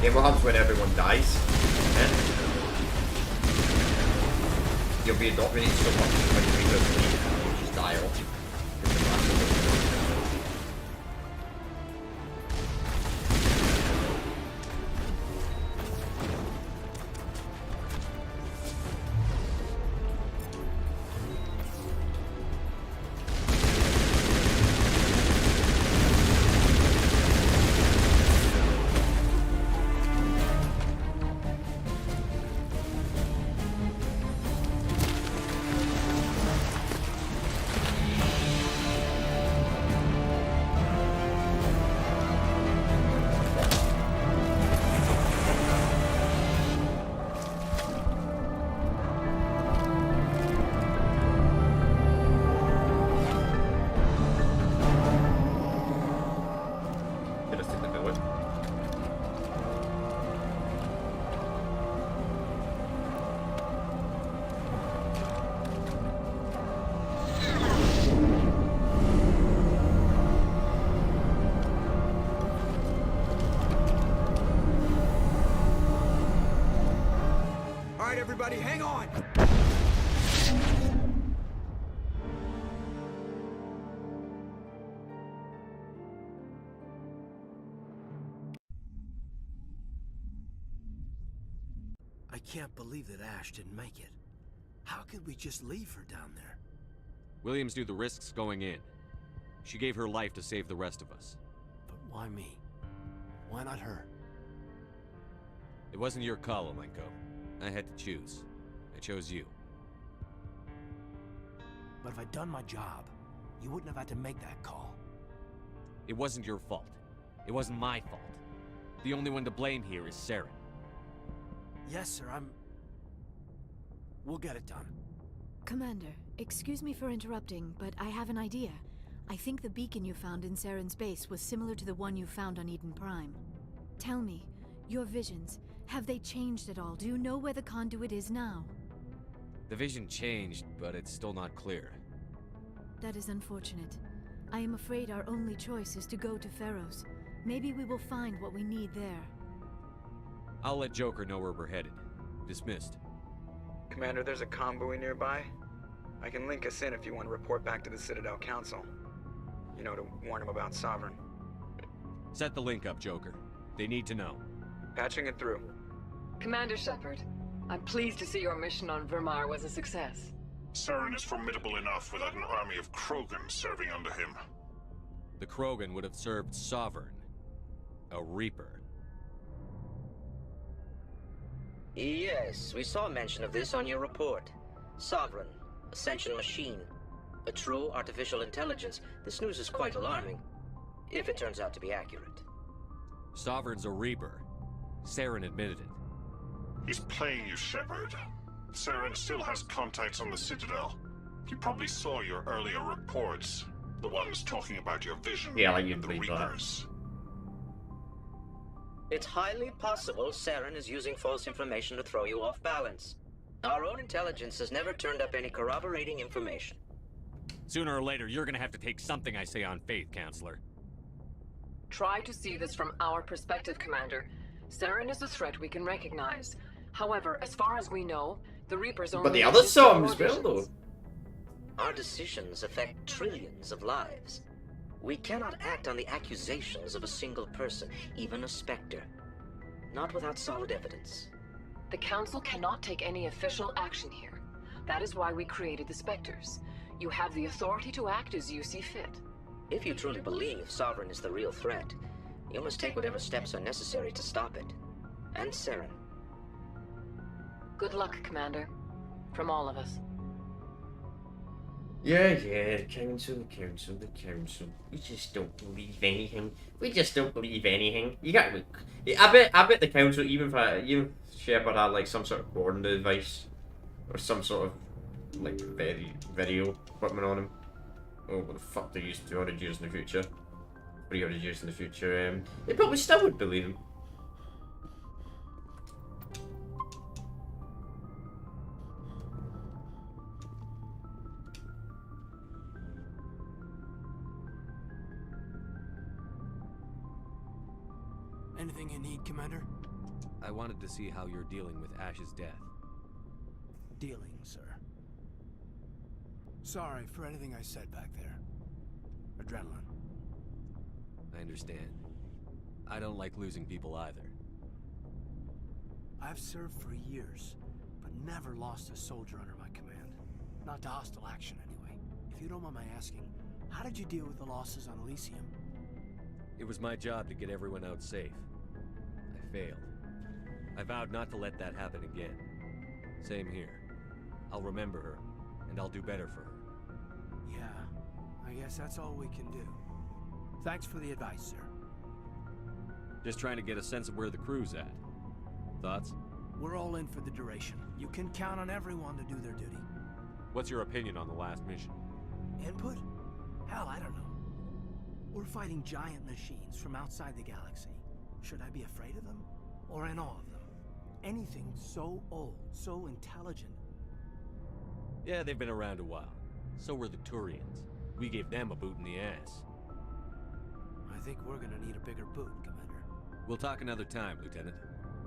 Yeah, what happens when everyone dies? You'll be indoctrinated so much when you leave, you'll just die off. Everybody, hang on! I can't believe that Ash didn't make it. How could we just leave her down there? Williams knew the risks going in. She gave her life to save the rest of us. But why me? Why not her? It wasn't your call, Alenko. I had to choose. I chose you. But if I'd done my job, you wouldn't have had to make that call. It wasn't your fault. It wasn't my fault. The only one to blame here is Saren. Yes, sir, We'll get it done. Commander, excuse me for interrupting, but I have an idea. I think the beacon you found in Saren's base was similar to the one you found on Eden Prime. Tell me, your visions, have they changed at all? Do you know where the conduit is now? The vision changed, but it's still not clear. That is unfortunate. I am afraid our only choice is to go to Pharaoh's. Maybe we will find what we need there. I'll let Joker know where we're headed. Dismissed. Commander, there's a convoy nearby. I can link us in if you want to report back to the Citadel Council. You know, to warn them about Sovereign. Set the link up, Joker. They need to know. Patching it through. Commander Shepard, I'm pleased to see your mission on Vermar was a success. Saren is formidable enough without an army of Krogan serving under him. The Krogan would have served Sovereign. A Reaper. Yes, we saw mention of this on your report. Sovereign, Ascension machine, a true artificial intelligence. This news is quite alarming, if it turns out to be accurate. Sovereign's a Reaper. Saren admitted it. He's playing you, Shepard. Saren still has contacts on the Citadel. He probably saw your earlier reports. The ones talking about your vision. Yeah, like you and the believe that. Reapers. It's highly possible Saren is using false information to throw you off balance. Our own intelligence has never turned up any corroborating information. Sooner or later, you're gonna have to take something I say on faith, Counselor. Try to see this from our perspective, Commander. Saren is a threat we can recognize. However, as far as we know, the Reapers only But the others exist saw in him our as well, visions. though. Our decisions affect trillions of lives. We cannot act on the accusations of a single person, even a Spectre. Not without solid evidence. The Council cannot take any official action here. That is why we created the Spectres. You have the authority to act as you see fit. If you truly believe Sovereign is the real threat, you must take whatever steps are necessary to stop it. And Saren. Good luck, Commander. From all of us. Yeah, the council. We just don't believe anything. You got. I bet the council, even Shepard had like some sort of coordinate device or some sort of like video equipment on him. Oh, what the fuck they used 200 years in the future, 300 years in the future. They probably still would believe him. Anything you need, Commander? I wanted to see how you're dealing with Ash's death. Dealing, sir. Sorry for anything I said back there. Adrenaline. I understand. I don't like losing people either. I've served for years, but never lost a soldier under my command. Not to hostile action, anyway. If you don't mind my asking, how did you deal with the losses on Elysium? It was my job to get everyone out safe. I failed. I vowed not to let that happen again. Same here. I'll remember her, and I'll do better for her. Yeah, I guess that's all we can do. Thanks for the advice, sir. Just trying to get a sense of where the crew's at. Thoughts? We're all in for the duration. You can count on everyone to do their duty. What's your opinion on the last mission? Input? Hell, I don't know. We're fighting giant machines from outside the galaxy. Should I be afraid of them? Or in awe of them? Anything so old, so intelligent. Yeah, they've been around a while. So were the Turians. We gave them a boot in the ass. I think we're gonna need a bigger boot, Commander. We'll talk another time, Lieutenant.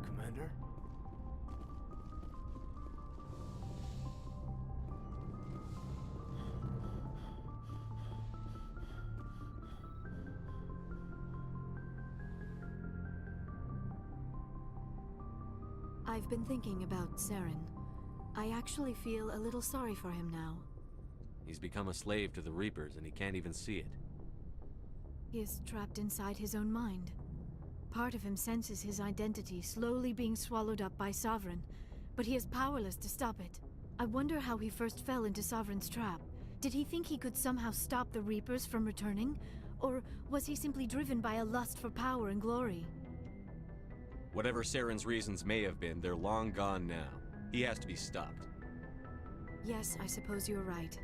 Commander? I've been thinking about Saren. I actually feel a little sorry for him now. He's become a slave to the Reapers, and he can't even see it. He is trapped inside his own mind. Part of him senses his identity slowly being swallowed up by Sovereign, but he is powerless to stop it. I wonder how he first fell into Sovereign's trap. Did he think he could somehow stop the Reapers from returning? Or was he simply driven by a lust for power and glory? Whatever Saren's reasons may have been, they're long gone now. He has to be stopped. Yes, I suppose you're right.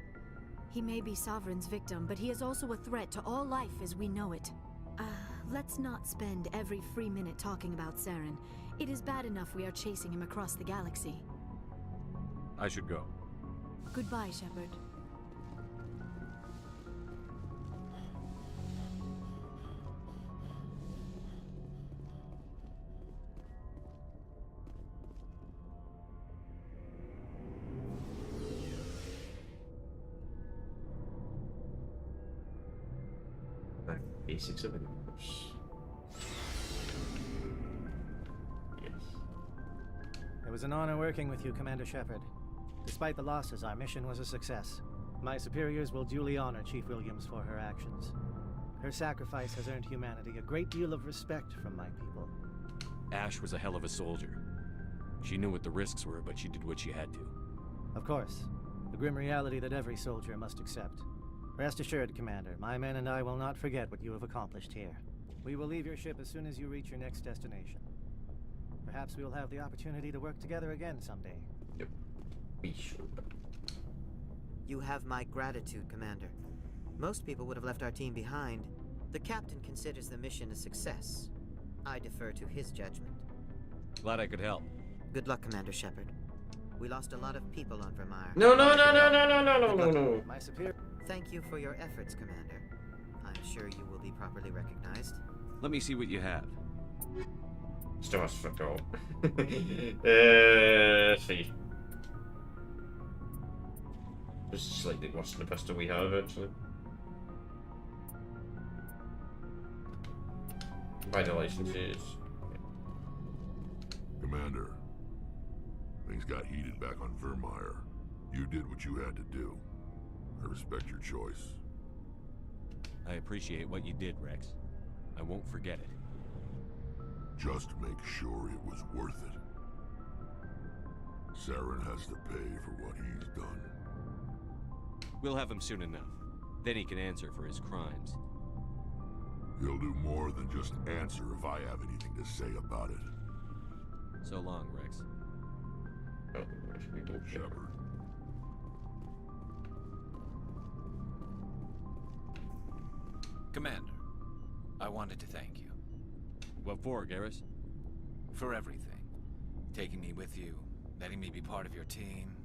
He may be Sovereign's victim, but he is also a threat to all life as we know it. Let's not spend every free minute talking about Saren. It is bad enough we are chasing him across the galaxy. I should go. Goodbye, Shepard. Basics of the universe. Yes. It was an honor working with you, Commander Shepard. Despite the losses, our mission was a success. My superiors will duly honor Chief Williams for her actions. Her sacrifice has earned humanity a great deal of respect from my people. Ash was a hell of a soldier. She knew what the risks were, but she did what she had to. Of course. The grim reality that every soldier must accept. Rest assured, Commander, my men and I will not forget what you have accomplished here. We will leave your ship as soon as you reach your next destination. Perhaps we will have the opportunity to work together again someday. Yep. Be sure. You have my gratitude, Commander. Most people would have left our team behind. The captain considers the mission a success. I defer to his judgment. Glad I could help. Good luck, Commander Shepard. We lost a lot of people on Vermeer. No. My superior. Thank you for your efforts, Commander. I'm sure you will be properly recognized. Let me see what you have. Still has fuck all. Let's see. This is slightly worse than the pistol we have, actually. Buy the licenses. Commander, things got heated back on Vermeer. You did what you had to do. I respect your choice. I appreciate what you did, Rex. I won't forget it. Just make sure it was worth it. Saren has to pay for what he's done. We'll have him soon enough. Then he can answer for his crimes. He'll do more than just answer if I have anything to say about it. So long, Rex. Shepard. Commander, I wanted to thank you. What for, Garrus? For everything. Taking me with you, letting me be part of your team.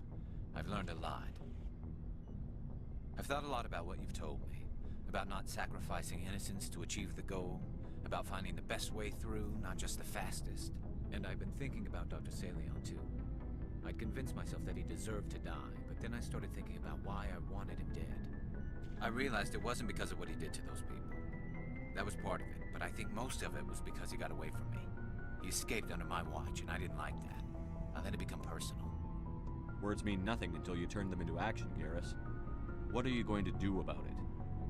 I've learned a lot. I've thought a lot about what you've told me. About not sacrificing innocence to achieve the goal. About finding the best way through, not just the fastest. And I've been thinking about Dr. Saleon, too. I'd convinced myself that he deserved to die, but then I started thinking about why I wanted him dead. I realized it wasn't because of what he did to those people. That was part of it, but I think most of it was because he got away from me. He escaped under my watch, and I didn't like that. I let it become personal. Words mean nothing until you turn them into action, Garrus. What are you going to do about it?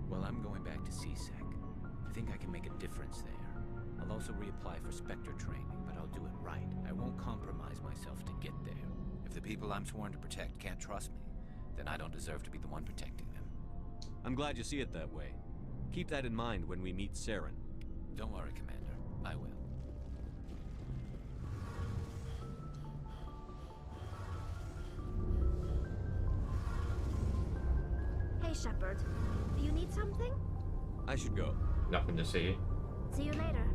Well, I'm going back to CSEC. I think I can make a difference there. I'll also reapply for Spectre training, but I'll do it right. I won't compromise myself to get there. If the people I'm sworn to protect can't trust me, then I don't deserve to be the one protecting them. I'm glad you see it that way. Keep that in mind when we meet Saren. Don't worry, Commander. I will. Hey, Shepard. Do you need something? I should go. Nothing to see. See you later.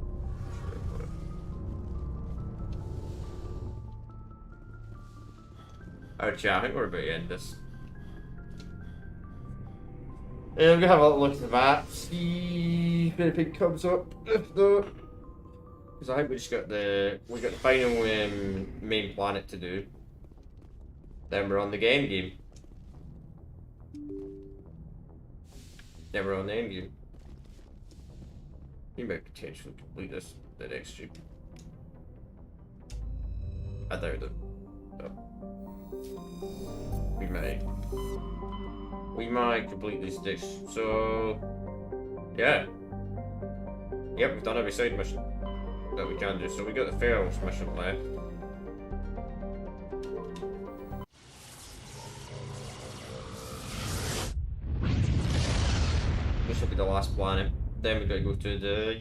Alright, chat, I think we're about to end this. Yeah, I'm gonna have a look at the map, see if anything comes up. If not, because I think we got the final main planet to do. Then we're on the game. Then we're on the end game. We might potentially complete this the next stream. I doubt it. No. We might complete these sticks. So yeah. Yep, we've done every side mission that we can do. So we got the Ferals mission left. This will be the last planet. Then we gotta go to the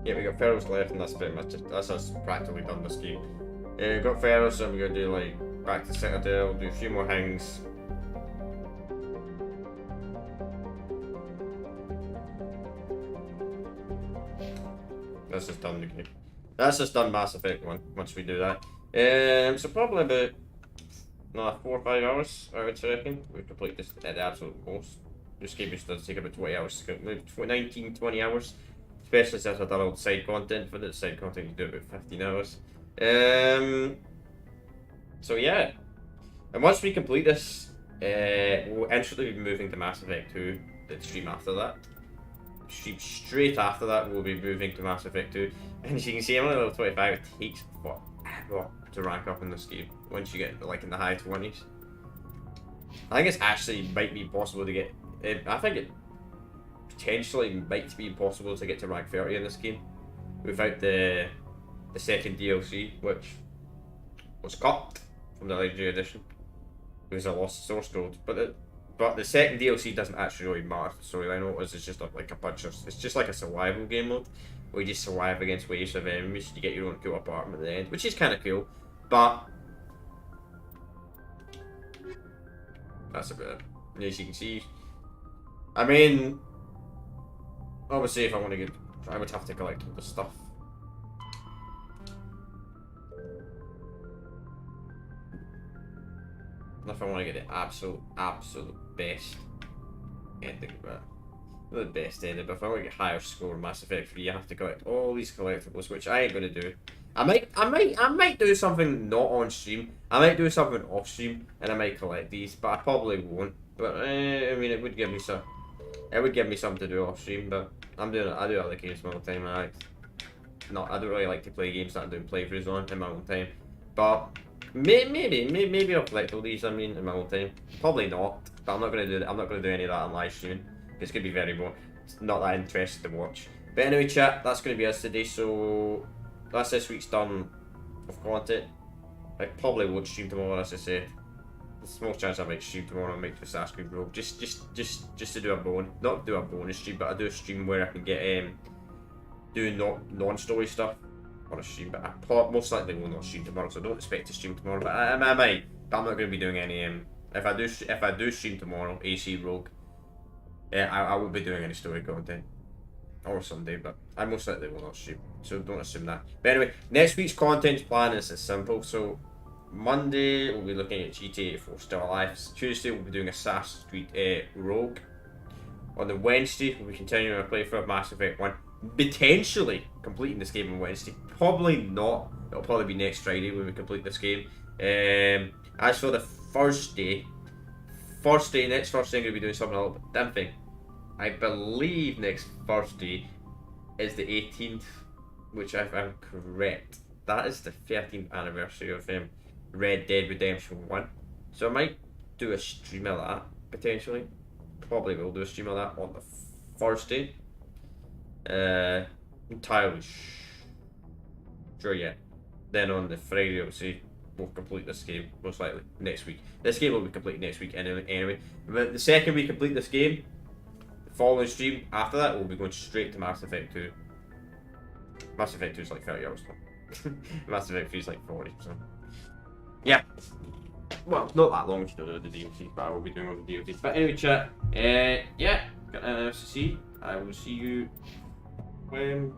Yeah, we got Ferals left, and that's pretty much it. That's us practically done this game. We've got Ferals, so we're gonna do like back to Citadel, do a few more things. That's just done the game. That's just done Mass Effect 1 once we do that. So probably about 4 or 5 hours, I would reckon. We complete this at the absolute most. This game just does take about 20 hours, 19, 20 hours. Especially since I've done all the side content. For the side content, you do about 15 hours. So yeah. And once we complete this, we'll instantly be moving to Mass Effect 2, the stream after that. Straight after that, we'll be moving to Mass Effect 2. And as you can see, I'm only level 25. It takes forever to rank up in this game once you get like in the high 20s. I think it's actually might be possible to get. I think it potentially might be impossible to get to rank 30 in this game without the second DLC, which was cut from the Legendary Edition. It was a lost source code, but the second DLC doesn't actually really matter to the storyline. It's just like a bunch of, it's just like a survival game mode where you just survive against waves of enemies. You get your own cool apartment at the end, which is kind of cool. But That's about it. And as you can see, I mean, obviously if I want to get, I would have to collect all the stuff. If I want to get the absolute best ending, but not the best ending, but if I want to get higher score in Mass Effect 3, you have to collect all these collectibles, which I ain't gonna do. I might do something not on stream. I might do something off stream, and I might collect these, but I probably won't. But I mean, it would give me some. It would give me something to do off stream, but I do other games all the time. I don't really like to play games that I'm doing playthroughs on in my own time, but. Maybe I'll collect all these. I mean, in my own time. Probably not, but I'm not gonna do that. I'm not gonna do any of that on live streaming. It's gonna be very boring. It's not that interesting to watch. But anyway, chat, that's gonna be us today. So that's this week's done of content. I probably won't stream tomorrow, as I said. There's a small chance I might stream tomorrow and make this Assassin's Creed Rogue. Just to do a not do a bonus stream, but I do a stream where I can get do non-story stuff on a stream, but I most likely will not stream tomorrow, so I don't expect to stream tomorrow, but I might. But I'm not going to be doing any. If I do stream tomorrow, AC Rogue, I won't be doing any story content, or Sunday, but I most likely will not stream, so don't assume that. But anyway, next week's content plan is as simple. So Monday we'll be looking at GTA 4 Still Alive. Tuesday we'll be doing Assassin's Creed Rogue. On the Wednesday we'll be continuing our playthrough of Mass Effect 1. Potentially completing this game on Wednesday. Probably not. It'll probably be next Friday when we complete this game. As for the next Thursday, I'm going to be doing something a little bit different. I believe next Thursday is the 18th, which if I'm correct, that is the 13th anniversary of Red Dead Redemption 1. So I might do a stream of that, potentially. Probably will do a stream of that on the Thursday. Entirely sure yet. Then on the Friday, obviously, we'll complete this game most likely next week. This game will be completed next week anyway. But the second we complete this game, the following stream after that, we'll be going straight to Mass Effect 2. Mass Effect 2 is like 30 hours long. Mass Effect 3 is like 40. So yeah. Well, not that long to do the DLCs, but I will be doing all the DLCs. But anyway, chat. Yeah. Got see. I will see you when